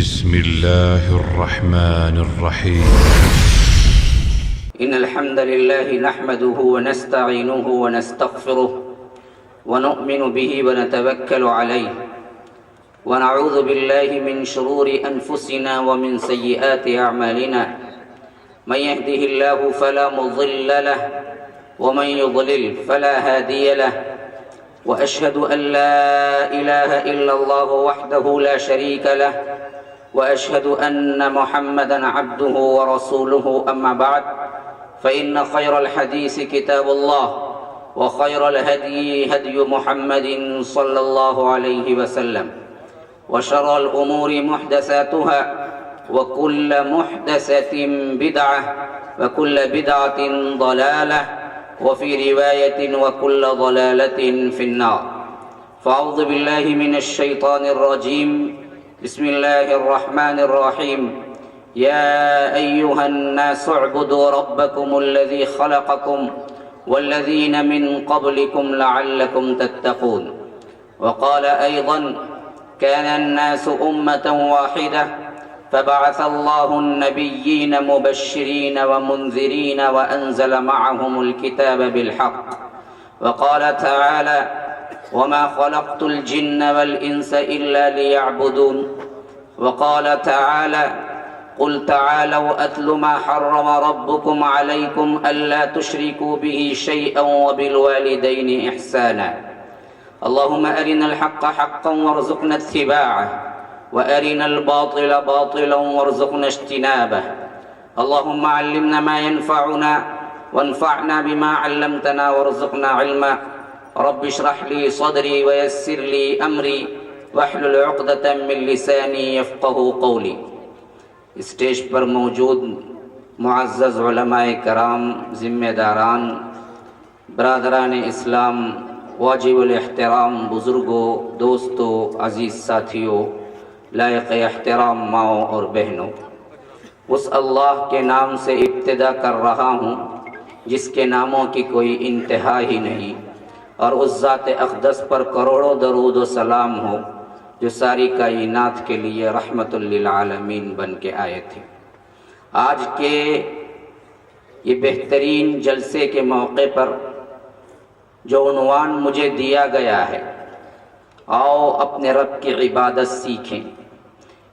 بسم الله الرحمن الرحيم إن الحمد لله نحمده ونستعينه ونستغفره ونؤمن به ونتوكل عليه ونعوذ بالله من شرور أنفسنا ومن سيئات أعمالنا من يهده الله فلا مضل له ومن يضلل فلا هادي له وأشهد أن لا إله إلا الله وحده لا شريك له وأشهد أن محمدا عبده ورسوله أما بعد فإن خير الحديث كتاب الله وخير الهدي هدي محمد صلى الله عليه وسلم وشر الأمور محدثاتها وكل محدثة بدعة وكل بدعة ضلالة وفي رواية وكل ضلالة في النار فأعوذ بالله من الشيطان الرجيم بسم الله الرحمن الرحيم يا أيها الناس اعبدوا ربكم الذي خلقكم والذين من قبلكم لعلكم تتقون وقال أيضا كان الناس أمة واحدة فبعث الله النبيين مبشرين ومنذرين وأنزل معهم الكتاب بالحق وقال تعالى وما خلقت الجن والإنس إلا ليعبدون وقال تعالى قل تعالوا أتل ما حرم ربكم عليكم ألا تشركوا به شيئا وبالوالدين إحسانا اللهم أرنا الحق حقا وارزقنا اتباعه وأرنا الباطل باطلا وارزقنا اجتنابه اللهم علمنا ما ينفعنا وانفعنا بما علمتنا وارزقنا علما رب اشرح لي صدري ويسر لي أمري واحلل عقدة من لساني يفقه قولي اسٹیج پر موجود معزز علماء کرام، ذمہ داران، برادران اسلام، واجب الاحترام بزرگوں، دوستوں، عزیز ساتھیوں، لائق احترام ماؤں اور بہنوں، اس اللہ کے نام سے ابتدا کر رہا ہوں جس کے ناموں کی کوئی انتہا ہی نہیں، اور اس ذات اقدس پر کروڑوں درود و سلام ہو جو ساری کائنات کے لیے رحمت للعالمین بن کے آئے تھے۔ آج کے یہ بہترین جلسے کے موقع پر جو عنوان مجھے دیا گیا ہے، آؤ اپنے رب کی عبادت سیکھیں،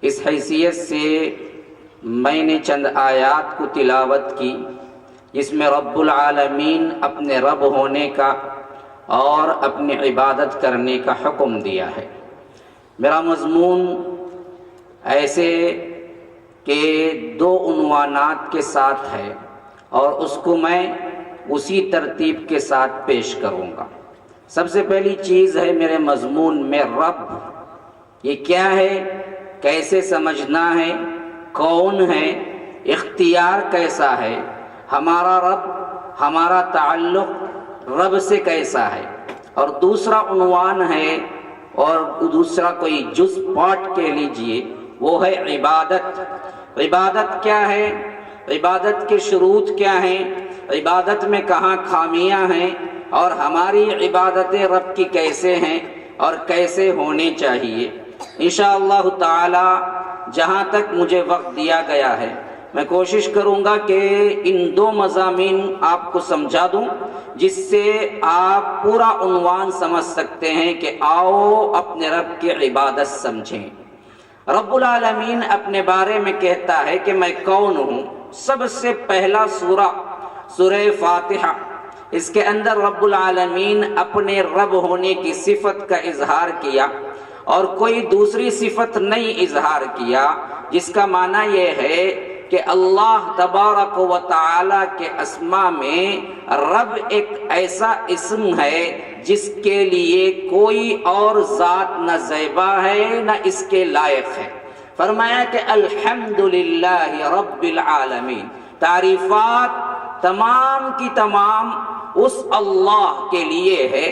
اس حیثیت سے میں نے چند آیات کو تلاوت کی جس میں رب العالمین اپنے رب ہونے کا اور اپنی عبادت کرنے کا حکم دیا ہے۔ میرا مضمون ایسے کہ دو عنوانات کے ساتھ ہے اور اس کو میں اسی ترتیب کے ساتھ پیش کروں گا۔ سب سے پہلی چیز ہے میرے مضمون میں رب، یہ کیا ہے، کیسے سمجھنا ہے، کون ہے، اختیار کیسا ہے، ہمارا رب، ہمارا تعلق رب سے کیسا ہے۔ اور دوسرا عنوان ہے، اور دوسرا کوئی جز پارٹ کہہ لیجئے، وہ ہے عبادت۔ عبادت کیا ہے، عبادت کے شروط کیا ہیں، عبادت میں کہاں خامیاں ہیں، اور ہماری عبادتیں رب کی کیسے ہیں اور کیسے ہونے چاہیے۔ انشاءاللہ تعالی جہاں تک مجھے وقت دیا گیا ہے میں کوشش کروں گا کہ ان دو مضامین آپ کو سمجھا دوں جس سے آپ پورا عنوان سمجھ سکتے ہیں کہ آؤ اپنے رب کی عبادت سمجھیں۔ رب العالمین اپنے بارے میں کہتا ہے کہ میں کون ہوں۔ سب سے پہلا سورہ فاتحہ، اس کے اندر رب العالمین اپنے رب ہونے کی صفت کا اظہار کیا اور کوئی دوسری صفت نہیں اظہار کیا، جس کا معنی یہ ہے کہ اللہ تبارک و تعالی کے اسماء میں رب ایک ایسا اسم ہے جس کے لیے کوئی اور ذات نہ زیبا ہے نہ اس کے لائق ہے۔ فرمایا کہ الحمدللہ رب العالمین، تعریفات تمام کی تمام اس اللہ کے لیے ہے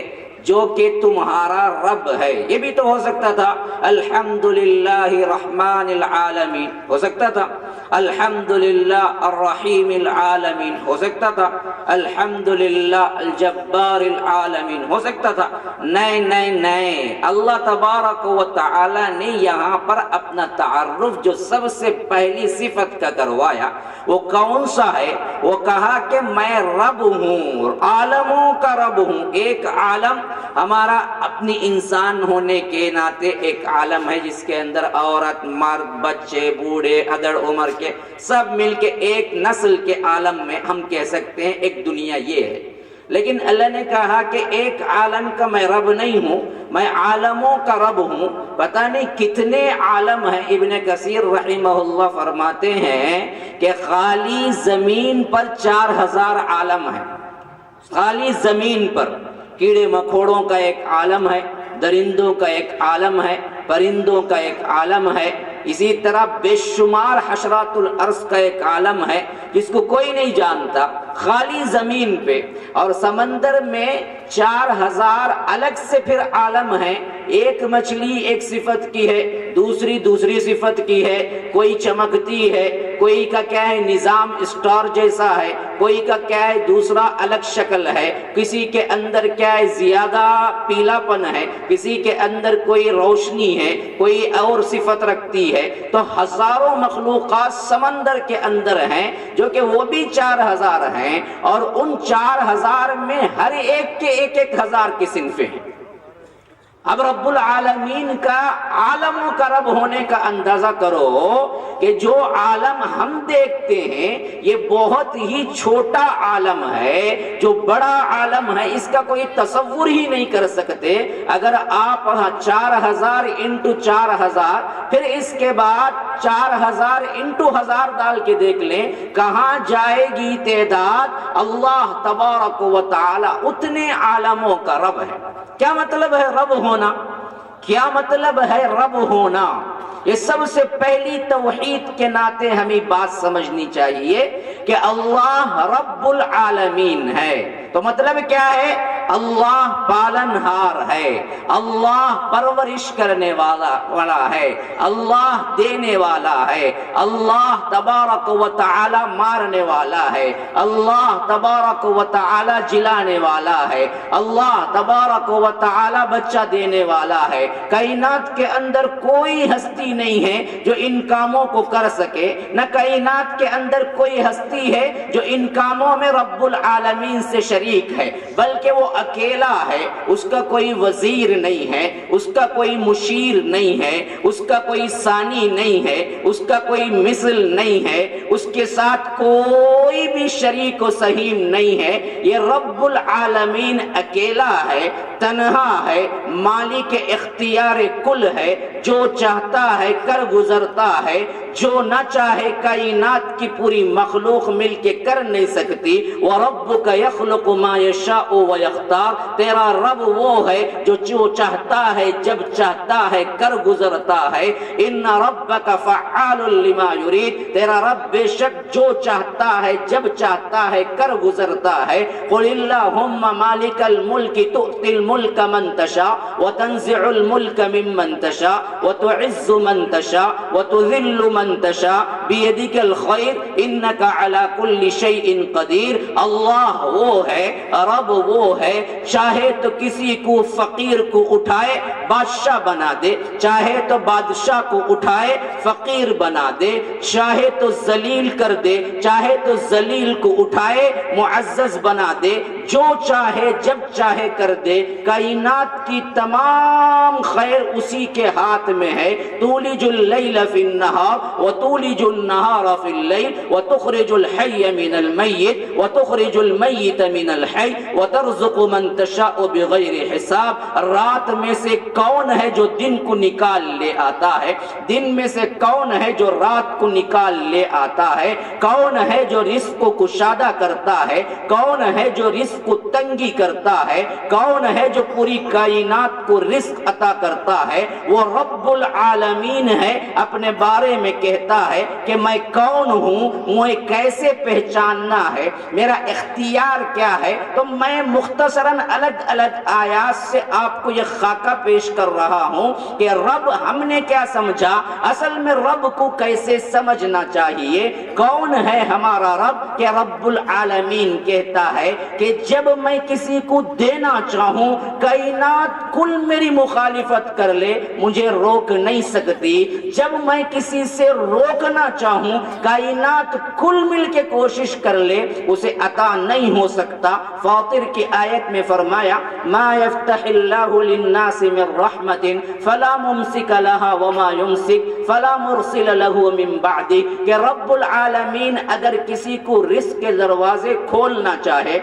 جو کہ تمہارا رب ہے۔ یہ بھی تو ہو سکتا تھا الحمدللہ رحمن العالمین، ہو سکتا تھا۔ الحمدللہ الرحیم العالمین ہو سکتا تھا، الحمدللہ الجبار العالمین ہو سکتا تھا؟ نہیں، اللہ تبارک و تعالی نے یہاں پر اپنا تعارف جو سب سے پہلی صفت کا کروایا وہ کون سا ہے؟ وہ کہا کہ میں رب ہوں، عالموں کا رب ہوں۔ ایک عالم ہمارا اپنی انسان ہونے کے ناطے ایک عالم ہے جس کے اندر عورت، مرد، بچے، بوڑھے، ادڑ عمر کے سب مل کے ایک نسل کے عالم میں ہم کہہ سکتے ہیں ایک دنیا یہ ہے۔ لیکن اللہ نے کہا کہ ایک عالم کا میں رب نہیں ہوں، میں عالموں کا رب ہوں۔ پتہ نہیں کتنے عالم ہیں۔ ابن کثیر رحمہ اللہ فرماتے ہیں کہ خالی زمین پر 4000 عالم ہیں۔ خالی زمین پر کیڑے مکوڑوں کا ایک عالم ہے، درندوں کا ایک عالم ہے، پرندوں کا ایک عالم ہے، اسی طرح بے شمار حشرات الارض کا ایک عالم ہے جس کو کوئی نہیں جانتا، خالی زمین پہ۔ اور سمندر میں 4000 الگ سے پھر عالم ہیں۔ ایک مچھلی ایک صفت کی ہے، دوسری صفت کی ہے، کوئی چمکتی ہے، کوئی کا کیا ہے نظام اسٹار جیسا ہے، کوئی کا کیا ہے دوسرا الگ شکل ہے، کسی کے اندر کیا ہے زیادہ پیلا پن ہے، کسی کے اندر کوئی روشنی ہے، کوئی اور صفت رکھتی ہے۔ تو ہزاروں مخلوقات سمندر کے اندر ہیں جو کہ وہ بھی 4000 ہیں، اور ان 4000 میں ہر ایک کے ایک ہزار کی صنفیں ہیں۔ اب رب العالمین کا عالموں کا رب ہونے کا اندازہ کرو کہ جو عالم ہم دیکھتے ہیں یہ بہت ہی چھوٹا عالم ہے، جو بڑا عالم ہے اس کا کوئی تصور ہی نہیں کر سکتے۔ اگر آپ 4000 انٹو 4000 پھر اس کے بعد 4000 انٹو 1000 ڈال کے دیکھ لیں کہاں جائے گی تعداد۔ اللہ تبارک و تعالی اتنے عالموں کا رب ہے۔ کیا مطلب ہے رب ہونا؟ کیا مطلب ہے رب ہونا؟ یہ سب سے پہلی توحید کے ناطے ہمیں بات سمجھنی چاہیے کہ اللہ رب العالمین ہے۔ تو مطلب کیا ہے؟ اللہ پالنہار ہے، اللہ پرورش کرنے والا ہے، اللہ دینے والا ہے، اللہ تبارک و تعالی مارنے والا ہے، اللہ تبارک و تعالی جلانے والا ہے، اللہ تبارک و تعالی بچہ دینے والا ہے۔ کائنات کے اندر کوئی ہستی نہیں ہے جو ان کاموں کو کر سکے، نہ کائنات کے اندر کوئی ہستی ہے جو ان کاموں میں رب العالمین سے شریک ہے، بلکہ وہ اکیلا ہے۔ اس کا کوئی وزیر نہیں ہے، اس کا کوئی مشیر نہیں ہے، اس کا کوئی ثانی نہیں ہے، اس کا کوئی مثل نہیں ہے، اس کے ساتھ کوئی بھی شریک و سہیم نہیں ہے۔ یہ رب العالمین اکیلا ہے، تنہا ہے، مالک اختیار کل ہے، جو چاہتا ہے کر گزرتا ہے، جو نہ چاہے کائنات کی پوری مخلوق مل کے کر نہیں سکتی۔ وَرَبُّكَ يَخْلُقُ مَا يَشَاءُ وَيَخْتَارُ، تیرا رب وہ ہے جو چاہتا ہے جب چاہتا ہے کر گزرتا ہے۔ إِنَّ رَبَّكَ فَعَّالٌ لِمَا يُرِيدُ، تیرا رب بے شک جو چاہتا ہے جب چاہتا ہے کر گزرتا ہے۔ قُلِ اللَّهُمَّ مَالِكَ الْمُلْكِ تُؤْتِي الْمُلْكَ مَنْ تَشَاءُ وَتَنزِعُ الْمُلْكَ مِمَّنْ تَشَاءُ وَتُعِزُّ مَنْ تَشَاءُ وَتُذِلُّ مَنْ تَشَاءُ بِيَدِكَ الْخَيْرُ إِنَّكَ عَلَى كُلِّ شَيْءٍ قَدِيرٌ۔ اللہ وہ ہے، رب وہ ہے، چاہے تو کسی کو فقیر کو اٹھائے بادشاہ بنا دے، چاہے تو بادشاہ کو اٹھائے فقیر بنا دے، چاہے تو ذلیل کر دے، چاہے تو ذلیل کو اٹھائے معزز بنا دے، جو چاہے جب چاہے کر دے۔ کائنات کی تمام خیر اسی کے ہاتھ میں ہے۔ تولج اللیل فی النہار وتولج النہار فی اللیل وتخرج الحی من المیت وتخرج المیت من الحی وترزق من تشاء بغیر حساب۔ رات میں سے کون ہے جو دن کو نکال لے آتا ہے؟ دن میں سے کون ہے جو رات کو نکال لے آتا ہے؟ کون ہے ہے جو رزق کو کشادہ کرتا ہے؟ کون ہے جو رزق کو تنگی کرتا ہے؟ کون ہے جو پوری کائنات کو رزق عطا کرتا ہے؟ وہ رب العالمین ہے۔ اپنے بارے میں کہتا ہے کہ میں کون ہوں، مجھے کیسے پہچاننا ہے، میرا اختیار کیا ہے۔ تو میں مختصراً الگ الگ آیات سے آپ کو یہ خاکہ پیش کر رہا ہوں کہ رب ہم نے کیا سمجھا، اصل میں رب کو کیسے سمجھنا چاہیے۔ کون ہے ہمارا رب؟ کہ رب العالمین کہتا ہے کہ جب میں کسی کو دینا چاہوں، کائنات کل میری مخالفت کر لے، مجھے روک نہیں سکتی۔ جب میں کسی سے روکنا چاہوں، کائنات کل مل کے کوشش کر لے، اسے عطا نہیں ہو سکتا۔ فاطر کی آیت میں فرمایا ما یفتح اللہ للناس من رحمت فلا ممسک لها وما یمسک فلا مرسل له من بعدہ، کہ رب العالمین اگر کسی کو رزق کے دروازے کھولنا چاہے،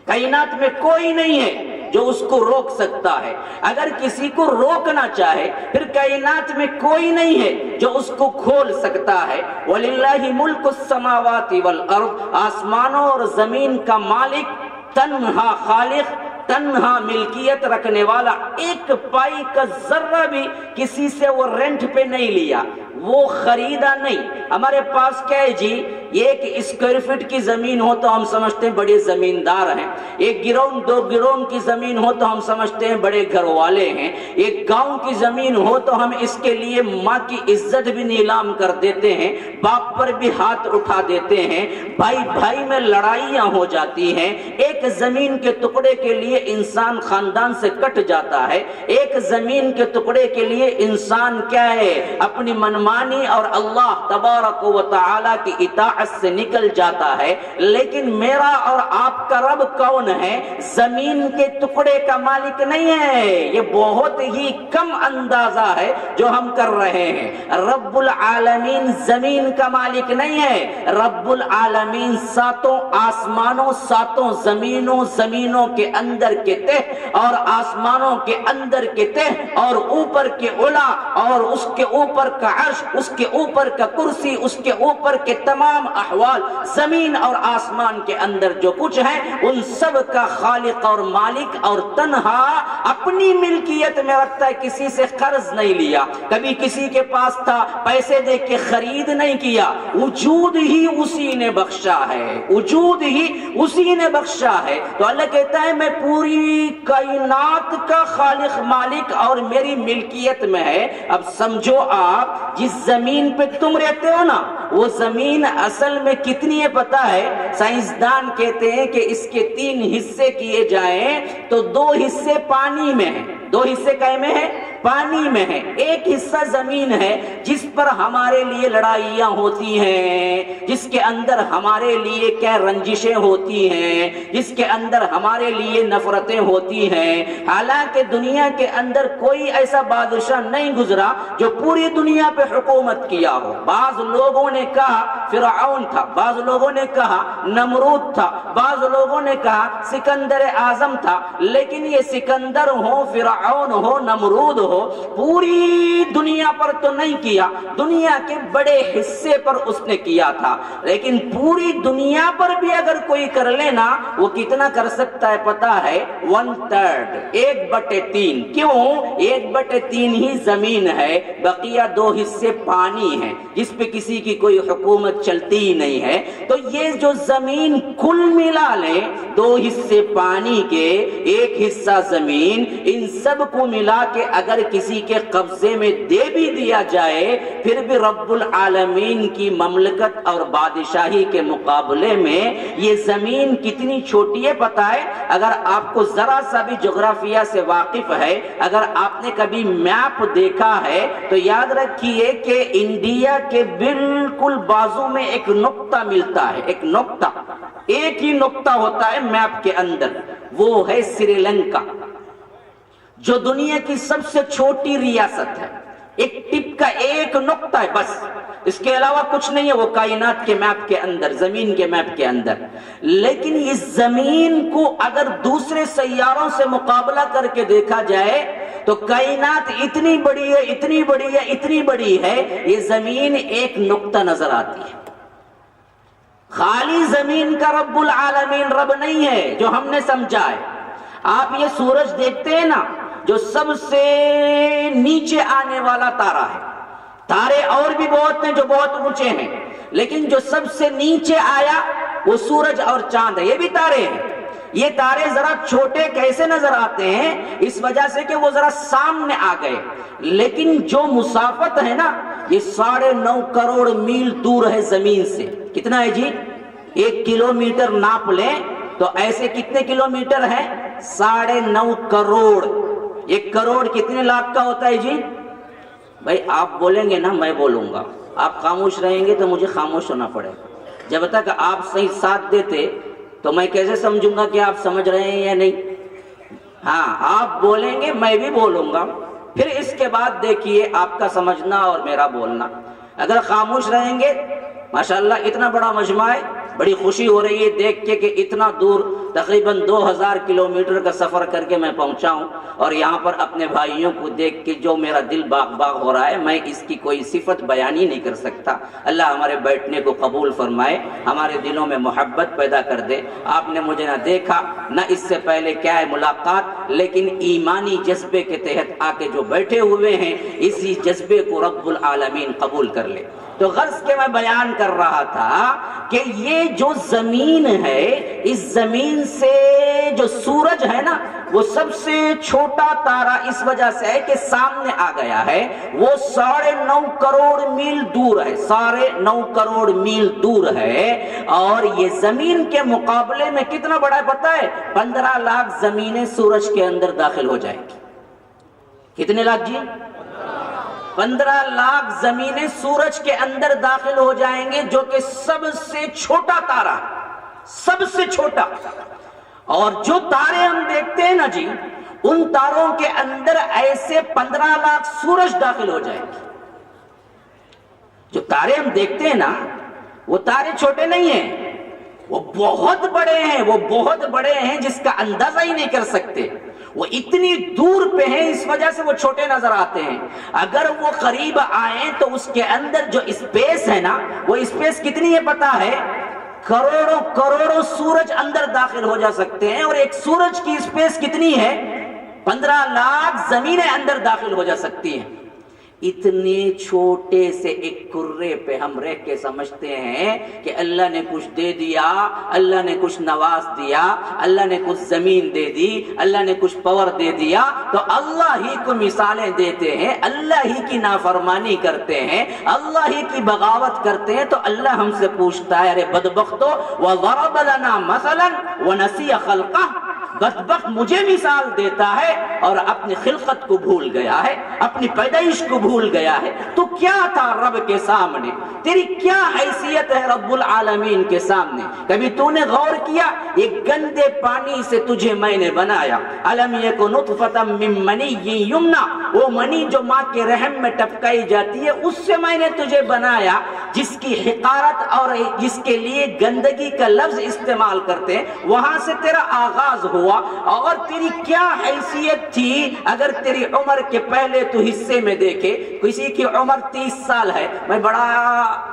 کائنات میں کوئی نہیں ہے جو اس کو روک سکتا ہے۔ اگر کسی کو روکنا چاہے، پھر کائنات میں کوئی نہیں ہے جو اس کو کھول سکتا ہے۔ وَلِلَّهِ مُلْكُ السَّمَاوَاتِ وَالْأَرْضِ، آسمانوں اور زمین کا مالک، تنہا خالق، تنہا ملکیت رکھنے والا، ایک پائی کا ذرہ بھی کسی سے وہ رینٹ پہ نہیں لیا، وہ خریدا نہیں۔ ہمارے پاس کیا ہے جی، ایک اسکوائر فٹ کی زمین ہو تو ہم سمجھتے ہیں بڑے زمیندار ہیں، ایک گراؤنڈ دو گراؤنڈ کی زمین ہو تو ہم سمجھتے ہیں بڑے گھر والے ہیں، ایک گاؤں کی زمین ہو تو ہم اس کے لیے ماں کی عزت بھی نیلام کر دیتے ہیں، باپ پر بھی ہاتھ اٹھا دیتے ہیں، بھائی بھائی میں لڑائیاں ہو جاتی ہیں۔ ایک زمین کے ٹکڑے کے لیے انسان خاندان سے کٹ جاتا ہے، ایک زمین کے ٹکڑے کے لیے انسان کیا ہے، اپنی منمانی اور اللہ تبارک و تعالی کی اطاعت سے نکل جاتا ہے۔ لیکن میرا اور آپ کا رب کون ہے؟ زمین کے ٹکڑے کا مالک نہیں ہے، یہ بہت ہی کم اندازہ ہے جو ہم کر رہے ہیں۔ رب العالمین زمین کا مالک نہیں ہے، رب العالمین ساتوں آسمانوں، ساتوں زمینوں، زمینوں کے اندر کے تہ اور آسمانوں کے اندر کے تہ اور اوپر کے علا اور اس کے اوپر کا عرش، اس کے اوپر کا کرسی، اس کے اوپر کے تمام احوال، زمین اور آسمان کے اندر جو کچھ ہے، ان سب کا خالق اور مالک اور تنہا اپنی ملکیت میں رکھتا ہے، کسی سے قرض نہیں لیا، کبھی کسی کے پاس تھا پیسے دے کے خرید نہیں کیا، وجود ہی اسی نے بخشا ہے، وجود ہی اسی نے بخشا ہے۔ تو اللہ کہتا ہے میں پوری کائنات کا خالق مالک اور میری ملکیت میں ہے۔ اب سمجھو آپ جس زمین پہ تم رہتے ہو نا، وہ زمین اصل میں کتنی ہے پتہ ہے؟ سائنسدان کہتے ہیں کہ اس کے 3 حصے کیے جائیں تو 2 حصے پانی میں ہیں، 2 حصے کائے میں ہیں؟ پانی میں ہے۔ ایک حصہ زمین ہے جس پر ہمارے لیے لڑائیاں ہوتی ہیں، جس کے اندر ہمارے لیے کیا رنجشیں ہوتی ہیں، جس کے اندر ہمارے لیے نفرتیں ہوتی ہیں۔ حالانکہ دنیا کے اندر کوئی ایسا بادشاہ نہیں گزرا جو پوری دنیا پہ حکومت کیا ہو۔ بعض لوگوں نے کہا فرعون تھا، بعض لوگوں نے کہا نمرود تھا، بعض لوگوں نے کہا سکندر اعظم تھا، لیکن یہ سکندر ہو، فرعون ہو، نمرود ہو، پوری دنیا پر تو نہیں کیا، دنیا کے بڑے حصے پر اس نے کیا تھا۔ لیکن پوری دنیا پر بھی اگر کوئی کر لینا، وہ کتنا کر سکتا ہے پتا ہے؟ 1/3، 1/3۔ کیوں؟ 1/3 ہی زمین ہے، بقیہ 2 حصے پانی ہیں جس پہ کسی کی کوئی حکومت چلتی ہی نہیں ہے۔ تو یہ جو زمین کل ملا لے، 2 حصے پانی کے، 1 حصہ زمین، ان سب کو ملا کے اگر کسی کے قبضے میں دے بھی دیا جائے، پھر بھی رب العالمین کی مملکت اور بادشاہی کے مقابلے میں یہ زمین کتنی چھوٹی ہے پتہ ہے؟ اگر آپ کو ذرا سا بھی جغرافیہ سے واقف ہے، اگر آپ نے کبھی میپ دیکھا ہے تو یاد رکھیے کہ انڈیا کے بالکل بازو میں ایک نقطہ ملتا ہے، ایک نقطہ، ایک ہی نقطہ ہوتا ہے میپ کے اندر، وہ ہے سری لنکا، جو دنیا کی سب سے چھوٹی ریاست ہے۔ ایک ٹپ کا ایک نقطہ ہے بس، اس کے علاوہ کچھ نہیں ہے وہ کائنات کے میپ کے اندر، زمین کے میپ کے اندر۔ لیکن اس زمین کو اگر دوسرے سیاروں سے مقابلہ کر کے دیکھا جائے تو کائنات اتنی بڑی ہے، اتنی بڑی ہے، اتنی بڑی ہے، یہ زمین ایک نقطہ نظر آتی ہے۔ خالی زمین کا رب العالمین رب نہیں ہے جو ہم نے سمجھا ہے۔ آپ یہ سورج دیکھتے ہیں نا، جو سب سے نیچے آنے والا تارا ہے، تارے اور بھی بہت ہیں جو بہت اونچے ہیں، لیکن جو سب سے نیچے آیا وہ سورج اور چاند ہے۔ یہ بھی تارے ہیں، یہ تارے ذرا چھوٹے کیسے نظر آتے ہیں؟ اس وجہ سے کہ وہ ذرا سامنے آ گئے، لیکن جو مسافت ہے نا، یہ 9.5 کروڑ میل دور ہے زمین سے۔ کتنا ہے جی؟ 1 کلومیٹر ناپ لیں تو ایسے کتنے کلومیٹر ہے؟ 9.5 کروڑ۔ 1 کروڑ کتنے لاکھ کا ہوتا ہے جی؟ بھائی آپ بولیں گے نا میں بولوں گا، آپ خاموش رہیں گے تو مجھے خاموش ہونا پڑے گا۔ جب تک آپ صحیح ساتھ دیتے تو میں کیسے سمجھوں گا کہ آپ سمجھ رہے ہیں یا نہیں؟ ہاں آپ بولیں گے میں بھی بولوں گا، پھر اس کے بعد دیکھیے آپ کا سمجھنا اور میرا بولنا۔ اگر خاموش رہیں گے، ماشاءاللہ اتنا بڑا مجمع ہے، بڑی خوشی ہو رہی ہے دیکھ کے کہ اتنا دور تقریباً 2000 کلومیٹر کا سفر کر کے میں پہنچا ہوں، اور یہاں پر اپنے بھائیوں کو دیکھ کے جو میرا دل باغ باغ ہو رہا ہے، میں اس کی کوئی صفت بیان ہی نہیں کر سکتا۔ اللہ ہمارے بیٹھنے کو قبول فرمائے، ہمارے دلوں میں محبت پیدا کر دے۔ آپ نے مجھے نہ دیکھا نہ اس سے پہلے کیا ہے ملاقات، لیکن ایمانی جذبے کے تحت آ کے جو بیٹھے ہوئے ہیں، اسی جذبے کو رب العالمین قبول کر لے۔ تو غرض کے میں بیان کر رہا تھا کہ یہ جو زمین ہے، اس زمین سے جو سورج ہے نا، وہ سب سے چھوٹا تارا اس وجہ سے ہے کہ سامنے آ گیا ہے، وہ 9.5 کروڑ میل دور ہے، 9.5 کروڑ میل دور ہے، اور یہ زمین کے مقابلے میں کتنا بڑا ہے پتہ ہے؟ 15 لاکھ زمینیں سورج کے اندر داخل ہو جائیں گی۔ کتنے لاکھ جی؟ 15 لاکھ زمینیں سورج کے اندر داخل ہو جائیں گے، جو کہ سب سے چھوٹا تارا، سب سے چھوٹا۔ اور جو تارے ہم دیکھتے ہیں نا جی، ان تاروں کے اندر ایسے 15 لاکھ سورج داخل ہو جائیں گے۔ جو تارے ہم دیکھتے ہیں نا، وہ تارے چھوٹے نہیں ہیں، وہ بہت بڑے ہیں، وہ بہت بڑے ہیں جس کا اندازہ ہی نہیں کر سکتے۔ وہ اتنی دور پہ ہیں، اس وجہ سے وہ چھوٹے نظر آتے ہیں۔ اگر وہ قریب آئیں تو اس کے اندر جو اسپیس ہے نا، وہ اسپیس کتنی ہے پتہ ہے؟ کروڑوں کروڑوں سورج اندر داخل ہو جا سکتے ہیں، اور ایک سورج کی اسپیس کتنی ہے؟ 15 لاکھ زمینیں اندر داخل ہو جا سکتی ہیں۔ اتنے چھوٹے سے ایک کرے پہ ہم رہ کے سمجھتے ہیں کہ اللہ نے کچھ دے دیا، اللہ نے کچھ نواز دیا، اللہ نے کچھ زمین دے دی، اللہ نے کچھ پاور دے دیا، تو اللہ ہی کو مثالیں دیتے ہیں، اللہ ہی کی نافرمانی کرتے ہیں، اللہ ہی کی بغاوت کرتے ہیں، تو اللہ ہم سے پوچھتا ہے ارے بدبختو وَضَرَبَ لَنَا مَثَلًا وَنَسِيَ خَلْقَهُ، بدبخت مجھے مثال دیتا ہے اور اپنی خلقت کو بھول گیا ہے، اپنی پیدائش کو بھول گیا ہے۔ تو کیا تھا رب کے سامنے؟ تیری کیا حیثیت ہے رب العالمین کے سامنے؟ کبھی تو نے غور کیا؟ ایک گندے پانی سے تجھے میں نے بنایا، الم یک نطفۃ من منی یمنا، وہ منی جو ماں کے رحم میں ٹپکائی جاتی ہے، اس سے میں نے تجھے بنایا، جس کی حقارت اور جس کے لیے گندگی کا لفظ استعمال کرتے ہیں، وہاں سے تیرا آغاز ہوا۔ اور تیری کیا حیثیت تھی اگر تیری عمر کے پہلے تو حصے میں دیکھے، کسی کی عمر 30 سال ہے، میں بڑا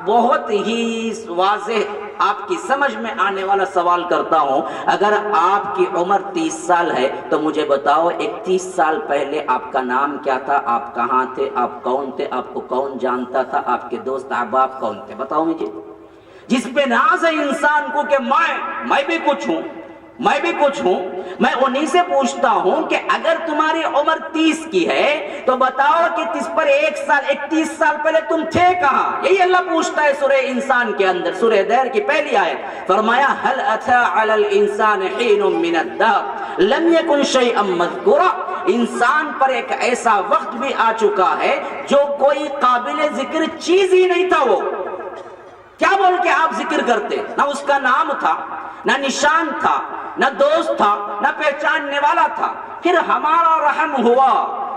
بہت ہی واضح آپ کی سمجھ میں آنے والا سوال کرتا ہوں، اگر آپ کی عمر 30 سال ہے تو مجھے بتاؤ 31 سال پہلے آپ کا نام کیا تھا، آپ کہاں تھے، آپ کون تھے، آپ کو کون جانتا تھا، آپ کے دوست احباب کون تھے؟ بتاؤ مجھے۔ جس پہ ناز ہے انسان کو کہ میں بھی کچھ ہوں، میں بھی کچھ ہوں، میں انہی سے پوچھتا ہوں کہ اگر تمہاری عمر 30 کی ہے تو بتاؤ کہ اس پر 31 سال پہلے تم تھے کہاں؟ یہی اللہ پوچھتا ہے سورہ انسان کے اندر، سورہ دہر کی پہلی آیت، فرمایا هل اتى على الانسان حين من الدهر لم يكن شيئا مذكورا، انسان پر ایک ایسا وقت بھی آ چکا ہے جو کوئی قابل ذکر چیز ہی نہیں تھا۔ وہ کیا بول کے آپ ذکر کرتے؟ نہ اس کا نام تھا، نہ نشان تھا، نہ دوست تھا، نہ پہچاننے والا تھا۔ پھر ہمارا رحم ہوا،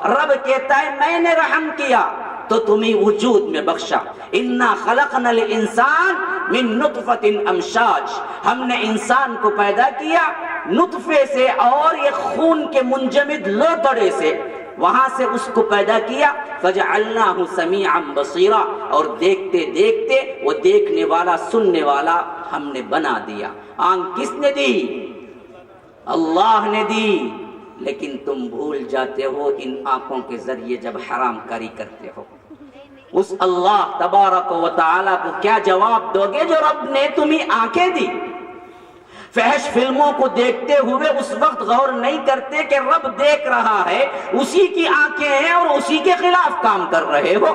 رب کہتا ہے میں نے رحم کیا تو تمہیں وجود میں بخشا۔ انا خلقنا الانسان من نطفۃ امشاج، ہم نے انسان کو پیدا کیا نطفے سے اور یہ خون کے منجمد لوتڑے سے۔ وہاں سے اس کو پیدا کیا فجعلناہ سمیعا بصیرا، اور دیکھتے دیکھتے وہ دیکھنے والا سننے والا ہم نے بنا دیا۔ آنکھ کس نے دی؟ اللہ نے دی، لیکن تم بھول جاتے ہو ان آنکھوں کے ذریعے جب حرام کاری کرتے ہو۔ اس اللہ تبارک و تعالیٰ کو کیا جواب دو گے جو رب نے تمہیں آنکھیں دی؟ فحش فلموں کو دیکھتے ہوئے اس وقت غور نہیں کرتے کہ رب دیکھ رہا ہے، اسی کی آنکھیں ہیں اور اسی کے خلاف کام کر رہے ہو۔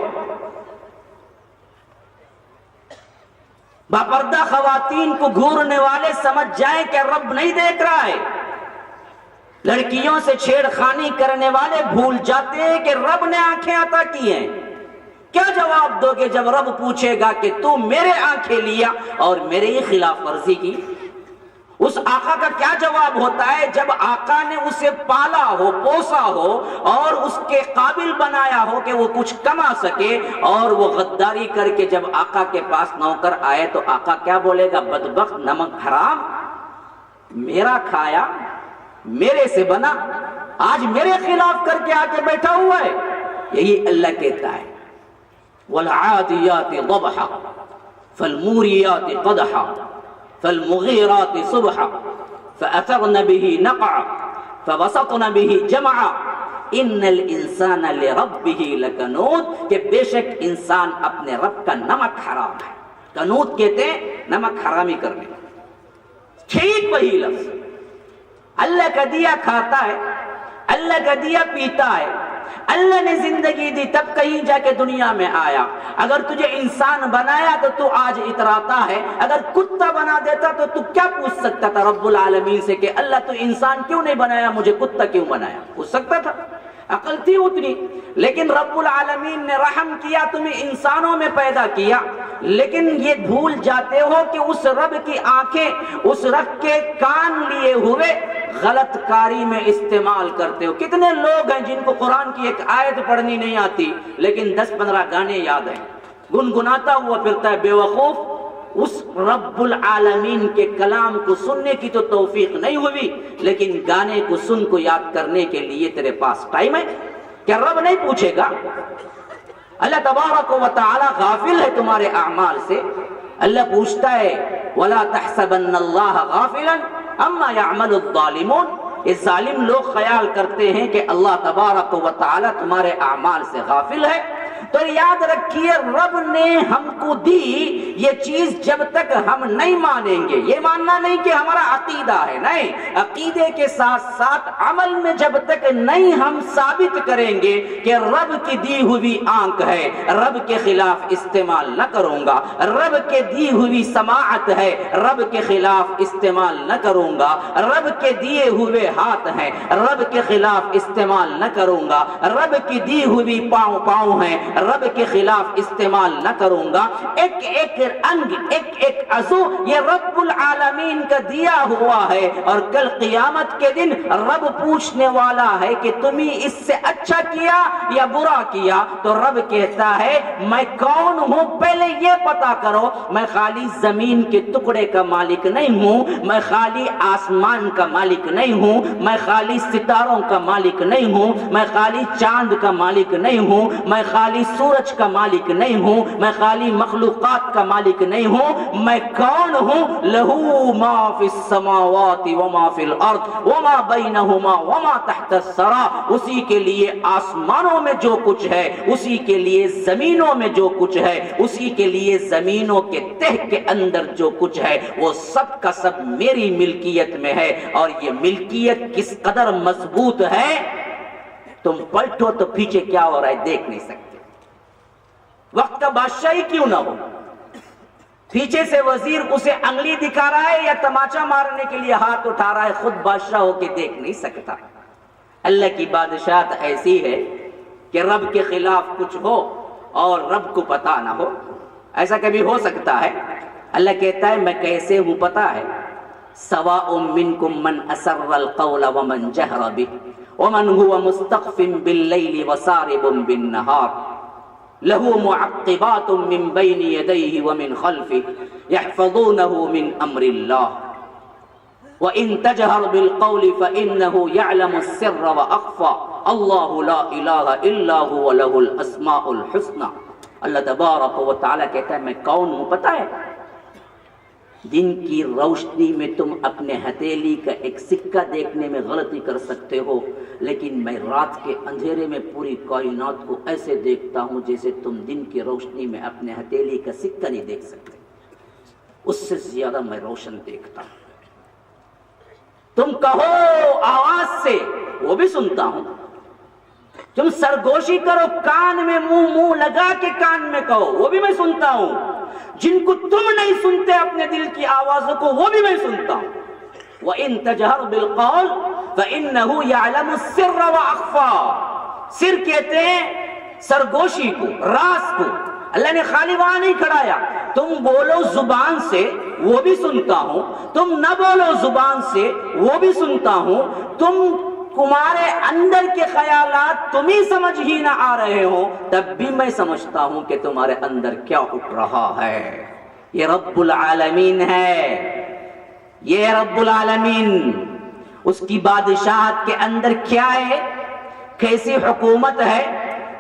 باپردہ خواتین کو گھورنے والے سمجھ جائیں کہ رب نہیں دیکھ رہا ہے، لڑکیوں سے چھیڑخانی کرنے والے بھول جاتے ہیں کہ رب نے آنکھیں عطا کی ہیں۔ کیا جواب دو گے جب رب پوچھے گا کہ تو میرے آنکھیں لیا اور میرے ہی خلاف ورزی کی؟ اس آقا کا کیا جواب ہوتا ہے جب آقا نے اسے پالا ہو، پوسا ہو اور اس کے قابل بنایا ہو کہ وہ کچھ کما سکے، اور وہ غداری کر کے جب آقا کے پاس نوکر آئے تو آقا کیا بولے گا؟ بدبخت، نمک حرام میرا کھایا، میرے سے بنا، آج میرے خلاف کر کے آ کے بیٹھا ہوا ہے۔ یہی اللہ کہتا ہے وَالْعَادِيَاتِ ضَبْحًا فَالْمُورِيَاتِ قَدْحًا فَالْمُغِيرَاتِ صُبْحًا فَأَثَرْنَ بِهِ نَقْعًا فَوَسَطْنَ بِهِ جَمْعًا إِنَّ الْإِنسَانَ لِرَبِّهِ لَكَنُودٌ، کہ بے شک انسان اپنے رب کا نمک حرام ہے۔ کنود کہتے ہیں نمک حرامی کرنے، ٹھیک وہی لفظ۔ اللہ کا دیا کھاتا ہے، اللہ کا دیا پیتا ہے، اللہ نے زندگی دی تب کہیں جا کے دنیا میں آیا۔ اگر تجھے انسان بنایا تو آج اتراتا ہے، اگر کتا بنا دیتا تو کیا پوچھ سکتا تھا رب العالمین سے کہ اللہ تو انسان کیوں نہیں بنایا، مجھے کتا کیوں بنایا؟ پوچھ سکتا تھا، عقل تھی اتنی۔ لیکن رب العالمین نے رحم کیا، تمہیں انسانوں میں پیدا کیا، لیکن یہ بھول جاتے ہو کہ اس رب کی آنکھیں، اس رب کے کان لیے ہوئے غلط کاری میں استعمال کرتے ہو۔ کتنے لوگ ہیں جن کو قرآن کی ایک آیت پڑھنی نہیں آتی لیکن 10-15 گانے یاد ہیں، گنگناتا ہوا پھرتا ہے بے وقوف۔ اس رب العالمین کے کلام کو سننے کی تو توفیق نہیں ہوئی، لیکن گانے کو سن کو یاد کرنے کے لیے تیرے پاس ٹائم ہے؟ کیا رب نہیں پوچھے گا؟ اللہ تبارک و تعالی غافل ہے تمہارے اعمال سے۔ اللہ پوچھتا ہے وَلَا تَحْسَبَنَّ اللَّهَ غَافِلًا عَمَّا يَعْمَلُ الظَّالِمُونَ، یہ ظالم لوگ خیال کرتے ہیں کہ اللہ تبارک و تعالی تمہارے اعمال سے غافل ہے۔ تو یاد رکھیے رب نے ہم کو دی یہ چیز، جب تک ہم نہیں مانیں گے، یہ ماننا نہیں کہ ہمارا عقیدہ ہے، نہیں، عقیدے کے ساتھ ساتھ عمل میں جب تک نہیں ہم ثابت کریں گے کہ رب کی دی ہوئی آنکھ ہے، رب کے خلاف استعمال نہ کروں گا، رب کے دی ہوئی سماعت ہے، رب کے خلاف استعمال نہ کروں گا، رب کے دیے ہوئے ہاتھ ہیں، رب کے خلاف استعمال نہ کروں گا، رب کی دی ہوئی پاؤں ہیں، رب کے خلاف استعمال نہ کروں گا، ایک ایک انگ، ایک ایک عضو یہ رب العالمین کا دیا ہوا ہے، اور کل قیامت کے دن رب پوچھنے والا ہے کہ تمہیں اس سے اچھا کیا یا برا کیا؟ تو رب کہتا ہے میں کون ہوں پہلے یہ پتا کرو، میں خالی زمین کے ٹکڑے کا مالک نہیں ہوں، میں خالی آسمان کا مالک نہیں ہوں، میں خالی ستاروں کا مالک نہیں ہوں، میں خالی چاند کا مالک نہیں ہوں، میں خالی سورج کا مالک نہیں ہوں، میں خالی مخلوقات کا مالک نہیں ہوں، میں کون ہوں؟ لہو ما فی السماوات وما فی الارض وما بینہما وما تحت الثری، اسی کے لیے آسمانوں میں جو کچھ ہے، اسی کے لیے زمینوں میں جو کچھ ہے، اسی کے لیے زمینوں کے تہ کے اندر جو کچھ ہے، وہ سب کا سب میری ملکیت میں ہے۔ اور یہ ملکیت کس قدر مضبوط ہے، تم پلٹو تو پیچھے کیا ہو رہا ہے دیکھ نہیں سکتے۔ وقت کا بادشاہی کیوں نہ ہو، پیچھے سے وزیر اسے انگلی دکھا رہا ہے یا تماچا مارنے کے لیے ہاتھ اٹھا رہا ہے، خود بادشاہ ہو کے دیکھ نہیں سکتا۔ اللہ کی بادشاہت ایسی ہے کہ رب کے خلاف کچھ ہو اور رب کو پتا نہ ہو، ایسا کبھی ہو سکتا ہے؟ اللہ کہتا ہے میں کیسے ہوں پتا ہے، سواء منکم من اسر القول ومن جہر به ومن هو مستخف باللیل وسارب بالنہار له معقبات من بين يديه ومن خلفه يحفظونه من امر الله وَإِن تَجْهَرْ بِالْقَوْلِ فَإِنَّهُ يَعْلَمُ السِّرَّ وَأَخْفَى اللَّهُ لَا إِلَٰهَ إِلَّا هُوَ لَهُ الْأَسْمَاءُ الْحُسْنَى۔ اللہ تبارک و تعالیٰ کہتا ہے میں کون ہوں پتہ ہے؟ دن کی روشنی میں تم اپنے ہتھیلی کا ایک سکہ دیکھنے میں غلطی کر سکتے ہو، لیکن میں رات کے اندھیرے میں پوری کائنات کو ایسے دیکھتا ہوں جیسے تم دن کی روشنی میں اپنے ہتھیلی کا سکہ نہیں دیکھ سکتے، اس سے زیادہ میں روشن دیکھتا ہوں۔ تم کہو آواز سے، وہ بھی سنتا ہوں۔ تم سرگوشی کرو، کان میں منہ لگا کے کان میں کہو، وہ بھی میں سنتا ہوں۔ جن کو تم نہیں سنتے اپنے دل کی آوازوں کو، وہ بھی میں سنتا ہوں۔ وَإِن تَجْهَرْ بِالْقَوْلِ فَإِنَّهُ يَعْلَمُ السِّرَّ وَأَخْفَى۔ سر کہتے ہیں سرگوشی کو، راز کو۔ اللہ نے خالی وہاں نہیں کھڑایا، تم بولو زبان سے وہ بھی سنتا ہوں، تم نہ بولو زبان سے وہ بھی سنتا ہوں، تمہارے اندر کے خیالات تمہیں سمجھ ہی نہ آ رہے ہو تب بھی میں سمجھتا ہوں کہ تمہارے اندر کیا اٹھ رہا ہے۔ یہ رب العالمین ہے، یہ رب العالمین، اس کی بادشاہت کے اندر کیا ہے، کیسی حکومت ہے۔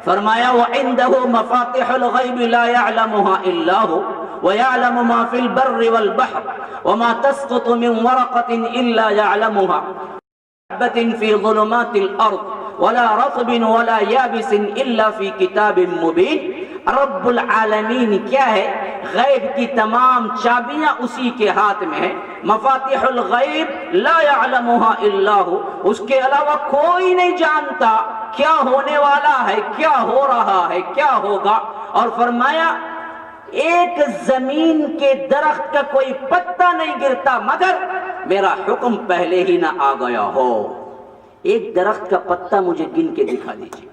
فرمایا وَعِندَهُ مَفَاتِحُ الْغَيْبِ لَا يَعْلَمُهَا إِلَّا هُوَ وَيَعْلَمُ مَا فِي الْبَرِّ وَالْبَحْرِ وَمَا تَسْقُطُ مِنْ وَرَقَةٍ إِلَّا يَعْلَمُهَا حَبَّةٍ فِي ظُلُمَاتِ الْأَرْضِ وَلَا رَطْبٍ وَلَا يَابِسٍ إِلَّا فِي كِتَابٍ مُبِينٍ۔ رب العالمین کیا ہے؟ غیب کی تمام چابیاں اسی کے ہاتھ میں ہیں۔ مفاتیح الغیب لا يعلمها الا هو، اس کے علاوہ کوئی نہیں جانتا کیا ہونے والا ہے، کیا ہو رہا ہے، کیا ہوگا۔ اور فرمایا ایک زمین کے درخت کا کوئی پتا نہیں گرتا مگر میرا حکم پہلے ہی نہ آ گیا ہو۔ ایک درخت کا پتا مجھے گن کے دکھا دیجیے،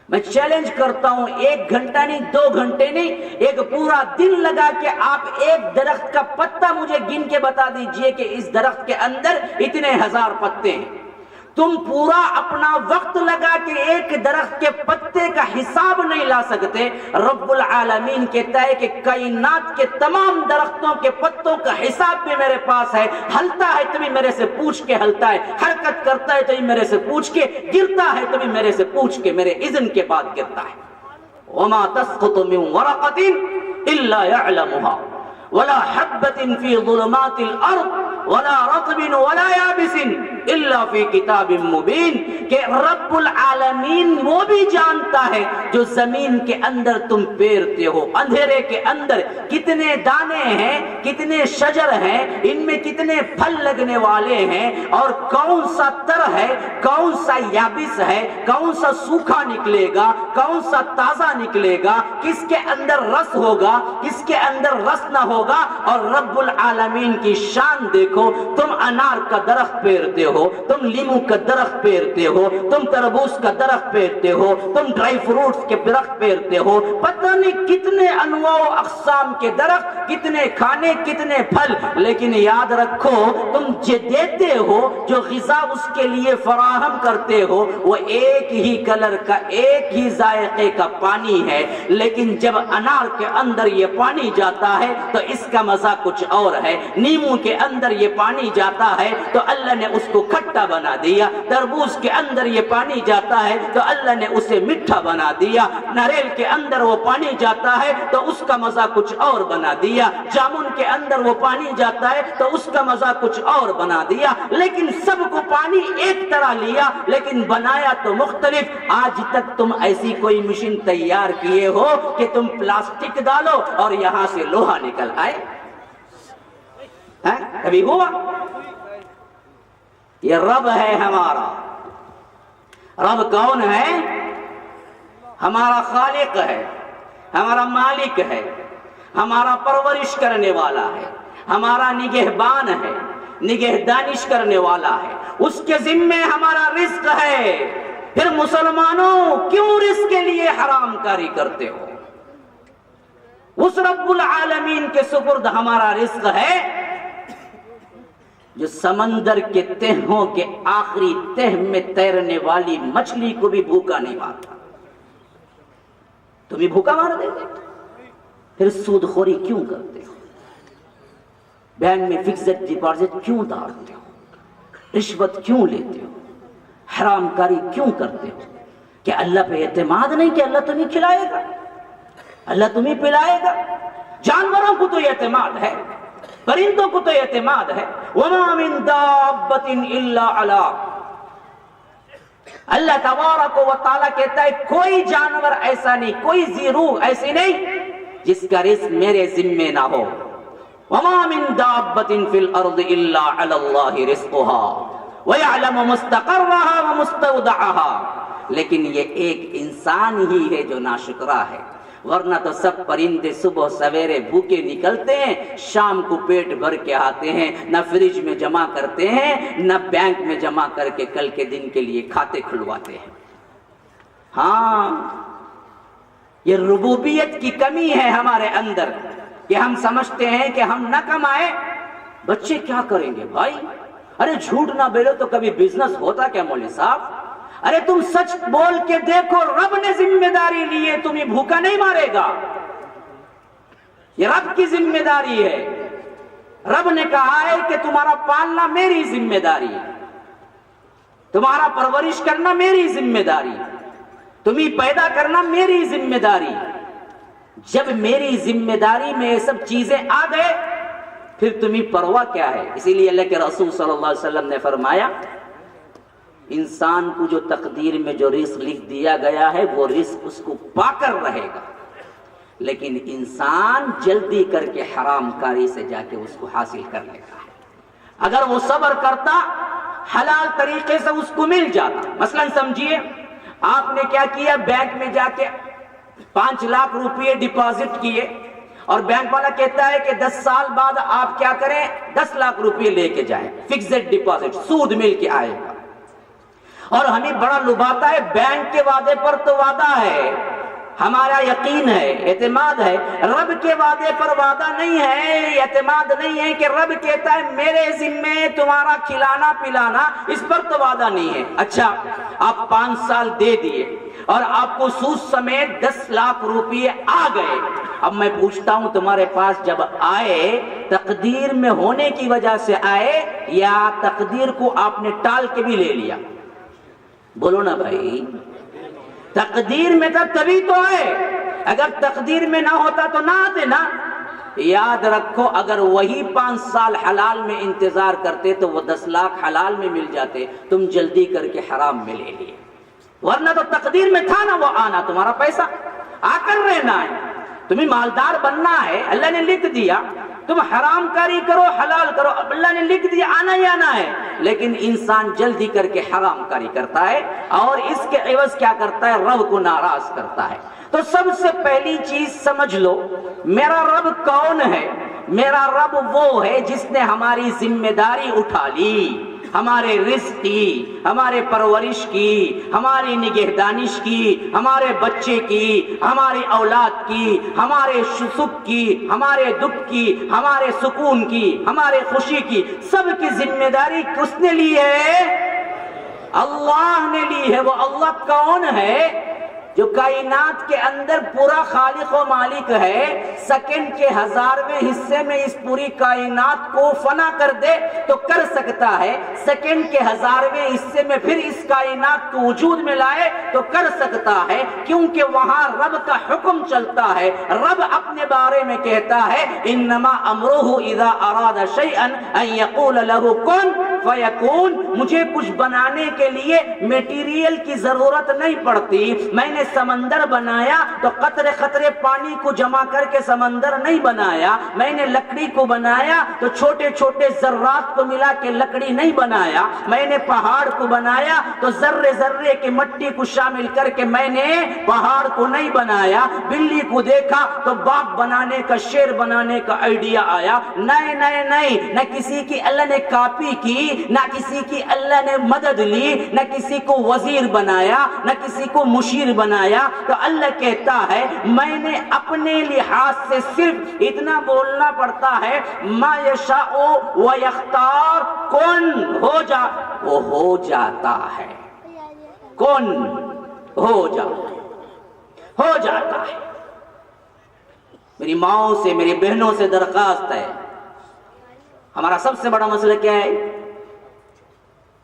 میں چیلنج کرتا ہوں، 1 گھنٹہ نہیں، 2 گھنٹے نہیں، ایک پورا دن لگا کے آپ ایک درخت کا پتا مجھے گن کے بتا دیجئے کہ اس درخت کے اندر اتنے 1000 پتے ہیں۔ تم پورا اپنا وقت لگا کے ایک درخت کے پتے کا حساب نہیں لا سکتے۔ رب العالمین کہتا ہے کہ کائنات کے تمام درختوں کے پتوں کا حساب بھی میرے پاس ہے، ہلتا ہے تبھی میرے سے پوچھ کے ہلتا ہے، حرکت کرتا ہے تبھی میرے سے پوچھ کے، گرتا ہے تبھی میرے سے پوچھ کے، میرے اذن کے بعد گرتا ہے۔ وما تسقط من ورقة الا يعلمها ولا حبة في ظلمات الارض ولا رطب ولا يابس الا في كتاب مبين۔ کہ رب العالمین وہ بھی جانتا ہے جو زمین کے اندر تم پیرتے ہو، اندھیرے کے اندر کتنے دانے ہیں، کتنے شجر ہیں، ان میں کتنے پھل لگنے والے ہیں، اور کون سا تر ہے، کون سا یابس ہے، کون سا سوکھا نکلے گا، کون سا تازہ نکلے گا، کس کے اندر رس ہوگا، کس کے اندر رس نہ ہوگا۔ اور رب العالمین کی شان دیکھو، تم انار کا درخت پیرتے ہو، تم لیمو کا درخت پیرتے ہو، تم تربوز کا درخت پیرتے ہو، تم ڈرائی فروٹس کے درخت پیرتے ہو، پتہ نہیں کتنے انواع و اقسام کے درخت، کتنے کھانے، کتنے پھل، لیکن یاد رکھو تم جو دیتے ہو، جو غذا اس کے لیے فراہم کرتے ہو، وہ ایک ہی کلر کا، ایک ہی ذائقے کا پانی ہے، لیکن جب انار کے اندر یہ پانی جاتا ہے تو اس کا مزہ کچھ اور ہے، نیمو کے اندر یہ پانی جاتا ہے تو اللہ نے اس کو کھٹا بنا دیا، تربوز کے اندر یہ پانی جاتا ہے تو اللہ نے اسے میٹھا بنا دیا، ناریل کے اندر وہ پانی جاتا ہے تو اس کا مزہ کچھ اور بنا دیا، جامن کے اندر وہ پانی جاتا ہے تو اس کا مزہ کچھ اور بنا دیا، لیکن سب کو پانی ایک طرح لیا لیکن بنایا تو مختلف۔ آج تک تم ایسی کوئی مشین تیار کیے ہو کہ تم پلاسٹک ڈالو اور یہاں سے لوہا نکل آئے؟ کبھی ہوا؟ یہ رب ہے ہمارا۔ رب کون ہے؟ ہمارا خالق ہے، ہمارا مالک ہے، ہمارا پرورش کرنے والا ہے، ہمارا نگہبان ہے، نگہدانش کرنے والا ہے، اس کے ذمے ہمارا رزق ہے۔ پھر مسلمانوں کیوں رزق کے لیے حرام کاری کرتے ہو؟ اس رب العالمین کے سپرد ہمارا رزق ہے جو سمندر کے تہوں کے آخری تہ میں تیرنے والی مچھلی کو بھی بھوکا نہیں مارتا۔ تمہیں بھوکا مار دے گا؟ پھر سود خوری کیوں کرتے ہو؟ بینک میں فکسڈ ڈپازٹ کیوں ڈالتے ہو؟ رشوت کیوں لیتے ہو؟ حرام کاری کیوں کرتے ہو؟ کہ اللہ پہ اعتماد نہیں کہ اللہ تمہیں کھلائے گا، اللہ تمہیں پلائے گا؟ جانوروں کو تو اعتماد ہے، پرندوں کو تو اعتماد ہے. وَمَا مِن دَابَّةٍ إِلَّا عَلَىٰ، اللہ تبارک و تعالیٰ کہتا ہے کوئی جانور ایسا نہیں، کوئی ذی روح ایسی نہیں جس کا رزق میرے ذمے نہ ہو. وَمَا مِن دَابَّةٍ فِي الْأَرْضِ إِلَّا عَلَى اللَّهِ رِزْقُهَا وَيَعْلَمُ مُسْتَقَرَّهَا وَمُسْتَوْدَعَهَا. لیکن یہ ایک انسان ہی ہے جو ناشکرا ہے، ورنہ تو سب پرندے صبح سویرے بھوکے نکلتے ہیں، شام کو پیٹ بھر کے آتے ہیں، نہ فریج میں جمع کرتے ہیں نہ بینک میں جمع کر کے کل کے دن کے لیے کھاتے کھلواتے ہیں. ہاں، یہ ربوبیت کی کمی ہے ہمارے اندر کہ ہم سمجھتے ہیں کہ ہم نہ کمائے بچے کیا کریں گے. بھائی ارے جھوٹ نہ بولو تو کبھی بزنس ہوتا کیا مولوی صاحب؟ ارے تم سچ بول کے دیکھو، رب نے ذمہ داری لی ہے، تمہیں بھوکا نہیں مارے گا. یہ رب کی ذمہ داری ہے. رب نے کہا ہے کہ تمہارا پالنا میری ذمہ داری ہے، تمہارا پرورش کرنا میری ذمہ داری، تمہیں پیدا کرنا میری ذمہ داری. جب میری ذمہ داری میں یہ سب چیزیں آ گئے پھر تمہیں پرواہ کیا ہے؟ اسی لیے اللہ کے رسول صلی اللہ علیہ وسلم نے فرمایا انسان کو جو تقدیر میں جو رزق لکھ دیا گیا ہے وہ رزق اس کو پا کر رہے گا، لیکن انسان جلدی کر کے حرام کاری سے جا کے اس کو حاصل کر لیتا ہے. اگر وہ صبر کرتا حلال طریقے سے اس کو مل جاتا. مثلا سمجھیے آپ نے کیا کیا، بینک میں جا کے 5 لاکھ روپے ڈپازٹ کیے اور بینک والا کہتا ہے کہ 10 سال بعد آپ کیا کریں، 10 لاکھ روپے لے کے جائیں، فکسڈ ڈپازٹ، سود مل کے آئے گا. اور ہمیں بڑا لباتا ہے، بینک کے وعدے پر تو وعدہ ہے، ہمارا یقین ہے، اعتماد ہے. رب کے وعدے پر وعدہ نہیں ہے، اعتماد نہیں ہے کہ رب کہتا ہے میرے ذمے تمہارا کھلانا پلانا، اس پر تو وعدہ نہیں ہے. اچھا آپ 5 سال دے دیے اور آپ کو سود سمیت 10 لاکھ روپے آ گئے. اب میں پوچھتا ہوں تمہارے پاس جب آئے تقدیر میں ہونے کی وجہ سے آئے یا تقدیر کو آپ نے ٹال کے بھی لے لیا؟ بولو نا بھائی. تقدیر میں تبھی تو آئے، اگر تقدیر میں نہ ہوتا تو نہ آتے نا. یاد رکھو اگر وہی 5 سال حلال میں انتظار کرتے تو وہ 10 لاکھ حلال میں مل جاتے. تم جلدی کر کے حرام میں لے لیے، ورنہ تو تقدیر میں تھا نا وہ آنا، تمہارا پیسہ آ کر رہنا ہے، تمہیں مالدار بننا ہے، اللہ نے لکھ دیا. تم حرام کاری کرو حلال کرو، اللہ نے لکھ دیا آنا ہی آنا ہے. لیکن انسان جلدی کر کے حرام کاری کرتا ہے اور اس کے عوض کیا کرتا ہے، رب کو ناراض کرتا ہے. تو سب سے پہلی چیز سمجھ لو میرا رب کون ہے. میرا رب وہ ہے جس نے ہماری ذمہ داری اٹھا لی، ہمارے رزق کی، ہمارے پرورش کی، ہماری نگہدانش کی، ہمارے بچے کی، ہماری اولاد کی، ہمارے سکھ کی، ہمارے دکھ کی، ہمارے سکون کی، ہمارے خوشی کی، سب کی ذمہ داری کس نے لی ہے؟ اللہ نے لی ہے. وہ اللہ کون ہے؟ جو کائنات کے اندر پورا خالق و مالک ہے، سیکنڈ کے 1000ویں حصے میں اس پوری کائنات کو فنا کر دے تو کر سکتا ہے، سیکنڈ کے 1000ویں حصے میں پھر اس کائنات کو وجود میں لائے تو کر سکتا ہے، کیونکہ وہاں رب کا حکم چلتا ہے. رب اپنے بارے میں کہتا ہے انما امرہ اذا اراد شیئا ان یقول له کن فیکون. مجھے کچھ بنانے کے لیے میٹیریل کی ضرورت نہیں پڑتی. میں نے سمندر بنایا تو قطرے قطرے پانی کو جمع کر کے سمندر نہیں بنایا. میں نے لکڑی کو بنایا تو چھوٹے چھوٹے ذرات کو ملا کے لکڑی نہیں بنایا. میں نے پہاڑ کو بنایا تو ذرے ذرے کی مٹی کو شامل کر کے میں نے پہاڑ کو نہیں بنایا. بلی کو دیکھا تو باغ بنانے کا، شیر بنانے کا آئیڈیا آیا. نہیں، نہ کسی کی اللہ نے کاپی کی، نہ کسی کی اللہ نے مدد لی، نہ کسی کو وزیر بنایا، نہ کسی کو مشیر بنایا. تو اللہ کہتا ہے میں نے اپنے لحاظ سے صرف اتنا بولنا پڑتا ہے ما یشاء و یختار، کون ہو جا، وہ ہو جاتا ہے. کون ہو جاتا ہے. میری ماؤں سے، میری بہنوں سے درخواست ہے ہمارا سب سے بڑا مسئلہ کیا ہے؟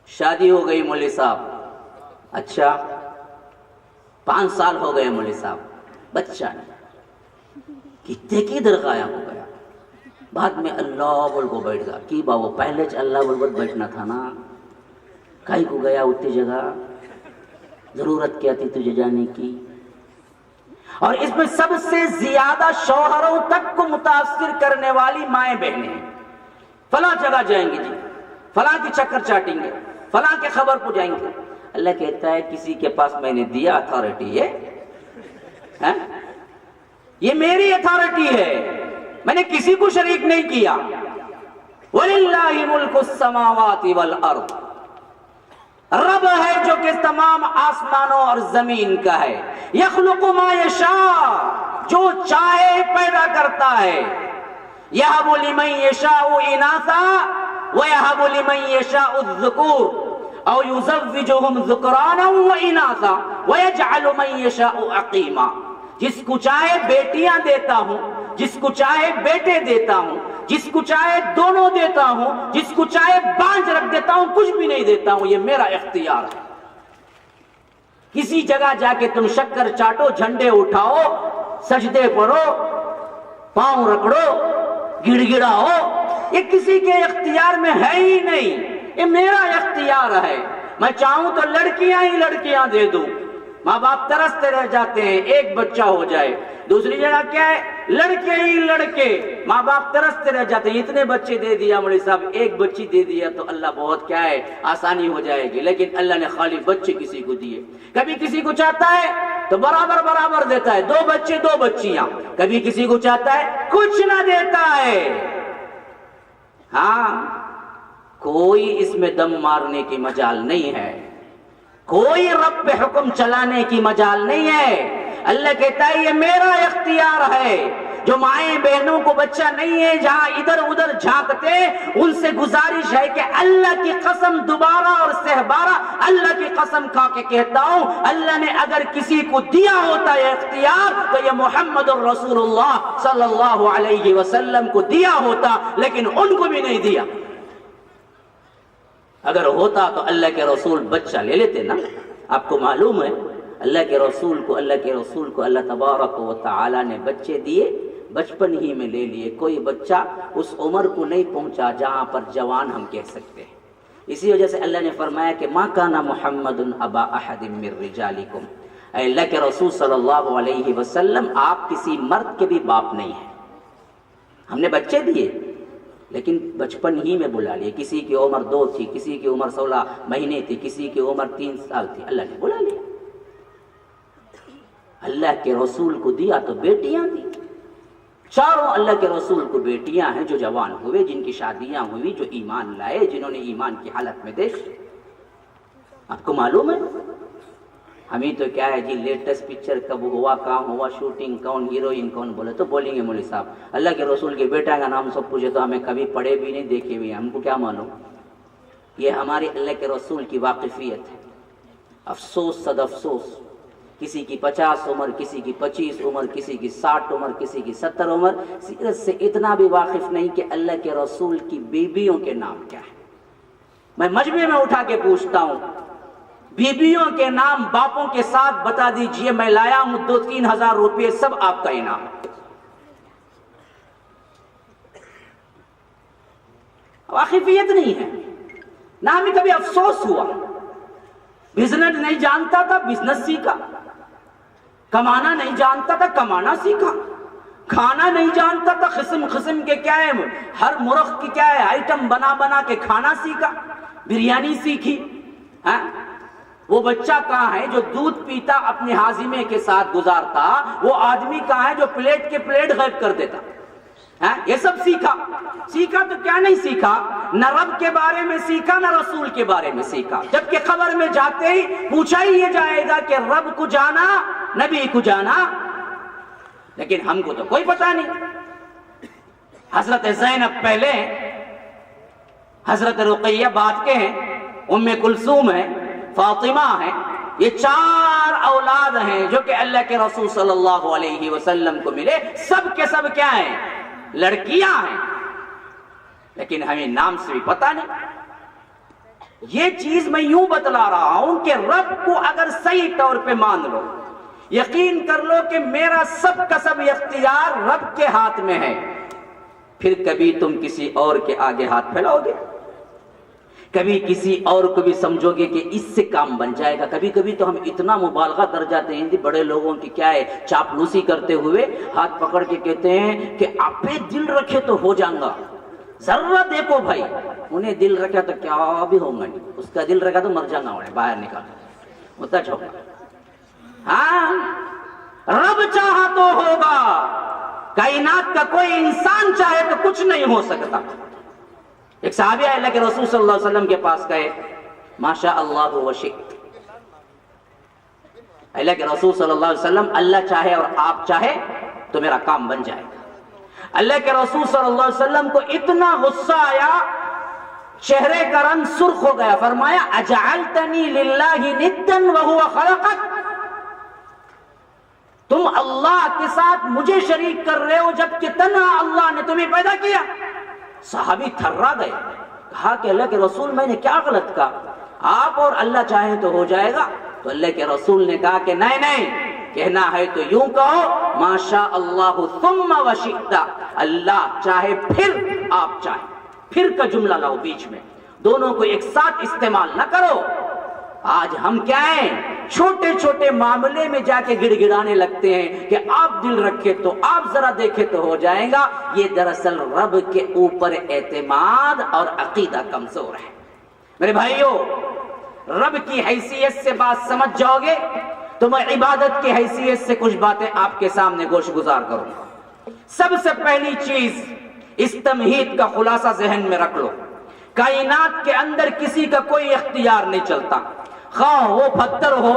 شادی ہو گئی مولوی صاحب، اچھا 5 سال ہو گئے مولوی صاحب، بچہ نہیں، کتنے کی در غائب ہو گیا، بعد میں اللہ بول کو بیٹھ گیا کی باو پہلے اللہ بول بیٹھنا تھا نا، کائی کو گیا اتنی جگہ، ضرورت کیا تھی تجھے جانے کی؟ اور اس میں سب سے زیادہ شوہروں تک کو متاثر کرنے والی مائیں بہنیں ہیں، فلاں جگہ جائیں گے جی، فلاں کی چکر چاٹیں گے، فلاں کے خبر پہ جائیں گے۔ اللہ کہتا ہے کسی کے پاس میں نے دیا اتھارٹی یہ میری اتھارٹی ہے، میں نے کسی کو شریک نہیں کیا۔ وَلِلَّهِ مُلْكُ السَّمَاوَاتِ وَالْأَرْضِ، رب ہے جو کہ تمام آسمانوں اور زمین کا ہے۔ يَخْلُقُ مَا يَشَاءُ، جو چاہے پیدا کرتا ہے۔ يَهَبُ لِمَن يَشَاءُ إِنَاثًا وَيَهَبُ لِمَن يَشَاءُ الذُّكُورَ أَوْ يُزَوِّجُهُمْ ذُكْرَانًا وَإِنَاثًا وَيَجْعَلُ مَن يَشَاءُ عَقِيمًا، جس کو چاہے بیٹیاں دیتا ہوں، جس کو چاہے بیٹے دیتا ہوں، جس کو چاہے دونوں دیتا ہوں، جس کو چاہے بانجھ رکھ دیتا ہوں، کچھ بھی نہیں دیتا ہوں، یہ میرا اختیار ہے۔ کسی جگہ جا کے تم شکر چاٹو، جھنڈے اٹھاؤ، سجدے پڑھو، پاؤں رگڑو، گڑ گڑاؤ، یہ کسی کے اختیار میں ہے ہی نہیں، یہ میرا اختیار ہے۔ میں چاہوں تو لڑکیاں ہی لڑکیاں دے دوں، ماں باپ ترستے رہ جاتے ہیں ایک بچہ ہو جائے، دوسری جگہ کیا ہے لڑکے ہی لڑکے، ماں باپ ترستے رہ جاتے ہیں اتنے بچے دے دیا مولوی صاحب، ایک بچی دے دیا تو اللہ بہت کیا ہے آسانی ہو جائے گی، لیکن اللہ نے خالی بچے کسی کو دیے۔ کبھی کسی کو چاہتا ہے تو برابر برابر دیتا ہے، 2 بچے 2 بچیاں، کبھی کسی کو چاہتا ہے کچھ نہ دیتا ہے۔ ہاں کوئی اس میں دم مارنے کی مجال نہیں ہے، کوئی رب پہ حکم چلانے کی مجال نہیں ہے۔ اللہ کہتا ہے یہ میرا اختیار ہے۔ جو مائیں بہنوں کو بچہ نہیں ہے جہاں ادھر ادھر جھانکتے، ان سے گزارش ہے کہ اللہ کی قسم دوبارہ اور سہبارہ اللہ کی قسم کھا کے کہتا ہوں، اللہ نے اگر کسی کو دیا ہوتا ہے اختیار تو یہ محمد الرسول اللہ صلی اللہ علیہ وسلم کو دیا ہوتا، لیکن ان کو بھی نہیں دیا۔ اگر ہوتا تو اللہ کے رسول بچہ لے لیتے نا۔ آپ کو معلوم ہے اللہ کے رسول کو اللہ تبارک و تعالی نے بچے دیے، بچپن ہی میں لے لیے، کوئی بچہ اس عمر کو نہیں پہنچا جہاں پر جوان ہم کہہ سکتے ہیں۔ اسی وجہ سے اللہ نے فرمایا کہ ما کان محمد ابا احد من رجالکم، اے اللہ کے رسول صلی اللہ علیہ وسلم آپ کسی مرد کے بھی باپ نہیں ہیں۔ ہم نے بچے دیے لیکن بچپن ہی میں بلا لیے، کسی کی عمر 2 تھی، کسی کی عمر 16 مہینے تھی، کسی کی عمر 3 سال تھی، اللہ نے بلا لیا۔ اللہ کے رسول کو دیا تو بیٹیاں دی، چاروں اللہ کے رسول کو بیٹیاں ہیں جو جوان ہوئے، جن کی شادیاں ہوئی، جو ایمان لائے، جنہوں نے ایمان کی حالت میں دیکھ۔ آپ کو معلوم ہے ہمیں تو کیا ہے جی لیٹسٹ پکچر کب ہوا، کہاں ہوا، شوٹنگ کون، ہیروئن کون، بولے تو بولیں گے مولوی صاحب اللہ کے رسول کے بیٹا کا نام سب پوچھے تو ہمیں کبھی پڑھے بھی نہیں، دیکھے بھی، ہم کو کیا معلوم۔ یہ ہماری اللہ کے رسول کی واقفیت ہے۔ افسوس صد افسوس، کسی کی 50 عمر، کسی کی 25 عمر، کسی کی 60 عمر، کسی کی 70 عمر، سیرت سے اتنا بھی واقف نہیں کہ اللہ کے رسول کی بیویوں کے نام کیا ہے۔ میں مجمع میں اٹھا کے پوچھتا ہوں بیویوں کے نام باپوں کے ساتھ بتا دیجئے، میں لایا ہوں 2-3 ہزار روپے، سب آپ کا انعام ہے۔ واقفیت نہیں ہے، نہ ہمیں کبھی افسوس ہوا۔ بزنس نہیں جانتا تھا، بزنس سیکھا، کمانا نہیں جانتا تھا، کمانا سیکھا، کھانا نہیں جانتا تھا، قسم قسم کے کیا ہے ہر مرغ کی کیا ہے آئٹم بنا بنا کے کھانا سیکھا، بریانی سیکھی۔ وہ بچہ کہاں ہے جو دودھ پیتا اپنے ہاضمے کے ساتھ گزارتا، وہ آدمی کہاں ہے جو پلیٹ کے پلیٹ غائب کر دیتا۔ یہ سب سیکھا تو کیا نہیں سیکھا، نہ رب کے بارے میں سیکھا نہ رسول کے بارے میں سیکھا، جبکہ قبر میں جاتے ہی پوچھا ہی یہ جائے گا کہ رب کو جانا، نبی کو جانا، لیکن ہم کو تو کوئی پتہ نہیں۔ حضرت زینب پہلے، حضرت رقیہ بعد کے ہیں، ام کلثوم ہے، فاطمہ ہے، یہ 4 اولاد ہیں جو کہ اللہ کے رسول صلی اللہ علیہ وسلم کو ملے، سب کے سب کیا ہیں لڑکیاں ہیں۔ لیکن ہمیں نام سے بھی پتہ نہیں۔ یہ چیز میں یوں بتلا رہا ہوں کہ رب کو اگر صحیح طور پہ مان لو، یقین کر لو کہ میرا سب کا سب اختیار رب کے ہاتھ میں ہے، پھر کبھی تم کسی اور کے آگے ہاتھ پھیلاؤ گے؟ کبھی کسی اور کو بھی سمجھو گے کہ اس سے کام بن جائے گا؟ کبھی کبھی تو ہم اتنا مبالغہ کر جاتے ہیں، بڑے لوگوں کی کیا ہے چاپلوسی کرتے ہوئے ہاتھ پکڑ کے کہتے ہیں کہ آپ پہ دل رکھے تو ہو جائیں گا۔ ذرا دیکھو بھائی، انہیں دل رکھا تو کیا بھی ہوگا نہیں، اس کا دل رکھا تو مر جانا انہیں، باہر نکال ہوتا چھوڑا۔ ہاں رب چاہا تو ہوگا، کائنات کا کوئی انسان چاہے تو کچھ نہیں ہو سکتا۔ ایک صحابی اللہ کے رسول صلی اللہ علیہ وسلم کے پاس گئے، ماشاء اللہ و شئت، اللہ کے رسول صلی اللہ علیہ وسلم اللہ چاہے اور آپ چاہے تو میرا کام بن جائے گا۔ اللہ کے رسول صلی اللہ علیہ وسلم کو اتنا غصہ آیا، چہرے کا رنگ سرخ ہو گیا، فرمایا اجعلتنی للہ ندا وہو خلقک، تم اللہ کے ساتھ مجھے شریک کر رہے ہو جبکہ تنہا اللہ نے تمہیں پیدا کیا۔ صحابی تھرا گئے، کہا کہ اللہ کے رسول میں نے کیا غلط کہا؟ آپ اور اللہ چاہیں تو ہو جائے گا۔ تو اللہ کے رسول نے کہا کہ نہیں نہیں، کہنا ہے تو یوں کہو ماشاء اللہ ثم وشئت، اللہ چاہے پھر آپ چاہیں، پھر کا جملہ لاؤ بیچ میں، دونوں کو ایک ساتھ استعمال نہ کرو۔ آج ہم کیا ہیں، چھوٹے چھوٹے معاملے میں جا کے گڑ گڑانے لگتے ہیں کہ آپ دل رکھے تو آپ ذرا دیکھے تو ہو جائے گا۔ یہ دراصل رب کے اوپر اعتماد اور عقیدہ کمزور ہے۔ میرے بھائیوں، رب کی حیثیت سے بات سمجھ جاؤ گے تو میں عبادت کی حیثیت سے کچھ باتیں آپ کے سامنے گوش گزار کروں گا۔ سب سے پہلی چیز، اس تمہید کا خلاصہ ذہن میں رکھ لو، کائنات کے اندر کسی کا کوئی اختیار نہیں چلتا، خواہ وہ پتھر ہو،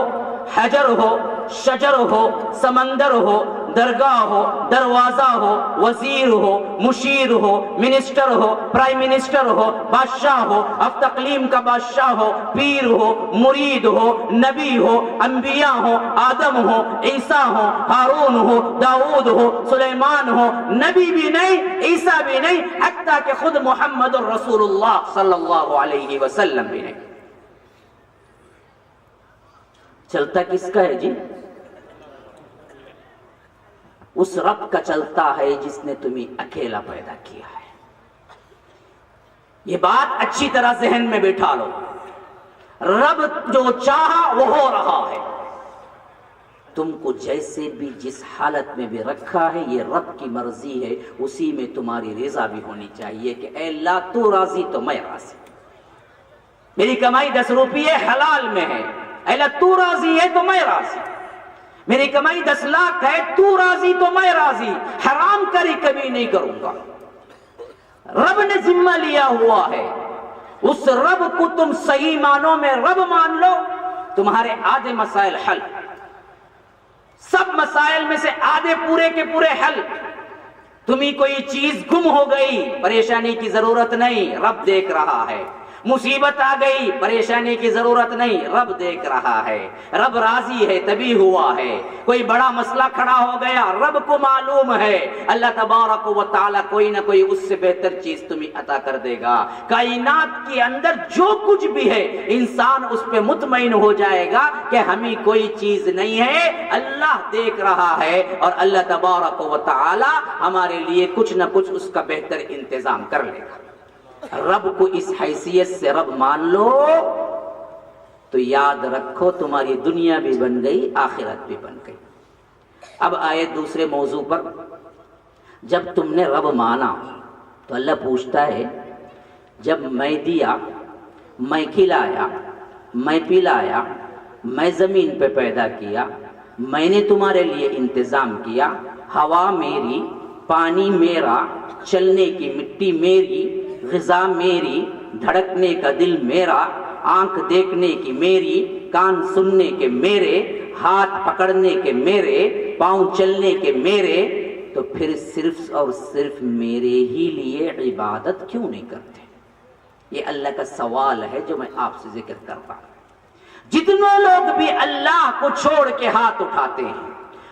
حجر ہو، شجر ہو، سمندر ہو، درگاہ ہو، دروازہ ہو، وزیر ہو، مشیر ہو، منسٹر ہو، پرائم منسٹر ہو، بادشاہ ہو، اب تقلیم کا بادشاہ ہو، پیر ہو، مرید ہو، نبی ہو، انبیاء ہو، آدم ہو، عیسیٰ ہو، ہارون ہو، داؤد ہو، سلیمان ہو، نبی بھی نہیں، عیسیٰ بھی نہیں، حتیٰ کہ خود محمد رسول اللہ صلی اللہ علیہ وسلم بھی نہیں۔ چلتا کس کا ہے جی؟ اس رب کا چلتا ہے جس نے تمہیں اکیلا پیدا کیا ہے۔ یہ بات اچھی طرح ذہن میں بٹھا لو، رب جو چاہا وہ ہو رہا ہے۔ تم کو جیسے بھی جس حالت میں بھی رکھا ہے یہ رب کی مرضی ہے، اسی میں تمہاری رضا بھی ہونی چاہیے کہ اے اللہ تو راضی تو میں راضی، میری کمائی 10 روپیے حلال میں ہے، اے اللہ تو راضی ہے تو میں راضی، میری کمائی 10 لاکھ ہے، تو راضی تو میں راضی، حرام کری کبھی نہیں کروں گا۔ رب نے ذمہ لیا ہوا ہے، اس رب کو تم صحیح معنوں میں رب مان لو، تمہارے آدھے مسائل حل، سب مسائل میں سے آدھے پورے کے پورے حل۔ تمہیں کوئی چیز گم ہو گئی، پریشانی کی ضرورت نہیں، رب دیکھ رہا ہے۔ مصیبت آ گئی، پریشانی کی ضرورت نہیں، رب دیکھ رہا ہے، رب راضی ہے تبھی ہوا ہے۔ کوئی بڑا مسئلہ کھڑا ہو گیا، رب کو معلوم ہے، اللہ تبارک و تعالی کوئی نہ کوئی اس سے بہتر چیز تمہیں عطا کر دے گا۔ کائنات کے اندر جو کچھ بھی ہے انسان اس پہ مطمئن ہو جائے گا کہ ہمیں کوئی چیز نہیں ہے، اللہ دیکھ رہا ہے اور اللہ تبارک و تعالی ہمارے لیے کچھ نہ کچھ اس کا بہتر انتظام کر لے گا۔ رب کو اس حیثیت سے رب مان لو تو یاد رکھو تمہاری دنیا بھی بن گئی، آخرت بھی بن گئی۔ اب آئے دوسرے موضوع پر، جب تم نے رب مانا تو اللہ پوچھتا ہے جب میں دیا، میں کھلایا، میں پلایا، میں زمین پہ پیدا کیا، میں نے تمہارے لیے انتظام کیا، ہوا میری، پانی میرا، چلنے کی مٹی میری، غذا میری، دھڑکنے کا دل میرا، آنکھ دیکھنے کی میری، کان سننے کے میرے، ہاتھ پکڑنے کے میرے، پاؤں چلنے کے میرے، تو پھر صرف اور صرف میرے ہی لیے عبادت کیوں نہیں کرتے؟ یہ اللہ کا سوال ہے جو میں آپ سے ذکر کرتا ہوں۔ جتنے لوگ بھی اللہ کو چھوڑ کے ہاتھ اٹھاتے ہیں،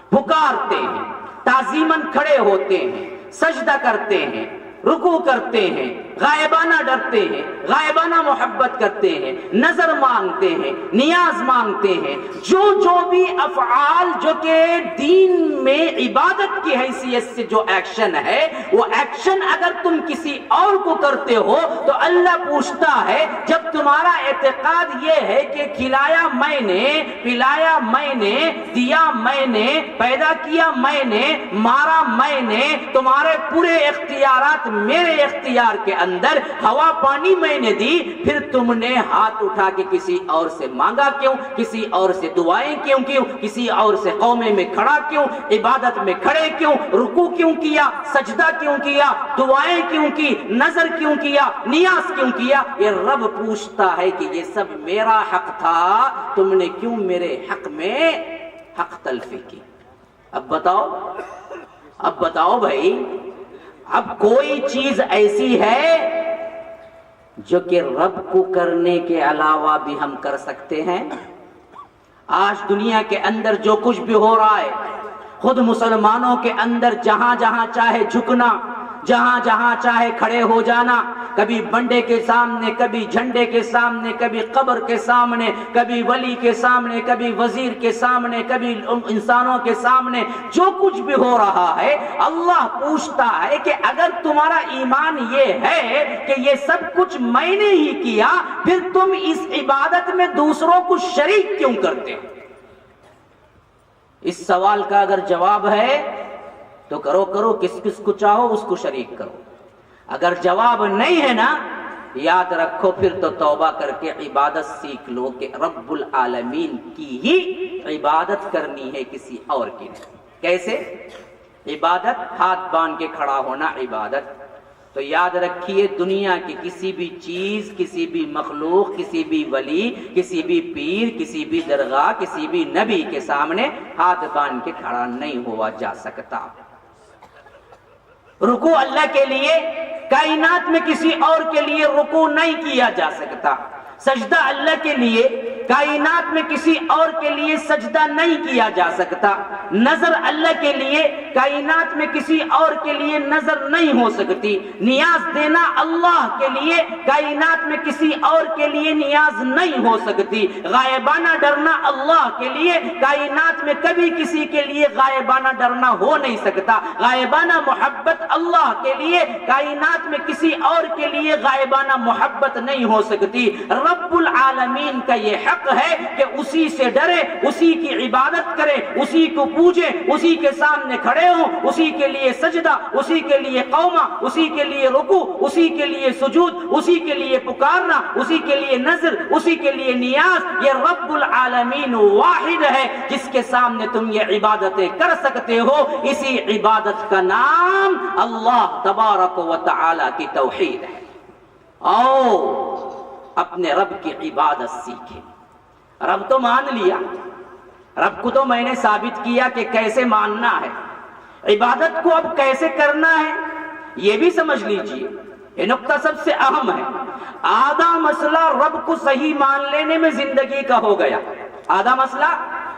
پکارتے ہیں، تعظیماً کھڑے ہوتے ہیں، سجدہ کرتے ہیں، رکوع کرتے ہیں، غائبانہ ڈرتے ہیں، غائبانہ محبت کرتے ہیں، نظر مانگتے ہیں، نیاز مانگتے ہیں، جو بھی افعال جو کہ دین میں عبادت کی حیثیت سے جو ایکشن ہے، وہ ایکشن اگر تم کسی اور کو کرتے ہو تو اللہ پوچھتا ہے جب تمہارا اعتقاد یہ ہے کہ کھلایا میں نے، پلایا میں نے، دیا میں نے، پیدا کیا میں نے، مارا میں نے، تمہارے پورے اختیارات میرے اختیار کے اندر، ہوا پانی میں نے دی، پھر تم نے ہاتھ اٹھا کے کسی اور سے مانگا کیوں؟ کسی اور سے دعائیں کیوں؟ کسی اور سے قومے میں کھڑا کیوں؟ عبادت میں کھڑے کیوں؟ رکوع کیوں کیا؟ سجدہ کیوں کیا؟ دعائیں کیوں کی؟ نظر کیوں کیا؟ نیاز کیوں کیا؟ یہ رب پوچھتا ہے کہ یہ سب میرا حق تھا، تم نے کیوں میرے حق میں حق تلفی کی؟ اب بتاؤ بھائی، اب کوئی چیز ایسی ہے جو کہ رب کو کرنے کے علاوہ بھی ہم کر سکتے ہیں؟ آج دنیا کے اندر جو کچھ بھی ہو رہا ہے، خود مسلمانوں کے اندر جہاں جہاں چاہے جھکنا، جہاں جہاں چاہے کھڑے ہو جانا، کبھی بنڈے کے سامنے، کبھی جھنڈے کے سامنے، کبھی قبر کے سامنے، کبھی ولی کے سامنے، کبھی وزیر کے سامنے، کبھی انسانوں کے سامنے، جو کچھ بھی ہو رہا ہے، اللہ پوچھتا ہے کہ اگر تمہارا ایمان یہ ہے کہ یہ سب کچھ میں نے ہی کیا، پھر تم اس عبادت میں دوسروں کو شریک کیوں کرتے ہو؟ اس سوال کا اگر جواب ہے تو کرو، کس کس کو چاہو اس کو شریک کرو۔ اگر جواب نہیں ہے نا، یاد رکھو پھر تو توبہ کر کے عبادت سیکھ لو کہ رب العالمین کی ہی عبادت کرنی ہے، کسی اور کی نہیں۔ کیسے عبادت؟ ہاتھ باندھ کے کھڑا ہونا عبادت۔ تو یاد رکھیے، دنیا کی کسی بھی چیز، کسی بھی مخلوق، کسی بھی ولی، کسی بھی پیر، کسی بھی درگاہ، کسی بھی نبی کے سامنے ہاتھ باندھ کے کھڑا نہیں ہوا جا سکتا۔ رکوع اللہ کے لیے، کائنات میں کسی اور کے لیے رکوع نہیں کیا جا سکتا۔ سجدہ اللہ کے لیے، کائنات میں کسی اور کے لیے سجدہ نہیں کیا جا سکتا۔ نظر اللہ کے لیے، کائنات میں کسی اور کے لیے نظر نہیں ہو سکتی۔ نیاز دینا اللہ کے لیے، کائنات میں کسی اور کے لیے نیاز نہیں ہو سکتی۔ غائبانہ ڈرنا اللہ کے لیے، کائنات میں کبھی کسی کے لیے غائبانہ ڈرنا ہو نہیں سکتا۔ غائبانہ محبت اللہ کے لیے، کائنات میں کسی اور کے لیے غائبانہ محبت نہیں ہو سکتی۔ رب العالمین کا یہ حق ہے کہ اسی سے ڈرے، اسی کی عبادت کرے، اسی کو پوجے، اسی کے سامنے کھڑے ہوں، اسی کے لیے سجدہ، اسی کے لیے قومہ، اسی کے لیے رکوع، اسی کے لیے سجود، اسی کے لیے پکارنا، اسی کے لیے نظر، اسی کے لیے نیاز۔ یہ رب العالمین واحد ہے جس کے سامنے تم یہ عبادتیں کر سکتے ہو۔ اسی عبادت کا نام اللہ تبارک و تعالی کی توحید ہے۔ آؤ اپنے رب کی عبادت سیکھیں۔ رب تو مان لیا، رب کو تو میں نے ثابت کیا کہ کیسے ماننا ہے، عبادت کو اب کیسے کرنا ہے یہ بھی سمجھ لیجئے۔ یہ نقطہ سب سے اہم ہے۔ آدھا مسئلہ رب کو صحیح مان لینے میں زندگی کا ہو گیا، آدھا مسئلہ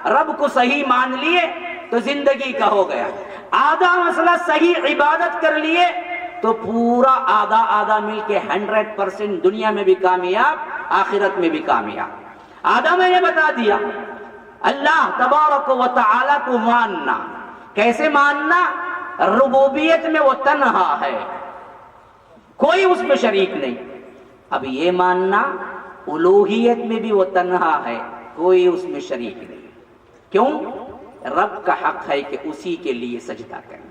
رب کو صحیح مان لیے تو زندگی کا ہو گیا، آدھا مسئلہ صحیح عبادت کر لیے تو پورا آدھا آدھا مل کے 100% دنیا میں بھی کامیاب، آخرت میں بھی کامیاب۔ آدھا میں نے بتا دیا، اللہ تبارک و تعالی کو ماننا۔ کیسے ماننا؟ ربوبیت میں وہ تنہا ہے، کوئی اس میں شریک نہیں۔ اب یہ ماننا الوہیت میں بھی وہ تنہا ہے، کوئی اس میں شریک نہیں۔ کیوں؟ رب کا حق ہے کہ اسی کے لیے سجدہ کریں،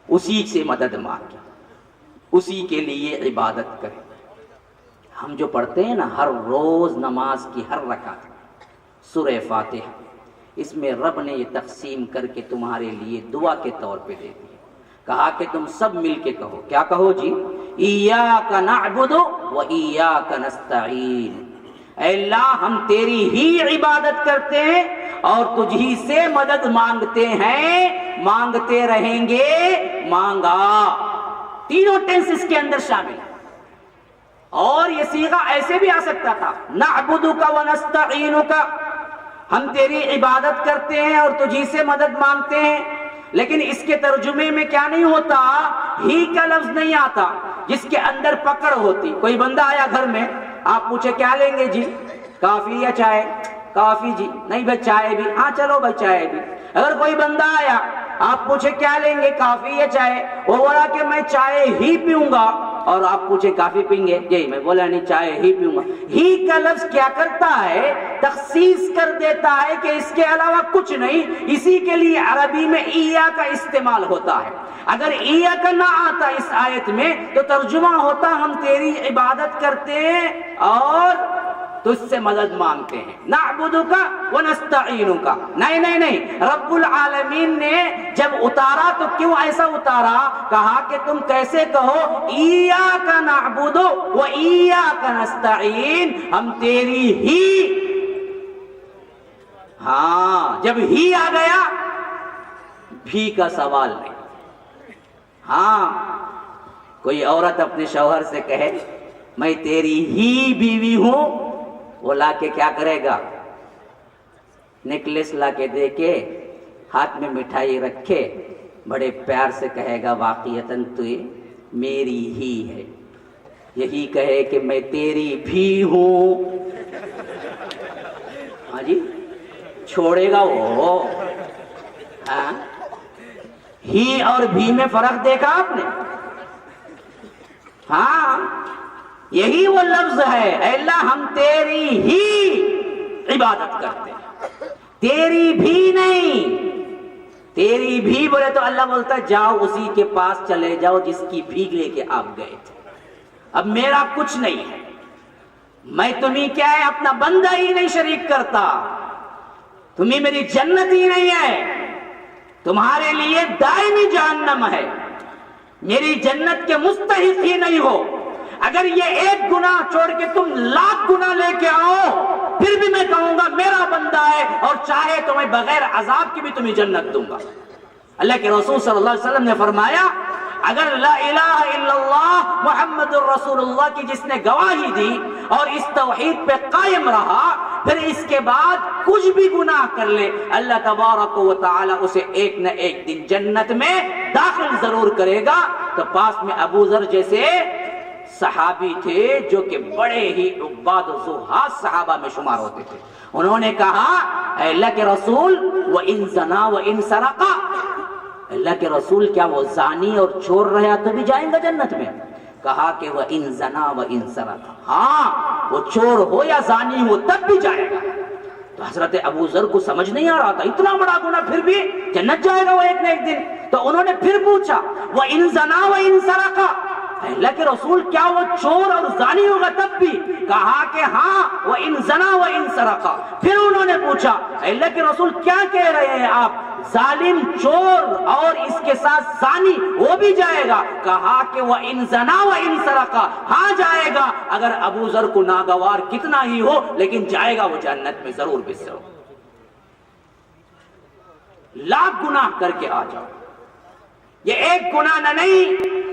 اسی سے مدد مانگیں، اسی کے لیے عبادت کریں۔ ہم جو پڑھتے ہیں نا ہر روز نماز کی ہر رکعت سورہ فاتحہ، اس میں رب نے یہ تقسیم کر کے تمہارے لیے دعا کے طور پہ دے دی، کہا کہ تم سب مل کے کہو۔ کیا کہو جی؟ ایاک نعبد و ایاک نستعین۔ اے اللہ ہم تیری ہی عبادت کرتے ہیں اور تجھ ہی سے مدد مانگتے ہیں، مانگتے رہیں گے، مانگا۔ تینوں ٹینس اس کے اندر شامل ہیں۔ اور یہ صیغہ ایسے بھی آ سکتا تھا، نعبدک و نستعینک، ہم تیری عبادت کرتے ہیں اور تجھی سے مدد مانگتے ہیں۔ لیکن اس کے ترجمے میں کیا نہیں ہوتا، ہی کا لفظ نہیں آتا جس کے اندر پکڑ ہوتی. کوئی بندہ آیا گھر میں، آپ پوچھے کیا لیں گے جی، کافی یا چائے؟ کافی جی. نہیں بھائی چائے بھی. ہاں چلو بھائی چائے بھی. اگر کوئی بندہ آیا، آپ پوچھے کیا لیں گے، کافی یا چائے؟ وہ بولا کہ میں چائے ہی پیوں گا. اور آپ پوچھے کافی پیں گے؟ جی. میں بولا نہیں چائے ہی پیوں گا. ہی کا لفظ کیا کرتا ہے، تخصیص کر دیتا ہے کہ اس کے علاوہ کچھ نہیں. اسی کے لیے عربی میں ایا کا استعمال ہوتا ہے. اگر ایا کا نہ آتا اس آیت میں تو ترجمہ ہوتا ہم تیری عبادت کرتے ہیں اور تجھ سے مدد مانگتے ہیں. نعبدک ونستعینک. نہیں نہیں نہیں، رب العالمین نے جب اتارا تو کیوں ایسا اتارا؟ کہا کہ تم کیسے کہو ایاک نعبد و ایاک نستعین، ہم تیری ہی. ہاں جب ہی آ گیا بھی کا سوال نہیں. ہاں کوئی عورت اپنے شوہر سے کہے میں تیری ہی بیوی ہوں، وہ لا کے کیا کرے گا؟ نیکلیس لا کے دے کے، ہاتھ میں مٹھائی رکھے، بڑے پیار سے کہے گا واقعتاً تو میری ہی ہے. یہی کہے کہ میں تیری بھی ہوں، ہاں جی چھوڑے گا وہ؟ ہاں ہی اور بھی میں فرق دیکھا آپ نے؟ ہاں یہی وہ لفظ ہے، اے اللہ ہم تیری ہی عبادت کرتے ہیں، تیری بھی نہیں. تیری بھی بولے تو اللہ بولتا ہے جاؤ اسی کے پاس چلے جاؤ جس کی بھیگ لے کے آپ گئے تھے. اب میرا کچھ نہیں ہے، میں تمہیں کیا ہے اپنا بندہ ہی نہیں شریک کرتا، تمہیں میری جنت ہی نہیں ہے، تمہارے لیے دائمی جہنم ہے، میری جنت کے مستحق ہی نہیں ہو. اگر یہ ایک گناہ چھوڑ کے تم 1,00,000 گناہ لے کے آؤ پھر بھی میں کہوں گا میرا بندہ ہے، اور چاہے تو میں بغیر عذاب کی بھی تمہیں جنت دوں گا. اللہ کے رسول صلی اللہ علیہ وسلم نے فرمایا اگر لا الہ الا اللہ محمد الرسول اللہ کی جس نے گواہی دی اور اس توحید پہ قائم رہا، پھر اس کے بعد کچھ بھی گناہ کر لے، اللہ تبارک و تعالی اسے ایک نہ ایک دن جنت میں داخل ضرور کرے گا. تو پاس میں ابو ذر جیسے صحابی تھے جو کہ بڑے ہی عباد و زہاد صحابہ میں شمار ہوتے تھے. انہوں نے کہا اے اللہ کے رسول وَإِن زَنَا وَإِن سَرَقَ، اللہ کے رسول کیا وہ زانی اور چور رہا تو بھی جائیں گا جنت میں؟ کہا کہ وَإِن زَنَا وَإِن سَرَقَ، ہاں وہ چور ہو یا زانی ہو تب بھی جائے گا. تو حضرت ابو ذر کو سمجھ نہیں آ رہا تھا اتنا بڑا گناہ پھر بھی جنت جائے گا وہ ایک نہ ایک دن. تو انہوں نے پھر پوچھا وَإِن زَنَا وَإِن سَرَقَ، اللہ کے رسول کیا وہ چور اور زانی ہوگا تب بھی؟ کہا کہ ہاں وَإِن زَنَا وَإِن سَرَقَ. پھر انہوں نے پوچھا اللہ کے رسول کیا کہہ رہے ہیں آپ، ظالم چور اور اس کے ساتھ زانی وہ بھی جائے گا؟ کہا کہ وَإِن زَنَا وَإِن سَرَقَ، ہاں جائے گا. اگر ابو ذر کو ناگوار کتنا ہی ہو لیکن جائے گا وہ جنت میں ضرور بھی ضرور. 1,00,000 گناہ کر کے آ جاؤ، یہ ایک گناہ نہ نہیں.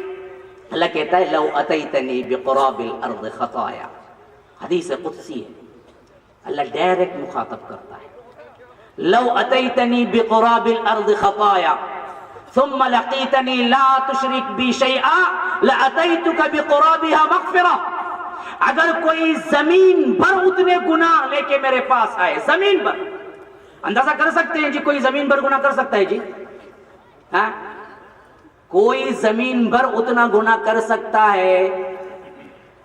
اللہ کہتا ہے لو اتیتنی بقراب الارض خطایا، حدیث قدسی ہے، اللہ ڈائریکٹ مخاطب کرتا ہے. لو اتیتنی بقراب الارض خطایا ثم لقیتنی لا تشرک بی شیئا لاتیتک بقرابها مغفرہ. اگر کوئی زمین بھر اتنے گناہ لے کے میرے پاس آئے، زمین بھر، اندازہ کر سکتے ہیں جی کوئی زمین بھر گناہ کر سکتا ہے جی؟ ہاں کوئی زمین بھر اتنا گناہ کر سکتا ہے؟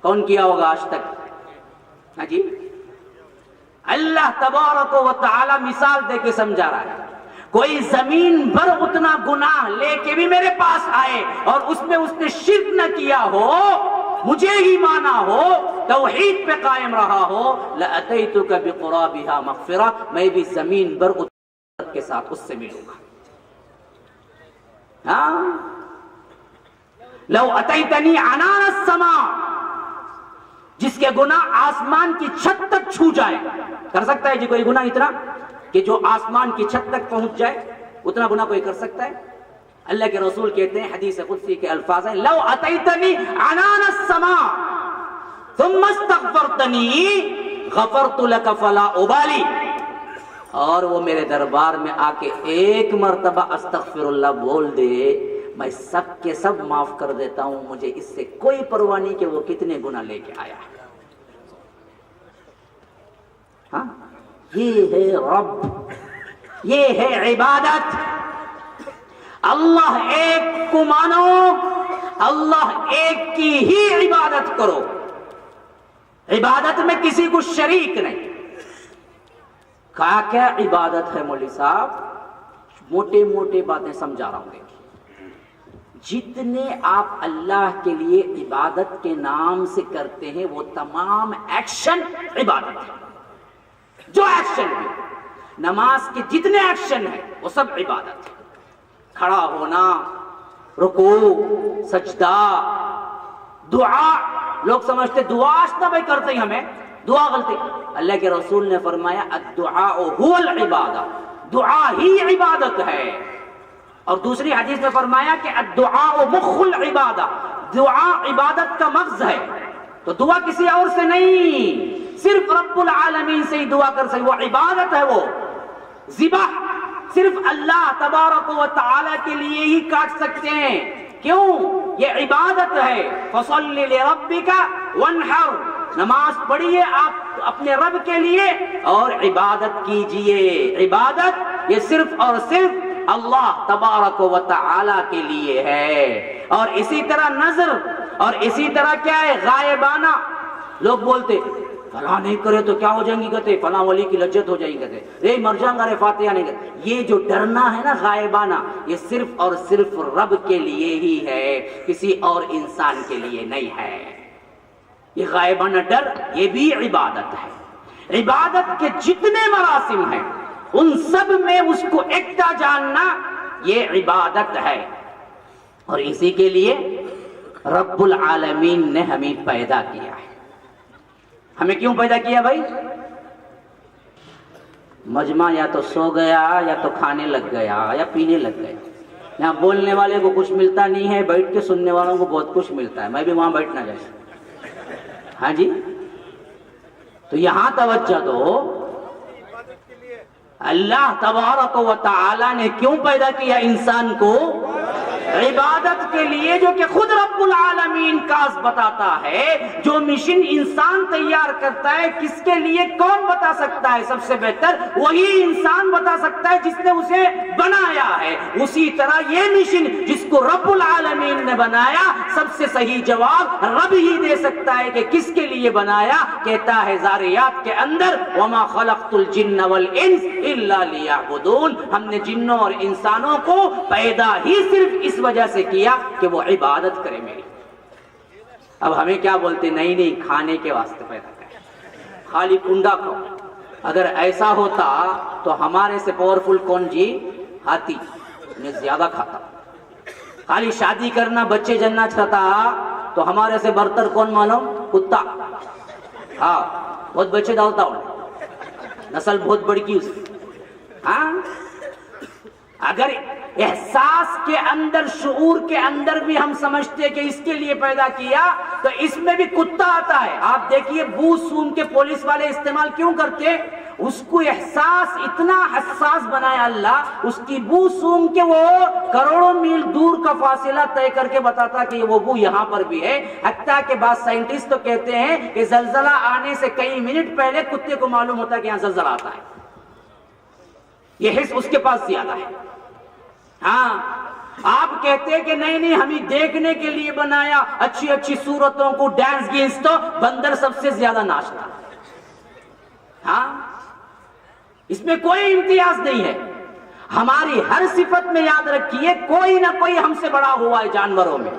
کون کیا ہوگا آج تک؟ ہاں جی اللہ تبارک و تعالی مثال دے کے سمجھا رہا ہے. کوئی زمین بھر اتنا گناہ لے کے بھی میرے پاس آئے اور اس میں اس نے شرک نہ کیا ہو، مجھے ہی مانا ہو، توحید پہ قائم رہا ہو، لَأَتَيْتُكَ بِقُرَابِهَا مَغْفِرَةً، میں بھی زمین بھر اتنا کے ساتھ اس سے ملوں گا. ہاں لو اتیتنی عنان السماء، جس کے گناہ آسمان کی چھت تک چھو جائے. کر سکتا ہے جی کوئی گناہ اتنا کہ جو آسمان کی چھت تک پہنچ جائے؟ اتنا گناہ کوئی کر سکتا ہے؟ اللہ کے رسول کہتے ہیں حدیث قدسی کے الفاظ ہیں لو اتیتنی عنان السماء ثم استغفرتنی غفرت لك فلا ابالی. اور وہ میرے دربار میں آ کے ایک مرتبہ استغفر اللہ بول دے، میں سب کے سب معاف کر دیتا ہوں، مجھے اس سے کوئی پرواہ نہیں کہ وہ کتنے گناہ لے کے آیا ہے۔ ہاں، یہ ہے رب، یہ ہے عبادت۔ اللہ ایک کو مانو، اللہ ایک کی ہی عبادت کرو، عبادت میں کسی کو شریک نہیں۔ کیا عبادت ہے مولوی صاحب؟ موٹے موٹے باتیں سمجھا رہا ہوں گے۔ جتنے آپ اللہ کے لیے عبادت کے نام سے کرتے ہیں وہ تمام ایکشن عبادت ہے۔ جو ایکشن ہے، نماز کے جتنے ایکشن ہیں وہ سب عبادت ہے۔ کھڑا ہونا، رکوع، سجدہ، دعا، لوگ سمجھتے دعا اشنا بھائی کرتے ہی ہمیں، دعا غلطی۔ اللہ کے رسول نے فرمایا الدعاء هو العبادہ، دعا ہی عبادت ہے۔ اور دوسری حدیث میں فرمایا کہ الدعاء مخ العبادہ، دعا عبادت کا مغز ہے۔ تو دعا کسی اور سے نہیں، صرف رب العالمین سے ہی دعا کر سکتے، وہ عبادت ہے۔ وہ ذبح صرف اللہ تبارک و تعالی کے لیے ہی کاٹ سکتے ہیں، کیوں؟ یہ عبادت ہے۔ فصل لربک وانحر، نماز پڑھیے آپ اپنے رب کے لیے اور عبادت کیجئے۔ عبادت یہ صرف اور صرف اللہ تبارک و تعالی کے لیے ہے۔ اور اسی طرح نظر، اور اسی طرح کیا ہے؟ غائبانہ۔ لوگ بولتے فلاں نہیں کرے تو کیا ہو جائیں گی، کہتے فلاں ولی کی لجت ہو جائیں گی، کہتے رے مر جائیں گا، رے فاتحہ نہیں کرتے۔ یہ جو ڈرنا ہے نا غائبانہ، یہ صرف اور صرف رب کے لیے ہی ہے، کسی اور انسان کے لیے نہیں ہے۔ یہ غائبانہ ڈر یہ بھی عبادت ہے۔ عبادت کے جتنے مراسم ہیں ان سب میں اس کو ایکتا جاننا یہ عبادت ہے۔ اور اسی کے لیے رب العالمین نے ہمیں پیدا کیا ہے۔ ہمیں کیوں پیدا کیا بھائی؟ مجمع یا تو سو گیا، یا تو کھانے لگ گیا، یا پینے لگ گیا۔ یہاں بولنے والے کو کچھ ملتا نہیں ہے، بیٹھ کے سننے والوں کو بہت کچھ ملتا ہے۔ میں بھی وہاں بیٹھنا چاہیے۔ ہاں جی، تو یہاں توجہ دو۔ اللہ تبارک و تعالی نے کیوں پیدا کیا انسان کو؟ عبادت کے لیے، جو کہ خود رب العالمین کاز بتاتا ہے۔ جو مشن انسان تیار کرتا ہے کس کے لیے، کون بتا سکتا ہے؟ سب سے بہتر وہی انسان بتا سکتا ہے جس نے اسے بنایا ہے۔ اسی طرح یہ مشن جس کو رب العالمین نے بنایا، سب سے صحیح جواب رب ہی دے سکتا ہے کہ کس کے لیے بنایا۔ کہتا ہے زاریات کے اندر وما خلقت الجن والانس الا لیعبدون، ہم نے جنوں اور انسانوں کو پیدا ہی صرف اس وجہ سے کیا کہ وہ عبادت کرے میری۔ اب ہمیں کیا بولتے؟ نہیں نہیں، کھانے کے واسطے پیدا کرے، خالی کنڈا کو۔ اگر ایسا ہوتا تو ہمارے سے پاورفل کون جی؟ ہاتھی، انہیں زیادہ کھاتا۔ خالی شادی کرنا، بچے جننا چاہتا تو ہمارے سے برتر کون معلوم؟ کتا۔ ہاں، بہت بچے ڈالتا ہوں، نسل بہت بڑی کی اس کی۔ ہاں، اگر احساس کے اندر، شعور کے اندر بھی ہم سمجھتے کہ اس کے لیے پیدا کیا، تو اس میں بھی کتا آتا ہے۔ آپ دیکھیے بو سونگ کے پولیس والے استعمال کیوں کرتے؟ اس کو احساس اتنا حساس بنایا اللہ، اس کی بو سونگ کے وہ کروڑوں میل دور کا فاصلہ طے کر کے بتاتا کہ وہ بو یہاں پر بھی ہے۔ حتیٰ کہ بعض سائنٹسٹ تو کہتے ہیں کہ زلزلہ آنے سے کئی منٹ پہلے کتے کو معلوم ہوتا ہے کہ یہاں زلزلہ آتا ہے، یہ حس اس کے پاس زیادہ ہے۔ ہاں، آپ کہتے ہیں کہ نہیں نہیں ہمیں دیکھنے کے لیے بنایا، اچھی اچھی صورتوں کو ڈانس گینس، تو بندر سب سے زیادہ ناچتا۔ ہاں، اس میں کوئی امتیاز نہیں ہے۔ ہماری ہر صفت میں یاد رکھیے کوئی نہ کوئی ہم سے بڑا ہوا ہے جانوروں میں۔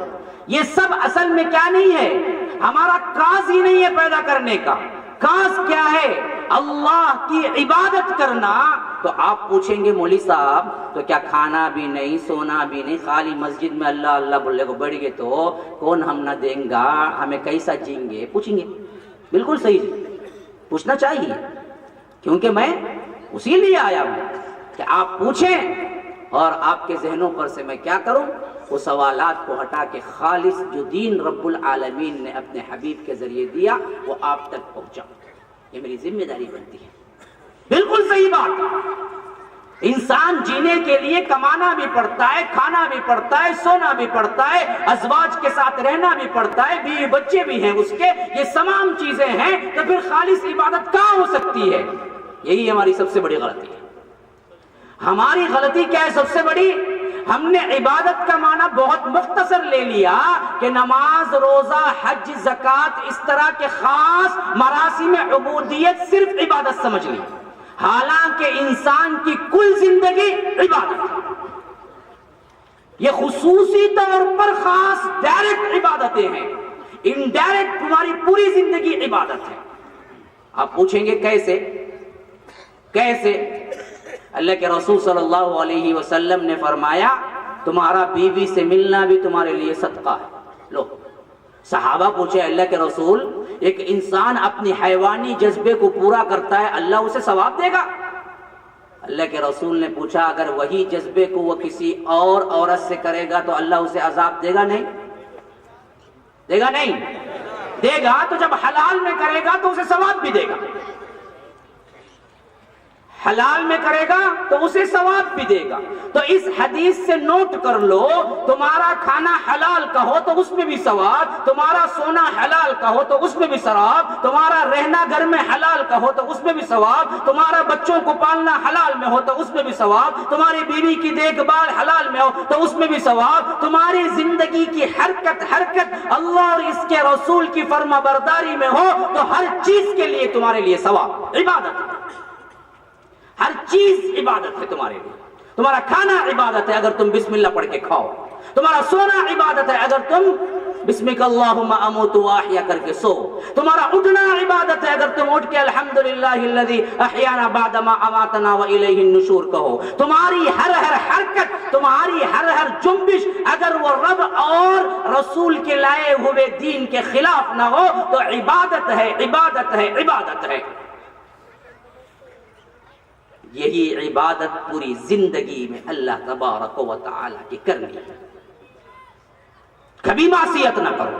یہ سب اصل میں کیا نہیں ہے؟ ہمارا کاز ہی نہیں ہے پیدا کرنے کا۔ کاز کیا ہے؟ اللہ کی عبادت کرنا۔ تو آپ پوچھیں گے مولوی صاحب تو کیا کھانا بھی نہیں، سونا بھی نہیں، خالی مسجد میں اللہ اللہ بولنے کو بڑھ گئے تو کون ہم نہ دیں گا، ہمیں کیسا جئیں گے؟ پوچھیں گے۔ بالکل صحیح، پوچھنا چاہیے، کیونکہ میں اسی لیے آیا ہوں کہ آپ پوچھیں اور آپ کے ذہنوں پر سے میں کیا کروں، وہ سوالات کو ہٹا کے خالص جو دین رب العالمین نے اپنے حبیب کے ذریعے دیا وہ آپ تک پہنچاؤں۔ یہ میری ذمہ داری بنتی ہے۔ بالکل صحیح بات. انسان جینے کے لیے کمانا بھی پڑتا ہے، کھانا بھی پڑتا ہے، سونا بھی پڑتا ہے، ازواج کے ساتھ رہنا بھی پڑتا ہے، بیوی بچے بھی ہیں اس کے، یہ تمام چیزیں ہیں، تو پھر خالص عبادت کہاں ہو سکتی ہے؟ یہی ہماری سب سے بڑی غلطی ہے. ہماری غلطی کیا ہے سب سے بڑی؟ ہم نے عبادت کا معنی بہت مختصر لے لیا کہ نماز، روزہ، حج، زکوٰۃ، اس طرح کے خاص مراسم عبودیت صرف عبادت سمجھ لی، حالانکہ انسان کی کل زندگی عبادت ہے. یہ خصوصی طور پر خاص ڈائریکٹ عبادتیں ہیں، انڈائریکٹ تمہاری پوری زندگی عبادت ہے. آپ پوچھیں گے کیسے؟ کیسے؟ اللہ کے رسول صلی اللہ علیہ وسلم نے فرمایا تمہارا بیوی سے ملنا بھی تمہارے لیے صدقہ ہے. لو، صحابہ پوچھے اللہ کے رسول، ایک انسان اپنی حیوانی جذبے کو پورا کرتا ہے، اللہ اسے ثواب دے گا؟ اللہ کے رسول نے پوچھا اگر وہی جذبے کو وہ کسی اور عورت سے کرے گا تو اللہ اسے عذاب دے گا؟ نہیں دے گا. نہیں دے گا. تو جب حلال میں کرے گا تو اسے ثواب بھی دے گا، حلال میں کرے گا تو اسے ثواب بھی دے گا. تو اس حدیث سے نوٹ کر لو، تمہارا کھانا حلال کا ہو تو اس میں بھی ثواب، تمہارا سونا حلال کا ہو تو اس میں بھی ثواب، تمہارا رہنا گھر میں حلال کا ہو تو اس میں بھی ثواب، تمہارا بچوں کو پالنا حلال میں ہو تو اس میں بھی ثواب، تمہاری بیوی کی دیکھ بھال حلال میں ہو تو اس میں بھی ثواب، تمہاری زندگی کی حرکت اللہ اور اس کے رسول کی فرما برداری میں ہو تو ہر چیز کے لیے تمہارے لیے ثواب. عبادت ہے، ہر چیز عبادت ہے تمہارے لیے. تمہارا کھانا عبادت ہے اگر تم بسم اللہ پڑھ کے کھاؤ، تمہارا سونا عبادت ہے اگر تم بسمک اللہم اموت واحیا کر کے سو، تمہارا اٹھنا عبادت ہے اگر تم اٹھ کے الحمدللہ الذی احیانا بعد ما اماتنا والیہ النشور کہو. تمہاری ہر حرکت، تمہاری ہر جنبش اگر وہ رب اور رسول کے لائے ہوئے دین کے خلاف نہ ہو تو عبادت ہے، عبادت ہے، عبادت ہے. یہی عبادت پوری زندگی میں اللہ تبارک و تعالی کی کرنی ہے. کبھی معصیت نہ کرو.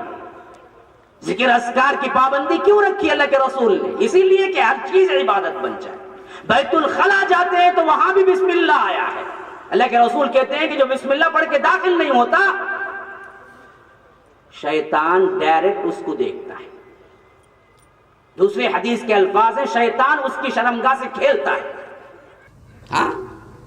ذکر اذکار کی پابندی کیوں رکھی اللہ کے رسول نے؟ اسی لیے کہ ہر چیز عبادت بن جائے. بیت الخلا جاتے ہیں تو وہاں بھی بسم اللہ آیا ہے. اللہ کے رسول کہتے ہیں کہ جو بسم اللہ پڑھ کے داخل نہیں ہوتا شیطان ڈائریکٹ اس کو دیکھتا ہے. دوسرے حدیث کے الفاظ ہیں شیطان اس کی شرمگاہ سے کھیلتا ہے. ہاں،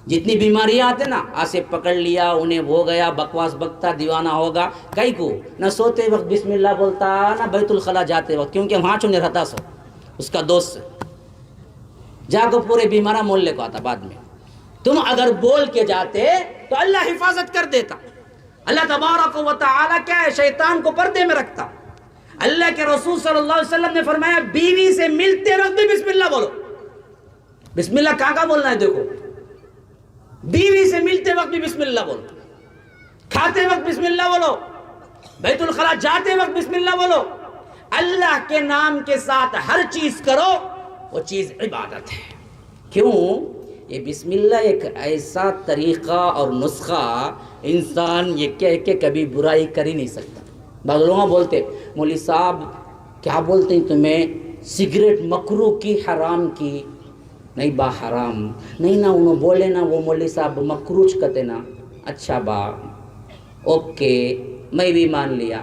جتنی بیماریاں آتے نا، آسے پکڑ لیا، انہیں ہو گیا، بکواس بکتا، دیوانہ ہوگا، کئی کو نہ سوتے وقت بسم اللہ بولتا نہ بیت الخلا جاتے وقت، کیونکہ وہاں چنے رہتا سو اس کا دوست جا کو پورے بیمارہ محلے کو آتا. بعد میں تم اگر بول کے جاتے تو اللہ حفاظت کر دیتا. اللہ تبارک و تعالی کیا ہے؟ شیطان کو پردے میں رکھتا. اللہ کے رسول صلی اللہ علیہ وسلم نے فرمایا بیوی سے ملتے وقت بھی بسم اللہ بولو. بسم اللہ کہاں بولنا ہے؟ دیکھو، بیوی سے ملتے وقت بھی بسم اللہ بولو، کھاتے وقت بسم اللہ بولو، بیت الخلا جاتے وقت بسم اللہ بولو. اللہ کے نام کے ساتھ ہر چیز کرو، وہ چیز عبادت ہے. کیوں؟ یہ بسم اللہ ایک ایسا طریقہ اور نسخہ انسان یہ کہہ کے کبھی برائی کر ہی نہیں سکتا. بعض لوگ بولتے مولوی صاحب کیا بولتے ہیں تمہیں، سگریٹ مکروہ کی حرام کی؟ نہیں با حرام نہیں نا، انہوں بولے نا وہ مولوی صاحب مکروچ کہتے نا. اچھا با اوکے، میں بھی مان لیا.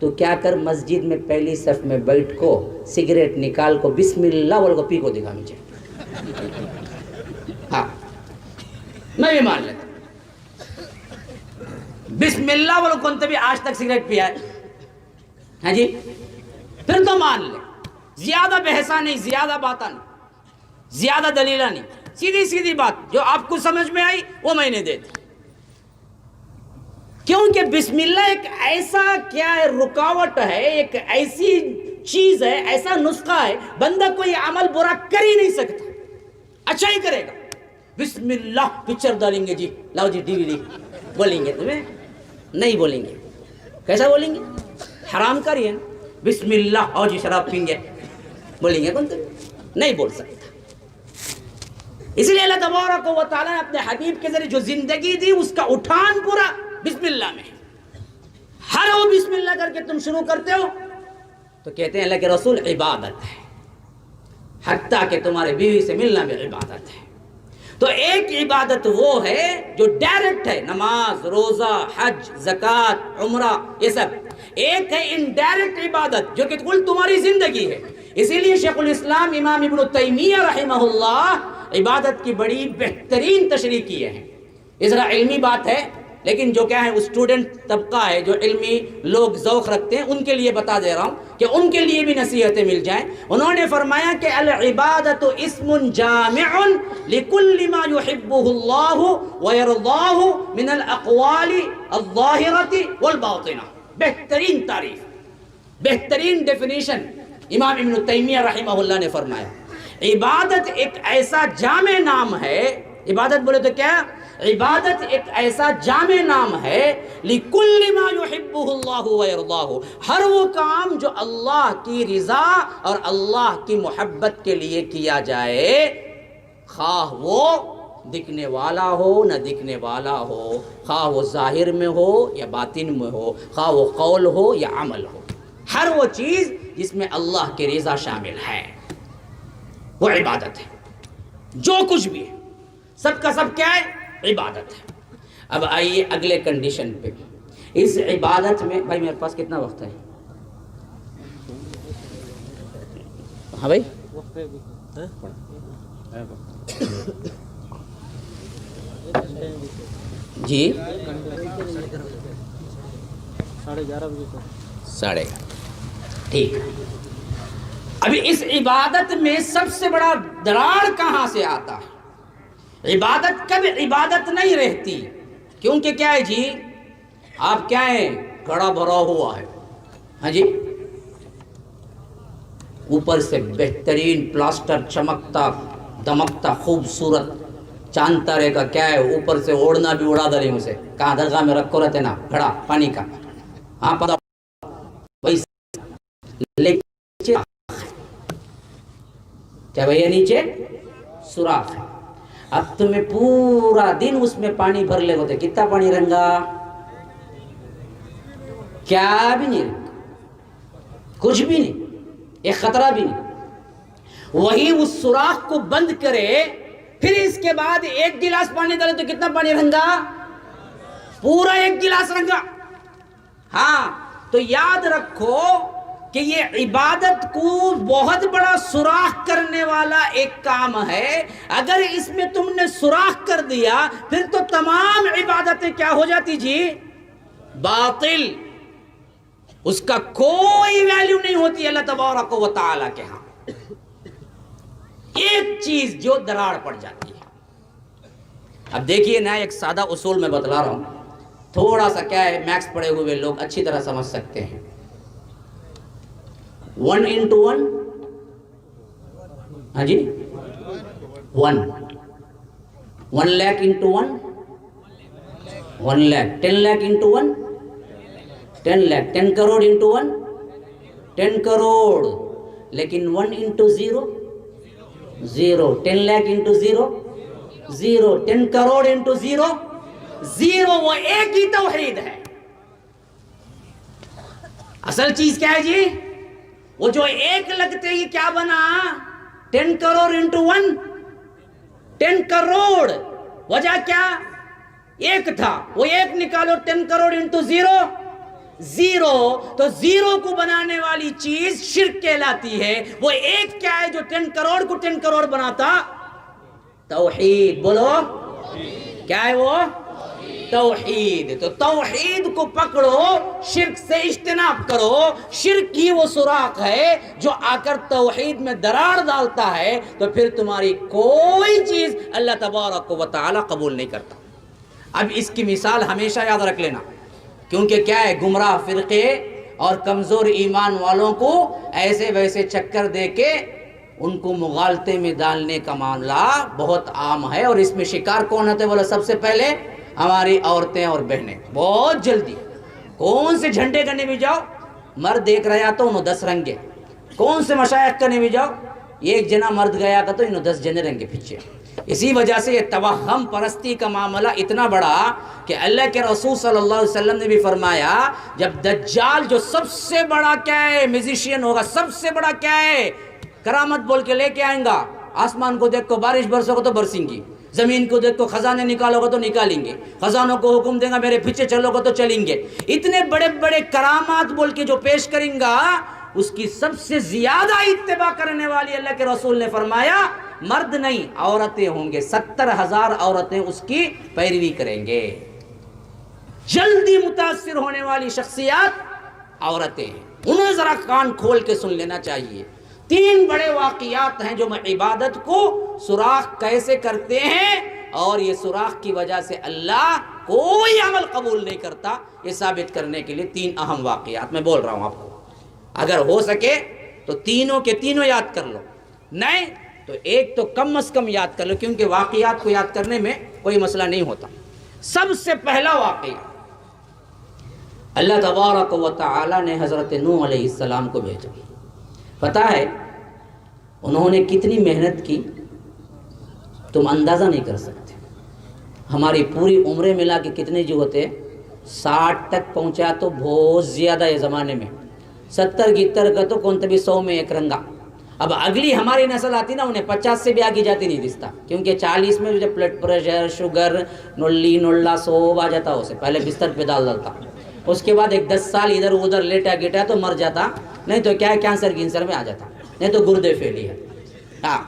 تو کیا کر، مسجد میں پہلی صف میں بیٹھ کو سگریٹ نکال کو بسم اللہ بول کو پی کو دکھا مجھے. ہاں میں بھی مان لیتا. بسم اللہ بولو کون بھی آج تک سگریٹ پیا ہے؟ ہاں جی، پھر تو مان لے. زیادہ بحثہ نہیں، زیادہ باتہ نہیں، زیادہ دلیلہ نہیں، سیدھی سیدھی بات جو آپ کو سمجھ میں آئی وہ میں نے دے دی. کیونکہ بسم اللہ ایک ایسا کیا ہے، رکاوٹ ہے، ایک ایسی چیز ہے، ایسا نسخہ ہے، بندہ کوئی عمل برا کر ہی نہیں سکتا، اچھا ہی کرے گا. بسم اللہ پکچر ڈالیں گے جی، لاؤ جی ڈی وی ڈی، بولیں گے تمہیں؟ نہیں بولیں گے. کیسا بولیں گے؟ حرام کریے. بسم اللہ آؤ جی شراب پئیں گے، بولیں گے کون تم؟ نہیں بول سکتا. اس لیے اللہ تبارک و تعالیٰ نے اپنے حبیب کے ذریعے جو زندگی دی اس کا اٹھان پورا بسم اللہ میں. ہر وہ بسم اللہ کر کے تم شروع کرتے ہو تو کہتے ہیں اللہ کے رسول عبادت ہے. حتیٰ کہ تمہارے بیوی سے ملنا بھی عبادت ہے۔ تو ایک عبادت وہ ہے جو ڈائریکٹ ہے، نماز، روزہ، حج، زکوٰۃ، عمرہ، یہ سب۔ ایک ہے انڈائریکٹ عبادت جو کہ کل تمہاری زندگی ہے۔ اسی لیے شیخ الاسلام امام ابن تیمیہ رحمہ اللہ عبادت کی بڑی بہترین تشریح کیے ہیں۔ اس طرح علمی بات ہے، لیکن جو کیا ہے اسٹوڈنٹ طبقہ ہے، جو علمی لوگ ذوق رکھتے ہیں، ان کے لیے بتا دے رہا ہوں کہ ان کے لیے بھی نصیحتیں مل جائیں۔ انہوں نے فرمایا کہ العبادت اسم جامع لکل ما یحبہ اللہ ویرضاہ من الاقوال الظاہرۃ والباطنہ۔ بہترین تعریف، بہترین ڈیفینیشن امام ابن تیمیہ رحمہ اللہ نے فرمایا، عبادت ایک ایسا جامع نام ہے۔ عبادت بولے تو کیا؟ عبادت ایک ایسا جامع نام ہے لِكُلِّ مَا يُحِبُّهُ اللَّهُ وَيَرْضَاهُ، ہر وہ کام جو اللہ کی رضا اور اللہ کی محبت کے لیے کیا جائے، خواہ وہ دکھنے والا ہو نہ دکھنے والا ہو، خواہ وہ ظاہر میں ہو یا باطن میں ہو، خواہ وہ قول ہو یا عمل ہو، ہر وہ چیز جس میں اللہ کی رضا شامل ہے وہ عبادت ہے۔ جو کچھ بھی ہے سب کا سب کیا ہے؟ عبادت ہے۔ اب آئیے اگلے کنڈیشن پہ۔ اس عبادت میں بھائی میرے پاس کتنا وقت ہے؟ ہاں بھائی جی 11:30 ٹھیک۔ ابھی اس عبادت میں سب سے بڑا دراڑ کہاں سے آتا ہے؟ عبادت کب عبادت نہیں رہتی؟ کیونکہ کیا ہے جی، آپ کیا ہیں، گھڑا بھرا ہوا ہے، ہاں جی، اوپر سے بہترین پلاسٹر چمکتا دمکتا خوبصورت چاند تارے کا کیا ہے، اوپر سے اوڑنا بھی اڑا دلیں اسے، کہاں درگاہ میں رکھو رہتے نا گھڑا پانی کا، ہاں پتا نیچے کیا بھیا، نیچے سوراخ ہے۔ اب تمہیں پورا دن اس میں پانی بھر لے ہوتے، کتنا پانی رنگا؟ کیا بھی نہیں رنگا، کچھ بھی نہیں، ایک خطرہ بھی نہیں۔ وہی اس سوراخ کو بند کرے، پھر اس کے بعد ایک گلاس پانی ڈالے تو کتنا پانی رنگا؟ پورا ایک گلاس رنگا۔ ہاں تو یاد رکھو کہ یہ عبادت کو بہت بڑا سوراخ کرنے والا ایک کام ہے۔ اگر اس میں تم نے سوراخ کر دیا پھر تو تمام عبادتیں کیا ہو جاتی جی؟ باطل، اس کا کوئی ویلیو نہیں ہوتی اللہ تبارک و تعالیٰ کے ہاں۔ ایک چیز جو دراڑ پڑ جاتی ہے۔ اب دیکھیے نا، ایک سادہ اصول میں بتلا رہا ہوں، تھوڑا سا کیا ہے، میکس پڑھے ہوئے لوگ اچھی طرح سمجھ سکتے ہیں۔ 1 into 1 ہاں جی 1 lakh into 1 1 lakh 10 lakh into 1 10 lakh 10 crore into 1 10 crore لیکن 1 into 0 0 10 lakh into 0 0 10 crore into 0 0 وہ ایک ہی توحید ہے۔ اصل چیز کیا ہے جی؟ وہ جو ایک لگتے ہی کیا بنا؟ 10 کروڑ into 1 10 کروڑ۔ وجہ کیا؟ ایک تھا، وہ ایک نکالو 10 کروڑ into 0 0، تو 0 کو بنانے والی چیز شرک کہلاتی ہے۔ وہ ایک کیا ہے جو 10 کروڑ کو 10 کروڑ بناتا؟ توحید۔ بولو کیا ہے وہ؟ توحید۔ تو توحید کو پکڑو، شرک سے اجتناب کرو۔ شرک ہی وہ سوراخ ہے جو آ کر توحید میں دراڑ ڈالتا ہے، تو پھر تمہاری کوئی چیز اللہ تبارک و تعالی قبول نہیں کرتا۔ اب اس کی مثال ہمیشہ یاد رکھ لینا، کیونکہ کیا ہے، گمراہ فرقے اور کمزور ایمان والوں کو ایسے ویسے چکر دے کے ان کو مغالطے میں ڈالنے کا معاملہ بہت عام ہے۔ اور اس میں شکار کون ہوتے؟ بولو سب سے پہلے ہماری عورتیں اور بہنیں۔ بہت جلدی کون سے جھنڈے کرنے بھی جاؤ، مرد دیکھ رہا تو انہوں 10 رنگے، کون سے مشائخ کرنے بھی جاؤ، ایک جنا مرد گیا کا تو انہوں 10 جنے رنگے پیچھے۔ اسی وجہ سے یہ توہم پرستی کا معاملہ اتنا بڑا کہ اللہ کے رسول صلی اللہ علیہ وسلم نے بھی فرمایا، جب دجال جو سب سے بڑا کیا ہے میوزیشین ہوگا، سب سے بڑا کیا ہے کرامت بول کے لے کے آئیں گا، آسمان کو دیکھ کو بارش برسو گا تو برسیں گی، زمین کو دیکھ کو خزانے نکالو گا تو نکالیں گے، خزانوں کو حکم دیں گا میرے پیچھے چلو گا تو چلیں گے۔ اتنے بڑے بڑے کرامات بول کے جو پیش کریں گا، اس کی سب سے زیادہ اتباع کرنے والی اللہ کے رسول نے فرمایا مرد نہیں عورتیں ہوں گے، 70,000 عورتیں اس کی پیروی کریں گے۔ جلدی متاثر ہونے والی شخصیات عورتیں ہیں، انہیں ذرا کان کھول کے سن لینا چاہیے۔ 3 بڑے واقعات ہیں جو عبادت کو سوراخ کیسے کرتے ہیں، اور یہ سوراخ کی وجہ سے اللہ کوئی عمل قبول نہیں کرتا، یہ ثابت کرنے کے لیے 3 اہم واقعات میں بول رہا ہوں آپ کو۔ اگر ہو سکے تو تینوں کے تینوں یاد کر لو، نہیں تو ایک تو کم از کم یاد کر لو، کیونکہ واقعات کو یاد کرنے میں کوئی مسئلہ نہیں ہوتا۔ سب سے پہلا واقعہ، اللہ تبارک و تعالی نے حضرت نوح علیہ السلام کو بھیجا۔ پتہ ہے انہوں نے کتنی محنت کی، تم اندازہ نہیں کر سکتے۔ ہماری پوری عمریں ملا کے کتنے جو ہوتے ہیں، 60 تک پہنچا تو بہت زیادہ ہے زمانے میں، 70 70 کا تو کون تبھی 100 میں ایک رنگا۔ اب اگلی ہماری نسل آتی نا، انہیں 50 سے بھی آگے جاتی نہیں دستا، کیونکہ 40 میں جب بلڈ پریشر، شوگر، نلی نلا سب آ جاتا، اسے پہلے بستر پہ ڈال ڈالتا، اس کے بعد ایک 10 سال ادھر ادھر لیٹا گیٹا تو مر جاتا، نہیں تو کیا ہے کینسر کینسر میں آ جاتا، نہیں تو گردے پھیلی ہے۔ ہاں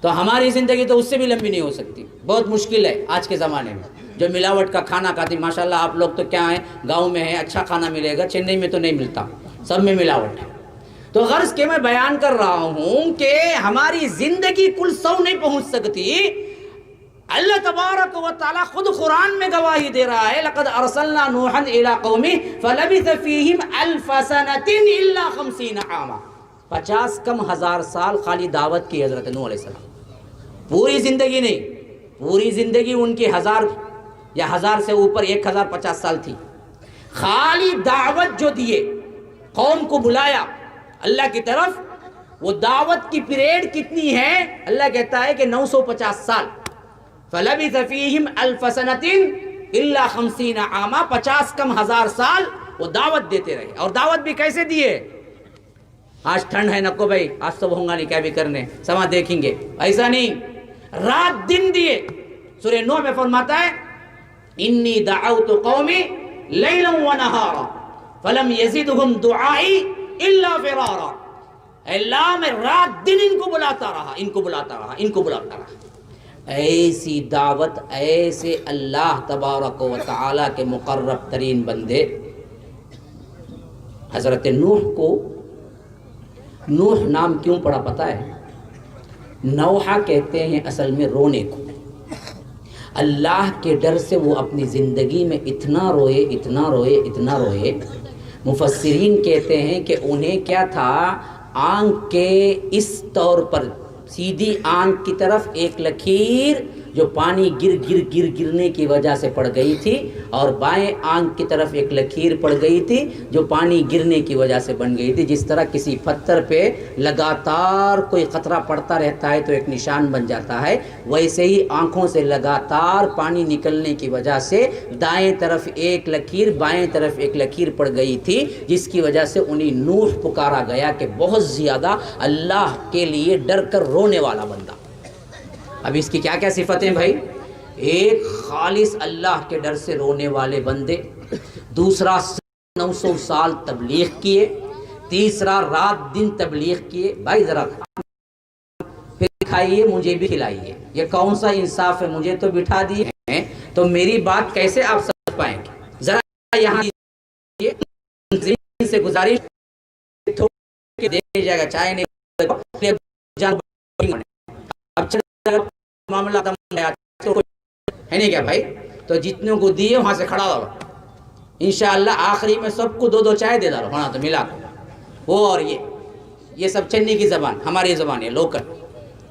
تو ہماری زندگی تو اس سے بھی لمبی نہیں ہو سکتی، بہت مشکل ہے آج کے زمانے میں۔ جو ملاوٹ کا کھانا کھاتی، ماشاءاللہ آپ لوگ تو کیا ہیں، گاؤں میں ہے اچھا کھانا ملے گا، چنئی میں تو نہیں ملتا، سب میں ملاوٹ ہے۔ تو غرض کے میں بیان کر رہا ہوں کہ ہماری زندگی کل 100 نہیں پہنچ سکتی۔ اللہ تبارک و تعالی خود قرآن میں گواہی دے رہا ہے، لقد ارسلنا نوحا الى قومه فلبث فيهم 1000 سنة الا 50 عاما، 50 کم ہزار سال خالی دعوت کی حضرت نوح علیہ السلام، پوری زندگی نہیں، پوری زندگی ان کی 1000 یا 1000 سے اوپر 1050 سال تھی، خالی دعوت جو دیے، قوم کو بلایا اللہ کی طرف، وہ دعوت کی پیریڈ کتنی ہے؟ اللہ کہتا ہے کہ 950 سال، فَلَبِثَ فِيهِمْ 1000 سَنَةٍ إِلَّا 50 عَامًا، 50 کم ہزار سال وہ دعوت دیتے رہے۔ اور دعوت بھی کیسے دیے؟ آج ٹھنڈ ہے نکو بھائی، آج تو ہوں گا نہیں کیا بھی کرنے، سما دیکھیں گے، ایسا نہیں، رات دن دیے۔ سورہ نوح میں فرماتا ہے انی دعوت قومی لیلا ونہارا فلم یزدہم دعائی الا فرارا، اللہ میں رات دن ان کو بلاتا رہا، ان کو بلاتا رہا، ان کو بلاتا رہا۔ ایسی دعوت، ایسے اللہ تبارک و تعالی کے مقرب ترین بندے حضرت نوح کو نوح نام کیوں پڑا پتہ ہے؟ نوحہ کہتے ہیں اصل میں رونے کو۔ اللہ کے ڈر سے وہ اپنی زندگی میں اتنا روئے، اتنا روئے، اتنا روئے، مفسرین کہتے ہیں کہ انہیں کیا تھا، آنکھ کے اس طور پر سیدھی آنکھ کی طرف ایک لکیر جو پانی گرنے کی وجہ سے پڑ گئی تھی، اور بائیں آنکھ کی طرف ایک لکیر پڑ گئی تھی جو پانی گرنے کی وجہ سے بن گئی تھی۔ جس طرح کسی پتھر پہ لگاتار کوئی قطرہ پڑتا رہتا ہے تو ایک نشان بن جاتا ہے، ویسے ہی آنکھوں سے لگاتار پانی نکلنے کی وجہ سے دائیں طرف ایک لکیر، بائیں طرف ایک لکیر پڑ گئی تھی، جس کی وجہ سے انہیں نوح پکارا گیا کہ بہت زیادہ اللہ کے لیے ڈر کر رونے والا بندہ۔ اب اس کی کیا کیا صفتیں بھائی؟ ایک خالص اللہ کے ڈر سے رونے والے بندے، دوسرا 900 سال تبلیغ کیے، تیسرا رات دن تبلیغ کیے۔ بھائی ذرا پھر کھائیے مجھے بھی کھلائیے، یہ کون سا انصاف ہے؟ مجھے تو بٹھا دیے ہیں تو میری بات کیسے آپ سمجھ پائیں گے؟ ذرا یہاں سے گزارش دے جائے گا، چائے نہیں اب معاملہ ہے نہیں کیا بھائی؟ تو جتنے کو دیے وہاں سے کھڑا ہو، انشاءاللہ آخری میں سب کو 2 چائے دے ڈالو، ہونا تو ملا وہ۔ اور یہ سب چنئی کی زبان، ہماری زبان ہے لوکل،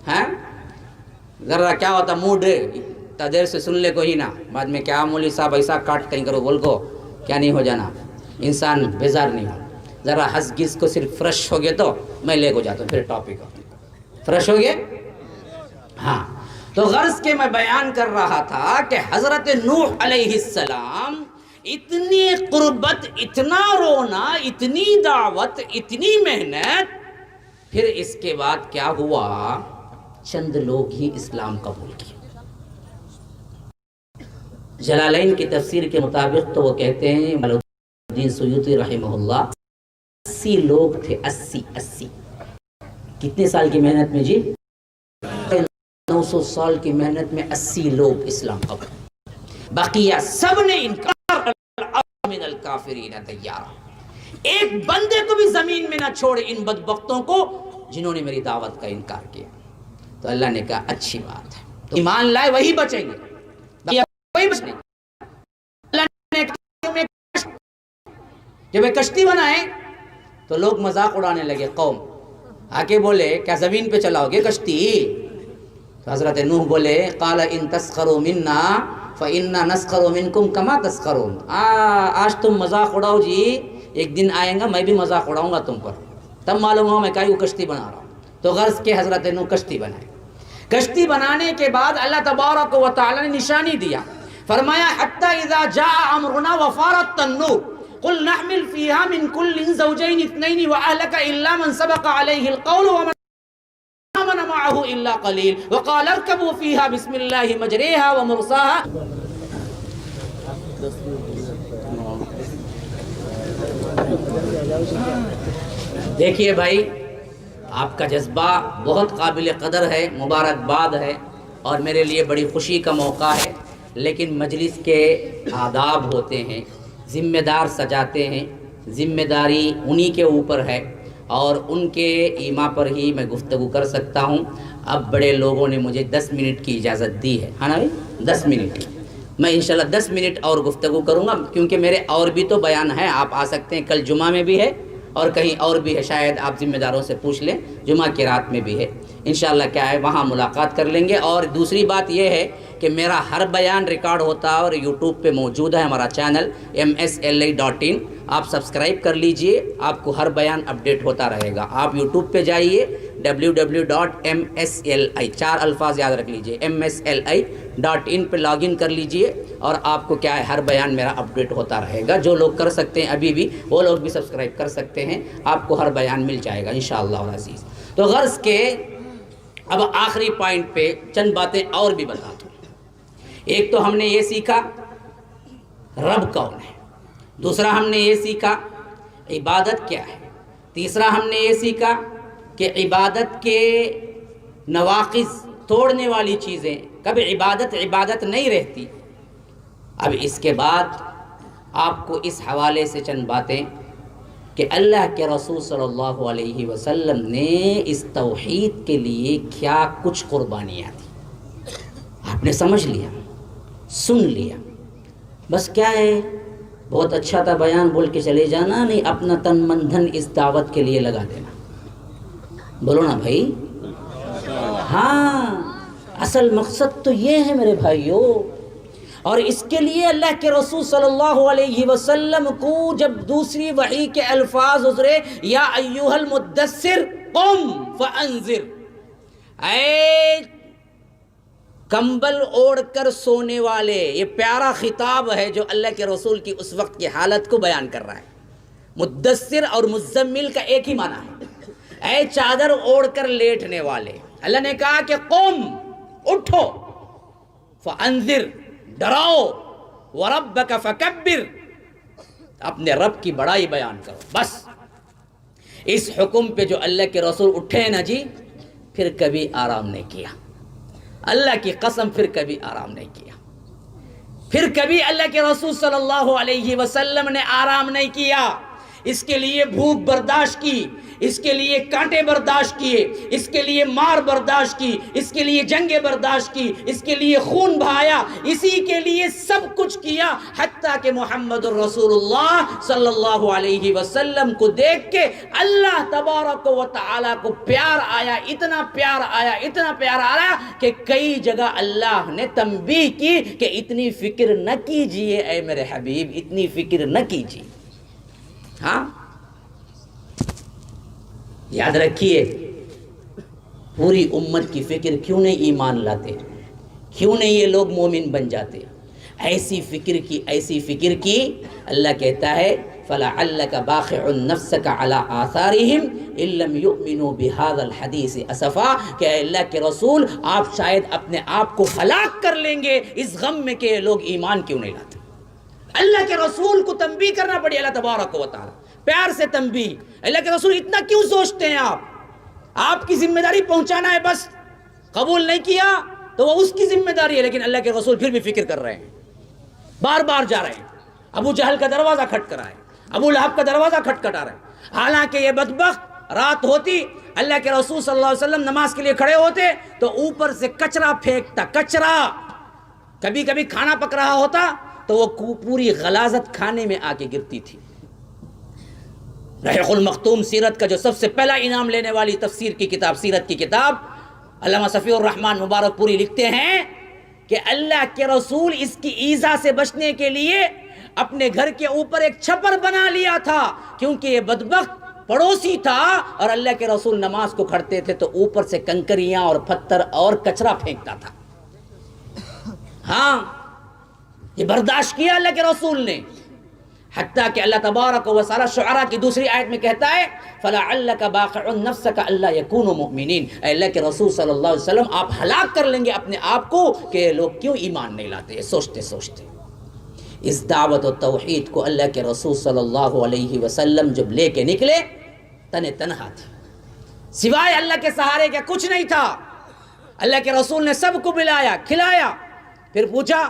ہیں ذرا کیا ہوتا موڈ اتنا دیر سے سن لے کو ہی نا، بعد میں کیا مولوی صاحب ایسا کاٹ کہیں کرو بول کو کیا نہیں ہو جانا، انسان بیزار نہیں ہو۔ ذرا ہنس گس کو صرف فریش ہو گئے تو میں لے کو جاتا ہوں پھر ٹاپک فریش ہو گئے۔ ہاں تو غرض کے میں بیان کر رہا تھا کہ حضرت نوح علیہ السلام اتنی قربت، اتنا رونا، اتنی دعوت، اتنی محنت، پھر اس کے بعد کیا ہوا، چند لوگ ہی اسلام قبول کیا۔ جلالین کی تفسیر کے مطابق تو وہ کہتے ہیں جلال الدین سیوطی رحمہ اللہ 80 لوگ تھے، 80 کتنے سال کی محنت میں جی؟ 900 سال کی محنت میں 80 لوگ اسلام قبول، بقیہ سب نے انکار، من الکافرین دیارا، ایک بندے کو بھی زمین میں نہ چھوڑے ان بدبختوں کو جنہوں نے میری دعوت کا انکار کیا۔ تو اللہ نے کہا اچھی بات ہے، تو ایمان لائے وہی بچیں گے، وہی بچیں گے۔ اللہ نے کہا جب ایک کشتی بنائے تو لوگ مذاق اڑانے لگے، قوم آ کے بولے کیا زمین پہ چلاؤ گے کشتی؟ تو حضرت نوح بولے قال ان تسخروا منا فإنا نسخر منکم کما تسخرون، آج تم مذاق اڑاؤ جی، ایک دن آئیں گا میں بھی مذاق اڑاؤں گا تم پر، تب معلوم ہو میں کیوں کشتی بنا رہا ہوں۔ تو غرض کے حضرت نوح کشتی بنائے۔ کشتی بنانے کے بعد اللہ تبارک و تعالی نے نشانی دیا، فرمایا حتی اذا جاء امرنا وفارت النور قل نحمل فيها من كل زوجين اثنين واهلك الا من سبق عليه القول ومن آمن معه الا قليل وقال اركبوا فيها بسم الله مجريها ومرساها۔ دیکھیے بھائی، آپ کا جذبہ بہت قابل قدر ہے، مبارکباد ہے، اور میرے لیے بڑی خوشی کا موقع ہے، لیکن مجلس کے آداب ہوتے ہیں، ذمہ دار سجاتے ہیں، ذمہ داری انہی کے اوپر ہے، اور ان کے ایما پر ہی میں گفتگو کر سکتا ہوں۔ اب بڑے لوگوں نے مجھے 10 منٹ کی اجازت دی ہے، ہاں نا بھائی، 10 منٹ، میں انشاءاللہ 10 منٹ اور گفتگو کروں گا، کیونکہ میرے اور بھی تو بیان ہے، آپ آ سکتے ہیں، کل جمعہ میں بھی ہے اور کہیں اور بھی ہے، شاید آپ ذمہ داروں سے پوچھ لیں، جمعہ کی رات میں بھی ہے، انشاءاللہ کیا ہے وہاں ملاقات کر لیں گے۔ اور دوسری بات یہ ہے کہ میرا ہر بیان ریکارڈ ہوتا ہے اور یوٹیوب پہ موجود ہے، ہمارا چینل msli.in، آپ سبسکرائب کر لیجئے، آپ کو ہر بیان اپڈیٹ ہوتا رہے گا۔ آپ یوٹیوب پہ جائیے www.msli، 4 الفاظ یاد رکھ لیجئے، msli.in پہ لاگ ان کر لیجئے، اور آپ کو کیا ہے ہر بیان میرا اپڈیٹ ہوتا رہے گا۔ جو لوگ کر سکتے ہیں ابھی بھی، وہ لوگ بھی سبسکرائب کر سکتے ہیں، آپ کو ہر بیان مل جائے گا انشاءاللہ العزیز۔ تو غرض کے اب آخری پوائنٹ پہ چند باتیں اور بھی بتا دوں۔ ایک تو ہم نے یہ سیکھا رب کون ہے، دوسرا ہم نے یہ سیکھا عبادت کیا ہے، تیسرا ہم نے یہ سیکھا کہ عبادت کے نواقض، توڑنے والی چیزیں، کبھی عبادت نہیں رہتی۔ اب اس کے بعد آپ کو اس حوالے سے چند باتیں کہ اللہ کے رسول صلی اللہ علیہ وسلم نے اس توحید کے لیے کیا کچھ قربانیاں دی، آپ نے سمجھ لیا، سن لیا، بس کیا ہے بہت اچھا تھا بیان بول کے چلے جانا، نہیں اپنا تن من دھن اس دعوت کے لیے لگا دینا۔ بولو نا بھائی، ہاں اصل مقصد تو یہ ہے میرے بھائیوں، اور اس کے لیے اللہ کے رسول صلی اللہ علیہ وسلم کو جب دوسری وحی کے الفاظ اترے، یا ایھا المدثر قم فانذر، اے کمبل اوڑھ کر سونے والے، یہ پیارا خطاب ہے جو اللہ کے رسول کی اس وقت کی حالت کو بیان کر رہا ہے۔ مدثر اور مزمل کا ایک ہی معنی ہے، اے چادر اوڑھ کر لیٹنے والے۔ اللہ نے کہا کہ قم، اٹھو، فانذر، ڈراؤ، وربک فکبر، اپنے رب کی بڑائی بیان کرو۔ بس اس حکم پہ جو اللہ کے رسول اٹھے نا جی، پھر کبھی آرام نہیں کیا، اللہ کی قسم پھر کبھی آرام نہیں کیا، پھر کبھی اللہ کے رسول صلی اللہ علیہ وسلم نے آرام نہیں کیا۔ اس کے لیے بھوک برداشت کی، اس کے لیے کانٹے برداشت کیے، اس کے لیے مار برداشت کی، اس کے لیے جنگیں برداشت کی، اس کے لیے خون بہایا، اسی کے لیے سب کچھ کیا، حتیٰ کہ محمد الرسول اللہ صلی اللہ علیہ وسلم کو دیکھ کے اللہ تبارک و تعالیٰ کو پیار آیا، اتنا پیار آیا، اتنا پیار آیا کہ کئی جگہ اللہ نے تنبیہ کی کہ اتنی فکر نہ کیجئے اے میرے حبیب، اتنی فکر نہ کیجئے۔ ہاں یاد رکھیے، پوری امت کی فکر کیوں نہیں ایمان لاتے، کیوں نہیں یہ لوگ مومن بن جاتے؟ ایسی فکر کی اللہ کہتا ہے فَلَعَلَّكَ بَاخِعٌ نَفْسَكَ عَلَىٰ آثَارِهِمْ إِن لَّمْ يُؤْمِنُوا بِهَٰذَا الْحَدِيثِ أَسَفًا کہ اللہ کے رسول آپ شاید اپنے آپ کو ہلاک کر لیں گے اس غم میں کہ یہ لوگ ایمان کیوں نہیں لاتے. اللہ کے رسول کو تنبیہ کرنا پڑی اللہ تبارک و تعالی، پیار سے تنبیہ. اللہ کے رسول اتنا کیوں سوچتے ہیں آپ کی ذمہ داری پہنچانا ہے بس، قبول نہیں کیا تو وہ اس کی ذمہ داری ہے. لیکن اللہ کے رسول پھر بھی فکر کر رہے ہیں، بار بار جا رہے ہیں. ابو جہل کا دروازہ کھٹکھٹا ہے، ابو لہب کا دروازہ کھٹکھٹا رہا ہے. حالانکہ یہ بدبخت رات ہوتی اللہ کے رسول صلی اللہ علیہ وسلم نماز کے لیے کھڑے ہوتے تو اوپر سے کچرا پھینکتا. کچرا کبھی کبھی کھانا پک رہا ہوتا تو وہ پوری غلاظت کھانے میں آ کے گرتی تھی. رحیق المختوم سیرت کا جو سب سے پہلا انعام لینے والی تفسیر کی کتاب، سیرت کی کتاب، علامہ صفی الرحمن مبارک پوری لکھتے ہیں کہ اللہ کے رسول اس کی ایذا سے بچنے کے لیے اپنے گھر کے اوپر ایک چھپر بنا لیا تھا، کیونکہ یہ بدبخت پڑوسی تھا اور اللہ کے رسول نماز کو کھڑتے تھے تو اوپر سے کنکریاں اور پتھر اور کچرا پھینکتا تھا. ہاں یہ برداشت کیا اللہ کے رسول نے، حتیٰ کہ اللہ تبارک و تعالی شعراء کی دوسری آیت میں کہتا ہے فَلَعَلَّكَ بَاخِعٌ نَفْسَكَ أَلَّا يَكُونُوا مُؤْمِنِينَ. اے اللہ کے رسول صلی اللہ علیہ وسلم آپ ہلاک کر لیں گے اپنے آپ کو کہ یہ لوگ کیوں ایمان نہیں لاتے. سوچتے اس دعوت و توحید کو اللہ کے رسول صلی اللہ علیہ وسلم جب لے کے نکلے تنہا تھے، سوائے اللہ کے سہارے کے کچھ نہیں تھا. اللہ کے رسول نے سب کو بلایا، کھلایا، پھر پوچھا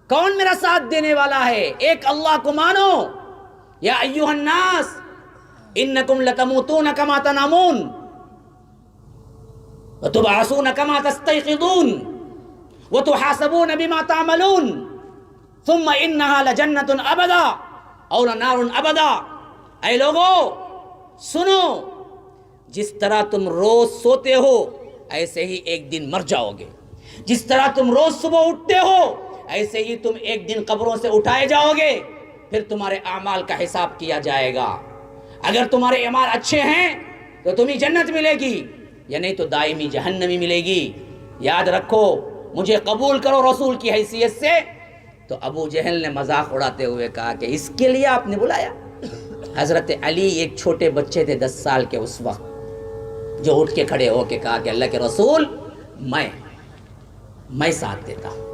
کون میرا ساتھ دینے والا ہے؟ ایک اللہ کو مانو. یا ایھا الناس انکم لتموتون کما تنامون وتبعثون کما تستيقظون وتحاسبون بما تعملون ثم انها لجنت ابدا او نار ابدا. اے لوگو سنو، جس طرح تم روز سوتے ہو ایسے ہی ایک دن مر جاؤ گے، جس طرح تم روز صبح اٹھتے ہو ایسے ہی تم ایک دن قبروں سے اٹھائے جاؤ گے، پھر تمہارے اعمال کا حساب کیا جائے گا. اگر تمہارے اعمال اچھے ہیں تو تمہیں جنت ملے گی، یا نہیں تو دائمی جہنمی ملے گی. یاد رکھو، مجھے قبول کرو رسول کی حیثیت سے. تو ابو جہل نے مذاق اڑاتے ہوئے کہا کہ اس کے لیے آپ نے بلایا؟ حضرت علی ایک چھوٹے بچے تھے 10 سال کے اس وقت، جو اٹھ کے کھڑے ہو کے کہا کہ اللہ کے رسول میں ساتھ دیتا ہوں.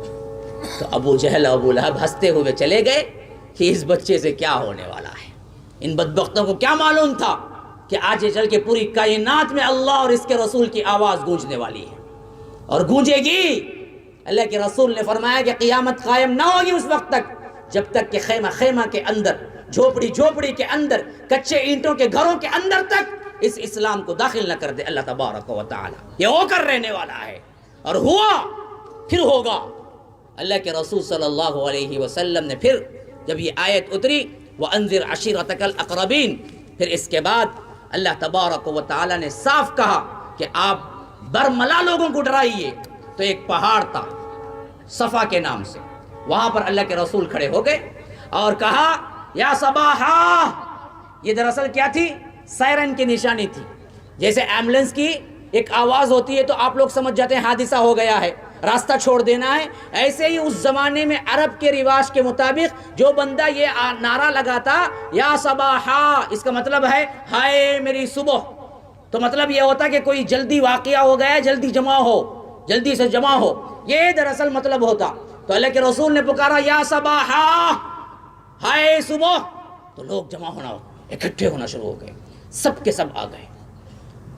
تو ابو جہل اور ابو لہب ہنستے ہوئے چلے گئے کہ اس بچے سے کیا ہونے والا ہے. ان بدبختوں کو کیا معلوم تھا کہ آج چل کے پوری کائنات میں اللہ اور اس کے رسول کی آواز گونجنے والی ہے اور گونجے گی. اللہ کے رسول نے فرمایا کہ قیامت قائم نہ ہوگی اس وقت تک جب تک کہ خیمہ کے اندر، جھوپڑی کے اندر، کچے اینٹوں کے گھروں کے اندر تک اس اسلام کو داخل نہ کر دے اللہ تبارک و تعالی. یہ ہو کر رہنے والا ہے اور ہوا، پھر ہوگا. اللہ کے رسول صلی اللہ علیہ وسلم نے پھر جب یہ آیت اتری وَأَنذِرْ عَشِيرَتَكَ الْأَقْرَبِينَ، پھر اس کے بعد اللہ تبارک و تعالی نے صاف کہا کہ آپ برملا لوگوں کو ڈرائیے. تو ایک پہاڑ تھا صفا کے نام سے، وہاں پر اللہ کے رسول کھڑے ہو گئے اور کہا یا صباحا. یہ دراصل کیا تھی؟ سائرن کی نشانی تھی. جیسے ایمبولینس کی ایک آواز ہوتی ہے تو آپ لوگ سمجھ جاتے ہیں حادثہ ہو گیا ہے، راستہ چھوڑ دینا ہے. ایسے ہی اس زمانے میں عرب کے رواج کے مطابق جو بندہ یہ نعرہ لگاتا یا صباحا، اس کا مطلب ہے ہائے میری صبح. تو مطلب یہ ہوتا کہ کوئی جلدی واقعہ ہو گیا، جلدی سے جمع ہو، یہ دراصل مطلب ہوتا. تو اللہ کے رسول نے پکارا یا صباحا، ہائے صبح. تو لوگ جمع ہونا، اکٹھے ہونا شروع ہو گئے، سب کے سب آ گئے.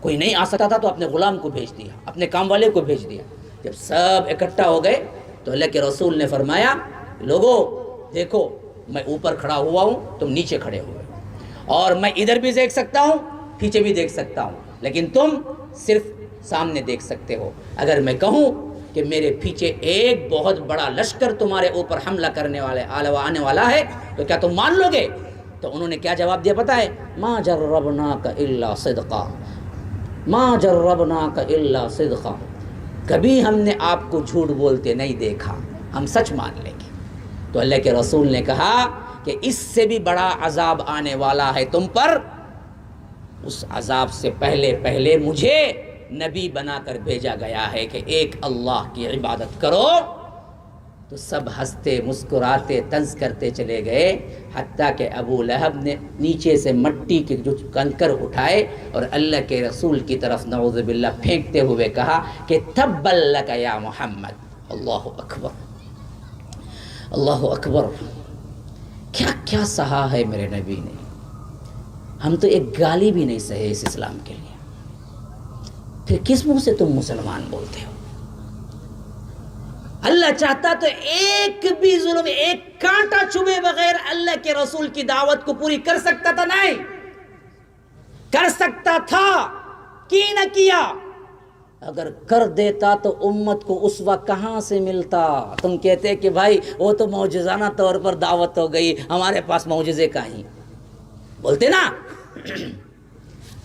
کوئی نہیں آ سکتا تھا تو اپنے غلام کو بھیج دیا، اپنے کام والے کو بھیج دیا. جب سب اکٹھا ہو گئے تو اللہ کے رسول نے فرمایا لوگو دیکھو، میں اوپر کھڑا ہوا ہوں، تم نیچے کھڑے ہوئے، اور میں ادھر بھی دیکھ سکتا ہوں، پیچھے بھی دیکھ سکتا ہوں، لیکن تم صرف سامنے دیکھ سکتے ہو. اگر میں کہوں کہ میرے پیچھے ایک بہت بڑا لشکر تمہارے اوپر حملہ کرنے والے آنے والا ہے تو کیا تم مان لو گے؟ تو انہوں نے کیا جواب دیا پتہ ہے؟ ما جربناک الا صدقا، ما جربناک الا صدقا. کبھی ہم نے آپ کو جھوٹ بولتے نہیں دیکھا، ہم سچ مان لیں گے. تو اللہ کے رسول نے کہا کہ اس سے بھی بڑا عذاب آنے والا ہے تم پر. اس عذاب سے پہلے مجھے نبی بنا کر بھیجا گیا ہے کہ ایک اللہ کی عبادت کرو تو سب ہنستے مسکراتے طنز کرتے چلے گئے، حتیٰ کہ ابو لہب نے نیچے سے مٹی کے جو کنکر اٹھائے اور اللہ کے رسول کی طرف نعوذ باللہ پھینکتے ہوئے کہا کہ تبا لک یا محمد۔ اللہ اکبر، اللہ اکبر، کیا کیا سہا ہے میرے نبی نے۔ ہم تو ایک گالی بھی نہیں سہے اس اسلام کے لیے، پھر کس منہ سے تم مسلمان بولتے ہو؟ اللہ چاہتا تو ایک بھی ظلم، ایک کانٹا چبھے بغیر اللہ کے رسول کی دعوت کو پوری کر سکتا تھا؟ نہیں کر سکتا تھا، کی نہ کیا؟ اگر کر دیتا تو امت کو اسوہ کہاں سے ملتا؟ تم کہتے کہ بھائی وہ تو معجزانہ طور پر دعوت ہو گئی، ہمارے پاس معجزے کا ہی بولتے نا۔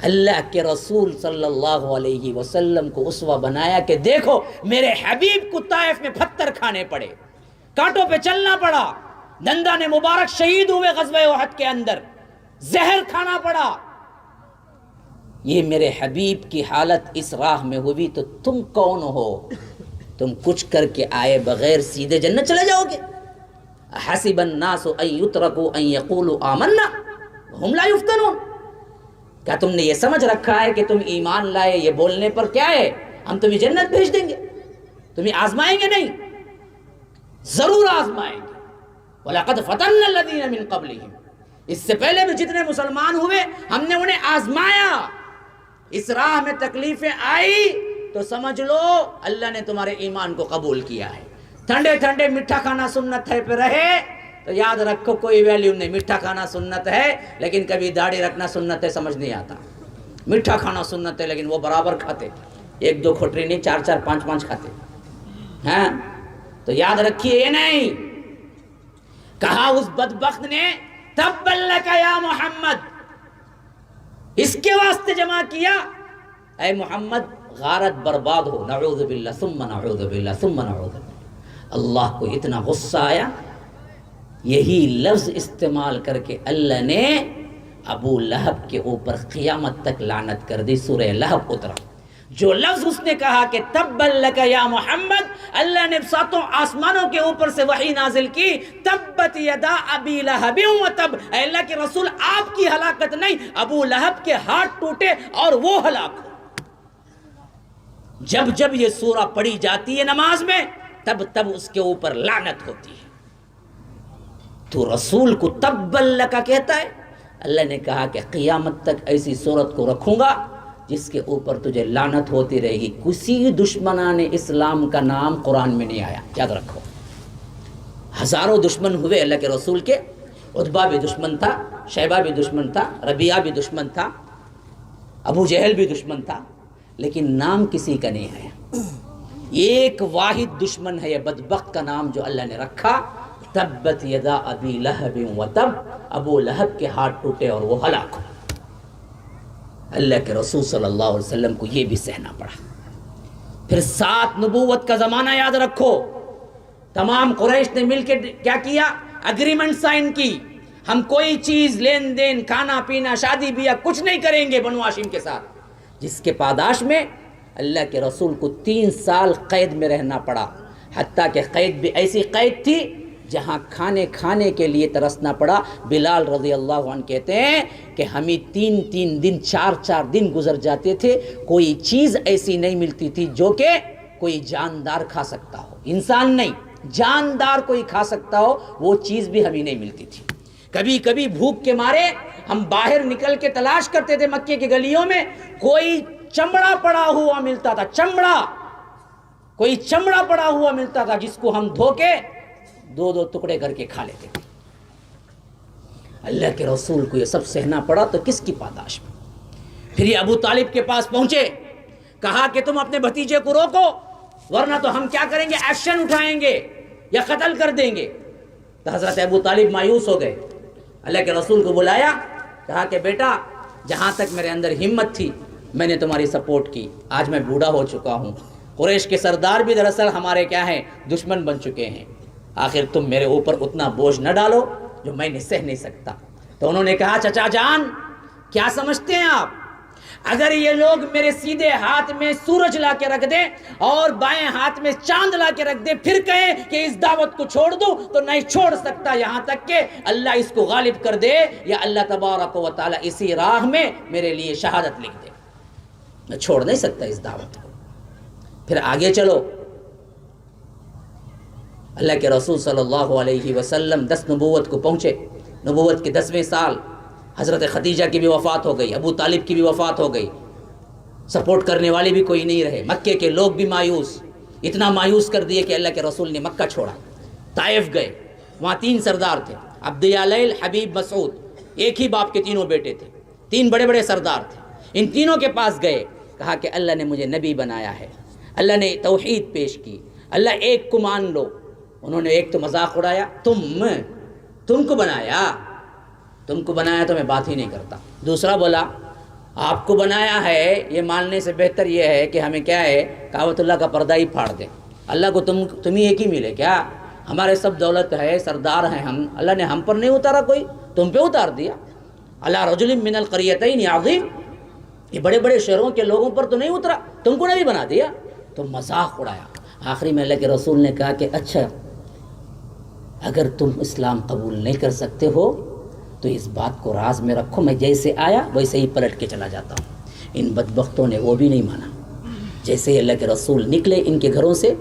اللہ کے رسول صلی اللہ علیہ وسلم کو اسوہ بنایا کہ دیکھو میرے حبیب کو طائف میں پتھر کھانے پڑے، کانٹوں پہ چلنا پڑا، دندان مبارک شہید ہوئے غزوہ احد کے اندر، زہر کھانا پڑا۔ یہ میرے حبیب کی حالت اس راہ میں ہوئی تو تم کون ہو؟ تم کچھ کر کے آئے بغیر سیدھے جنت چلے جاؤ گے؟ حسب الناس ان یترکوا ان یقولوا آمنا وهم لا یفتنون۔ کیا تم نے یہ سمجھ رکھا ہے کہ تم ایمان لائے یہ بولنے پر کیا ہے ہم تمہیں جنت بھیج دیں گے؟ تمہیں آزمائیں گے نہیں؟ ضرور آزمائیں گے۔ وَلَقَدْ فَتَنَّا الَّذِينَ مِن قَبْلِهِمْ، اس سے پہلے بھی جتنے مسلمان ہوئے ہم نے انہیں آزمایا۔ اس راہ میں تکلیفیں آئی تو سمجھ لو اللہ نے تمہارے ایمان کو قبول کیا ہے۔ ٹھنڈے ٹھنڈے میٹھا کھانا سنت ہے پہ رہے تو یاد رکھو کوئی ویلیو نہیں۔ میٹھا کھانا سنت ہے لیکن کبھی داڑھی رکھنا سنت ہے سمجھ نہیں آتا۔ میٹھا کھانا سنت ہے لیکن وہ برابر کھاتے، ایک دو کھوٹری نہیں، چار چار پانچ پانچ کھاتے ہیں۔ تو یاد رکھیے یہ نہیں کہا اس بدبخت نے تبا لک یا محمد، اس کے واسطے جمع کیا اے محمد غارت برباد ہو، نعوذ باللہ ثم نعوذ باللہ ثم نعوذ باللہ۔ اللہ کو اتنا غصہ آیا، یہی لفظ استعمال کر کے اللہ نے ابو لہب کے اوپر قیامت تک لعنت کر دی۔ سورہ لہب اترا، جو لفظ اس نے کہا کہ تبا لک یا محمد، اللہ نے ساتوں آسمانوں کے اوپر سے وحی نازل کی، تبت یدا ابی لہب و تب، اے اللہ کے رسول آپ کی ہلاکت نہیں، ابو لہب کے ہاتھ ٹوٹے اور وہ ہلاک ہو۔ جب جب یہ سورہ پڑھی جاتی ہے نماز میں تب تب اس کے اوپر لعنت ہوتی ہے۔ تو رسول کو تبا لک کہتا ہے، اللہ نے کہا کہ قیامت تک ایسی صورت کو رکھوں گا جس کے اوپر تجھے لعنت ہوتی رہے گی۔ کسی دشمنان اسلام کا نام قرآن میں نہیں آیا، یاد رکھو۔ ہزاروں دشمن ہوئے اللہ کے رسول کے، عتبہ بھی دشمن تھا، شیبہ بھی دشمن تھا، ربیعہ بھی دشمن تھا، ابو جہل بھی دشمن تھا، لیکن نام کسی کا نہیں آیا۔ ایک واحد دشمن ہے یہ بدبخت کا نام جو اللہ نے رکھا، تبت یدا ابی لہب و تب، ابو لہب کے ہاتھ ٹوٹے اور وہ ہلاک ہو۔ اللہ کے رسول صلی اللہ علیہ وسلم کو یہ بھی سہنا پڑا۔ پھر 7 نبوت کا زمانہ یاد رکھو، تمام قریش نے مل کے کیا کیا؟ اگریمنٹ سائن کی، ہم کوئی چیز لین دین کھانا پینا شادی بیاہ کچھ نہیں کریں گے بنو ہاشم کے ساتھ، جس کے پاداش میں اللہ کے رسول کو 3 سال قید میں رہنا پڑا، حتیٰ کہ قید بھی ایسی قید تھی جہاں کھانے کے لیے ترسنا پڑا۔ بلال رضی اللہ عنہ کہتے ہیں کہ ہمیں 3 دن 4 دن گزر جاتے تھے، کوئی چیز ایسی نہیں ملتی تھی جو کہ کوئی جاندار کھا سکتا ہو، انسان نہیں جاندار کوئی کھا سکتا ہو، وہ چیز بھی ہمیں نہیں ملتی تھی۔ کبھی کبھی بھوک کے مارے ہم باہر نکل کے تلاش کرتے تھے مکے کی گلیوں میں، کوئی چمڑا پڑا ہوا ملتا تھا، کوئی چمڑا پڑا ہوا ملتا تھا جس کو ہم دھو کے 2 ٹکڑے کر کے کھا لیتے تھے۔ اللہ کے رسول کو یہ سب سہنا پڑا تو کس کی پاداش میں؟ پھر یہ ابو طالب کے پاس پہنچے، کہا کہ تم اپنے بھتیجے کو روکو ورنہ تو ہم کیا کریں گے، ایکشن اٹھائیں گے یا قتل کر دیں گے۔ تو حضرت ابو طالب مایوس ہو گئے، اللہ کے رسول کو بلایا، کہا کہ بیٹا جہاں تک میرے اندر ہمت تھی میں نے تمہاری سپورٹ کی، آج میں بوڑھا ہو چکا ہوں، قریش کے سردار بھی دراصل ہمارے کیا ہیں، دشمن بن چکے ہیں، آخر تم میرے اوپر اتنا بوجھ نہ ڈالو جو میں نے سہ نہیں سکتا۔ تو انہوں نے کہا چچا جان کیا سمجھتے ہیں آپ، اگر یہ لوگ میرے سیدھے ہاتھ میں سورج لا کے رکھ دیں اور بائیں ہاتھ میں چاند لا کے رکھ دیں، پھر کہیں کہ اس دعوت کو چھوڑ دوں، تو نہیں چھوڑ سکتا یہاں تک کہ اللہ اس کو غالب کر دے یا اللہ تبارک و تعالیٰ اسی راہ میں میرے لیے شہادت لکھ دے۔ میں چھوڑ نہیں سکتا اس دعوت کو۔ پھر آگے چلو، اللہ کے رسول صلی اللہ علیہ وسلم 10 نبوت کو پہنچے، نبوت کے 10ویں سال حضرت خدیجہ کی بھی وفات ہو گئی، ابو طالب کی بھی وفات ہو گئی، سپورٹ کرنے والے بھی کوئی نہیں رہے، مکے کے لوگ بھی مایوس، اتنا مایوس کر دیے کہ اللہ کے رسول نے مکہ چھوڑا، طائف گئے، وہاں 3 سردار تھے، عبد یالیل، حبیب، مسعود، ایک ہی باپ کے تینوں بیٹے تھے، 3 بڑے بڑے سردار تھے، ان تینوں کے پاس گئے، کہا کہ اللہ نے مجھے نبی بنایا ہے، اللہ نے توحید پیش کی، اللہ ایک کو مان لو۔ انہوں نے ایک تو مذاق اڑایا، تم کو بنایا تو میں بات ہی نہیں کرتا۔ دوسرا بولا آپ کو بنایا ہے یہ ماننے سے بہتر یہ ہے کہ ہمیں کیا ہے، کعبۃ اللہ کا پردہ ہی پھاڑ دیں، اللہ کو تم ہی ایک ہی ملے، کیا ہمارے سب دولت ہے، سردار ہیں ہم، اللہ نے ہم پر نہیں اتارا، کوئی تم پہ اتار دیا، اللہ رجل من القریتین عظیم، یہ بڑے بڑے شہروں کے لوگوں پر تو نہیں اترا، تم کو نبی بنا دیا، تو مذاق اڑایا۔ آخری میں اللہ کے رسول نے کہا کہ اچھا اگر تم اسلام قبول نہیں کر سکتے ہو تو اس بات کو راز میں رکھو، میں جیسے آیا ویسے ہی پلٹ کے چلا جاتا ہوں۔ ان بدبختوں نے وہ بھی نہیں مانا، جیسے اللہ کے رسول نکلے ان کے گھروں سے،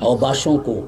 اوباشوں کو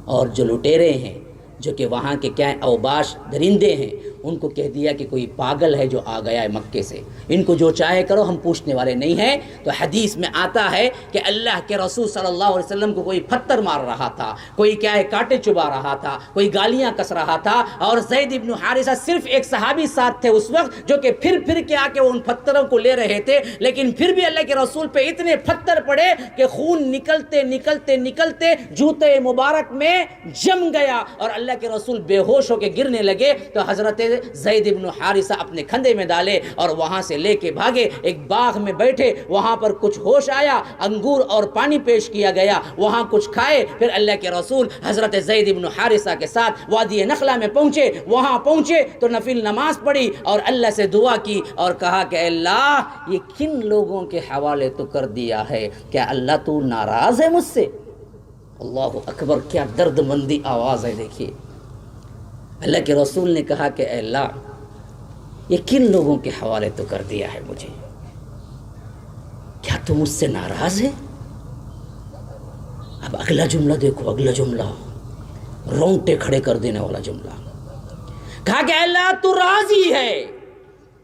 اور جو لٹیرے ہیں، جو کہ وہاں کے کیا ہیں، اوباش درندے ہیں، ان کو کہہ دیا کہ کوئی پاگل ہے جو آ گیا ہے مکے سے، ان کو جو چاہے کرو، ہم پوچھنے والے نہیں ہیں۔ تو حدیث میں آتا ہے کہ اللہ کے رسول صلی اللہ علیہ وسلم کو کوئی پتھر مار رہا تھا، کوئی کیا ہے کانٹے چبا رہا تھا، کوئی گالیاں کس رہا تھا، اور زید بن حارثہ صرف ایک صحابی ساتھ تھے اس وقت جو کہ پھر کے آ کے ان پتھروں کو لے رہے تھے، لیکن پھر بھی اللہ کے رسول پہ اتنے پتھر پڑے کہ خون نکلتے جوتے مبارک میں جم گیا اور اللہ کے رسول بے ہوش ہو کے گرنے لگے۔ تو حضرت زید بن حارثہ اپنے کھندے میں ڈالے اور وہاں سے لے کے بھاگے، ایک باغ میں بیٹھے، وہاں پر کچھ ہوش آیا، انگور اور پانی پیش کیا گیا، وہاں کچھ کھائے، پھر اللہ کے رسول حضرت زید بن حارثہ کے ساتھ وادی نخلا میں پہنچے، وہاں پہنچے تو نفل نماز پڑھی اور اللہ سے دعا کی اور کہا کہ اللہ یہ کن لوگوں کے حوالے تو کر دیا ہے، کیا اللہ تو ناراض ہے مجھ سے؟ اللہ اکبر، کیا درد مندی آواز ہے، دیکھیے اللہ کے رسول نے کہا کہ اے اللہ یہ کن لوگوں کے حوالے تو کر دیا ہے مجھے، کیا تم مجھ سے ناراض ہے؟ اب اگلا جملہ دیکھو، اگلا جملہ رونگٹے کھڑے کر دینے والا جملہ، کہا کہ اے اللہ تو راضی ہے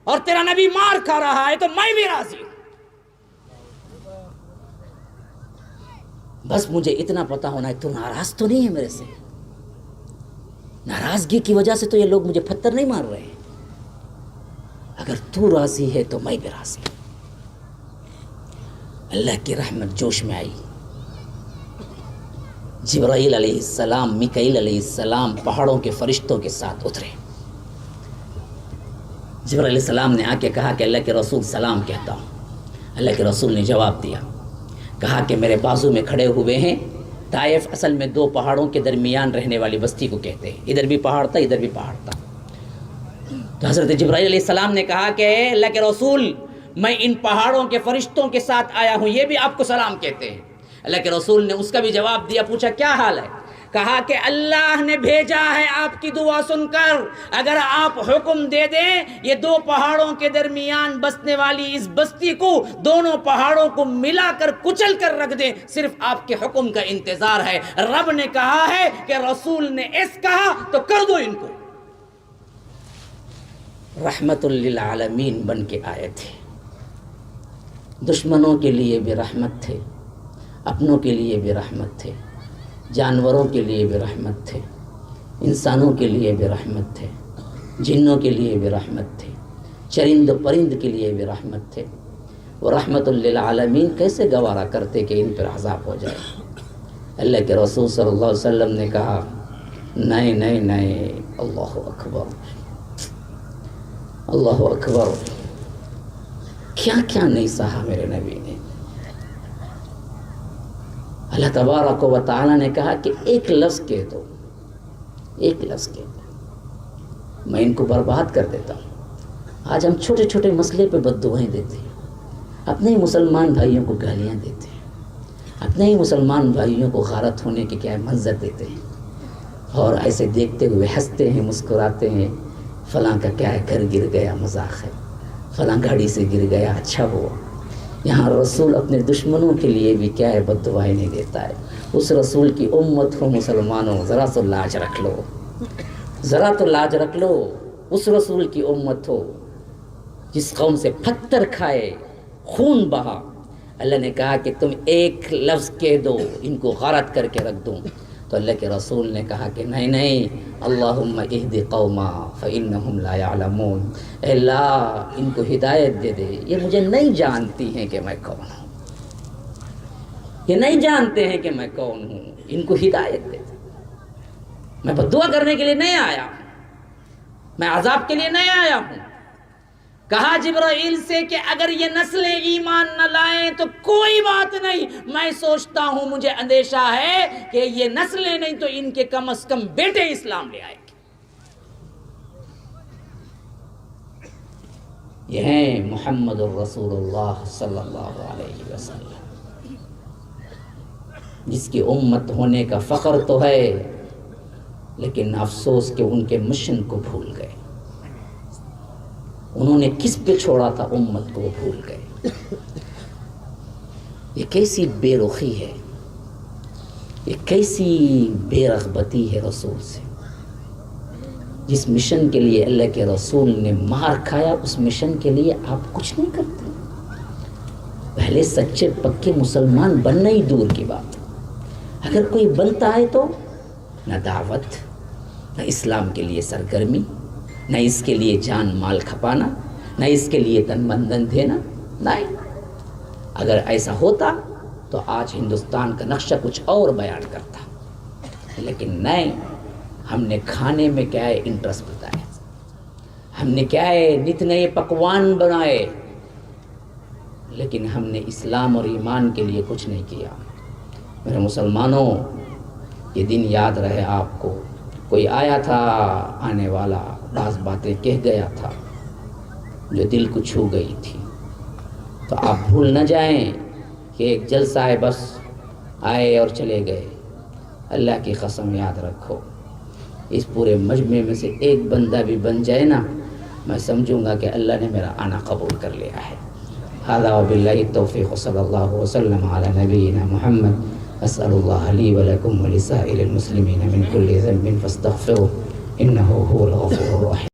اور تیرا نبی مار کھا رہا ہے تو میں بھی راضی ہوں، بس مجھے اتنا پتا ہونا ہے تو ناراض تو نہیں ہے میرے سے، ناراضگی کی وجہ سے تو یہ لوگ مجھے پتھر نہیں مار رہے ہیں، اگر تو راضی ہے تو میں بھی راضی ہوں۔ اللہ کی رحمت جوش میں آئی، جبرائیل علیہ السلام، میکائیل علیہ السلام پہاڑوں کے فرشتوں کے ساتھ اترے۔ جبرائیل علیہ السلام نے آ کے کہا کہ اللہ کے رسول سلام کہتا ہوں۔ اللہ کے رسول نے جواب دیا، کہا کہ میرے بازو میں کھڑے ہوئے ہیں، طائف اصل میں 2 پہاڑوں کے درمیان رہنے والی بستی کو کہتے ہیں، ادھر بھی پہاڑ تھا ادھر بھی پہاڑ تھا۔ تو حضرت جبرائیل علیہ السلام نے کہا کہ اللہ کے رسول میں ان پہاڑوں کے فرشتوں کے ساتھ آیا ہوں، یہ بھی آپ کو سلام کہتے ہیں۔ اللہ کے رسول نے اس کا بھی جواب دیا، پوچھا کیا حال ہے؟ کہا کہ اللہ نے بھیجا ہے آپ کی دعا سن کر، اگر آپ حکم دے دیں یہ 2 پہاڑوں کے درمیان بسنے والی اس بستی کو، دونوں پہاڑوں کو ملا کر کچل کر رکھ دیں، صرف آپ کے حکم کا انتظار ہے۔ رب نے کہا ہے کہ رسول نے اس کہا تو کر دو ان کو۔ رحمت للعالمین بن کے آئے تھے، دشمنوں کے لیے بھی رحمت تھے، اپنوں کے لیے بھی رحمت تھے، جانوروں کے لیے بھی رحمت تھے، انسانوں کے لیے بھی رحمت تھے، جنوں کے لیے بھی رحمت تھے، چرند پرند کے لیے بھی رحمت تھے۔ وہ رحمت للعالمین کیسے گوارا کرتے کہ ان پر عذاب ہو جائے؟ اللہ کے رسول صلی اللہ علیہ وسلم نے کہا نہیں، اللہ اکبر، اللہ اکبر، کیا کیا نہیں سہا میرے نبی نے۔ اللہ تبارک و تعالیٰ نے کہا کہ ایک لفظ کہہ دو، ایک لفظ کہہ دو، میں ان کو برباد کر دیتا ہوں۔ آج ہم چھوٹے چھوٹے مسئلے پہ بد دعائیں دیتے ہیں، اپنے ہی مسلمان بھائیوں کو گالیاں دیتے ہیں، اپنے ہی مسلمان بھائیوں کو غارت ہونے کے کیا منظر دیتے ہیں، اور ایسے دیکھتے ہوئے ہنستے ہیں، مسکراتے ہیں، فلاں کا کیا ہے گھر گر گیا، مذاق ہے، فلاں گاڑی سے گر گیا، اچھا ہوا۔ یہاں رسول اپنے دشمنوں کے لیے بھی کیا ہے بد دعائیں نہیں دیتا ہے۔ اس رسول کی امت ہو مسلمانوں، ذرا تو لاج رکھ لو، ذرا تو لاج رکھ لو۔ اس رسول کی امت ہو جس قوم سے پتھر کھائے، خون بہا، اللہ نے کہا کہ تم ایک لفظ کہہ دو ان کو غارت کر کے رکھ دوں، تو اللہ کے رسول نے کہا کہ نہیں نہیں، اللہم اہد قوما فإنہم لا یعلمون، اے اللہ ان کو ہدایت دے دے، یہ مجھے نہیں جانتی ہیں کہ میں کون ہوں، یہ نہیں جانتے ہیں کہ میں کون ہوں، ان کو ہدایت دے دے۔ میں بدعا کرنے کے لیے نہیں آیا ہوں، میں عذاب کے لیے نہیں آیا ہوں۔ کہا جبرائیل سے کہ اگر یہ نسلیں ایمان نہ لائیں تو کوئی بات نہیں، میں سوچتا ہوں، مجھے اندیشہ ہے کہ یہ نسلیں نہیں تو ان کے کم از کم بیٹے اسلام لے آئیں گے۔ یہ ہیں محمد الرسول اللہ صلی اللہ علیہ وسلم، جس کی امت ہونے کا فخر تو ہے، لیکن افسوس کہ ان کے مشن کو بھول گئے۔ انہوں نے کس پہ چھوڑا تھا امت کو، وہ بھول گئے۔ یہ کیسی بے رخی ہے، یہ کیسی بے رغبتی ہے رسول سے۔ جس مشن کے لیے اللہ کے رسول نے مار کھایا، اس مشن کے لیے آپ کچھ نہیں کرتے۔ پہلے سچے پکے مسلمان بننا ہی دور کی بات، اگر کوئی بنتا ہے تو نہ دعوت، نہ اسلام کے لیے سرگرمی، نہ اس کے لیے جان مال کھپانا، نہ اس کے لیے تن من دھن دینا، نہیں۔ اگر ایسا ہوتا تو آج ہندوستان کا نقشہ کچھ اور بیان کرتا، لیکن نہیں۔ ہم نے کھانے میں کیا ہے انٹرسٹ بتایا، ہم نے کیا ہے نت نئے پکوان بنائے، لیکن ہم نے اسلام اور ایمان کے لیے کچھ نہیں کیا۔ میرے مسلمانوں، یہ دن یاد رہے آپ کو۔ کوئی آیا تھا آنے والا، بعض باتیں کہہ گیا تھا جو دل کو چھو گئی تھی، تو آپ بھول نہ جائیں کہ ایک جلسہ ہے، بس آئے اور چلے گئے۔ اللہ کی قسم یاد رکھو، اس پورے مجمع میں سے ایک بندہ بھی بن جائے نا، میں سمجھوں گا کہ اللہ نے میرا آنا قبول کر لیا ہے۔ ھذا وباللہ التوفیق، صلی اللہ وسلم علی نبینا محمد۔ اسأل اللہ لی ولکم ولسائر المسلمین من کل ذنب فاستغفروه انه هو الغفور الرحیم۔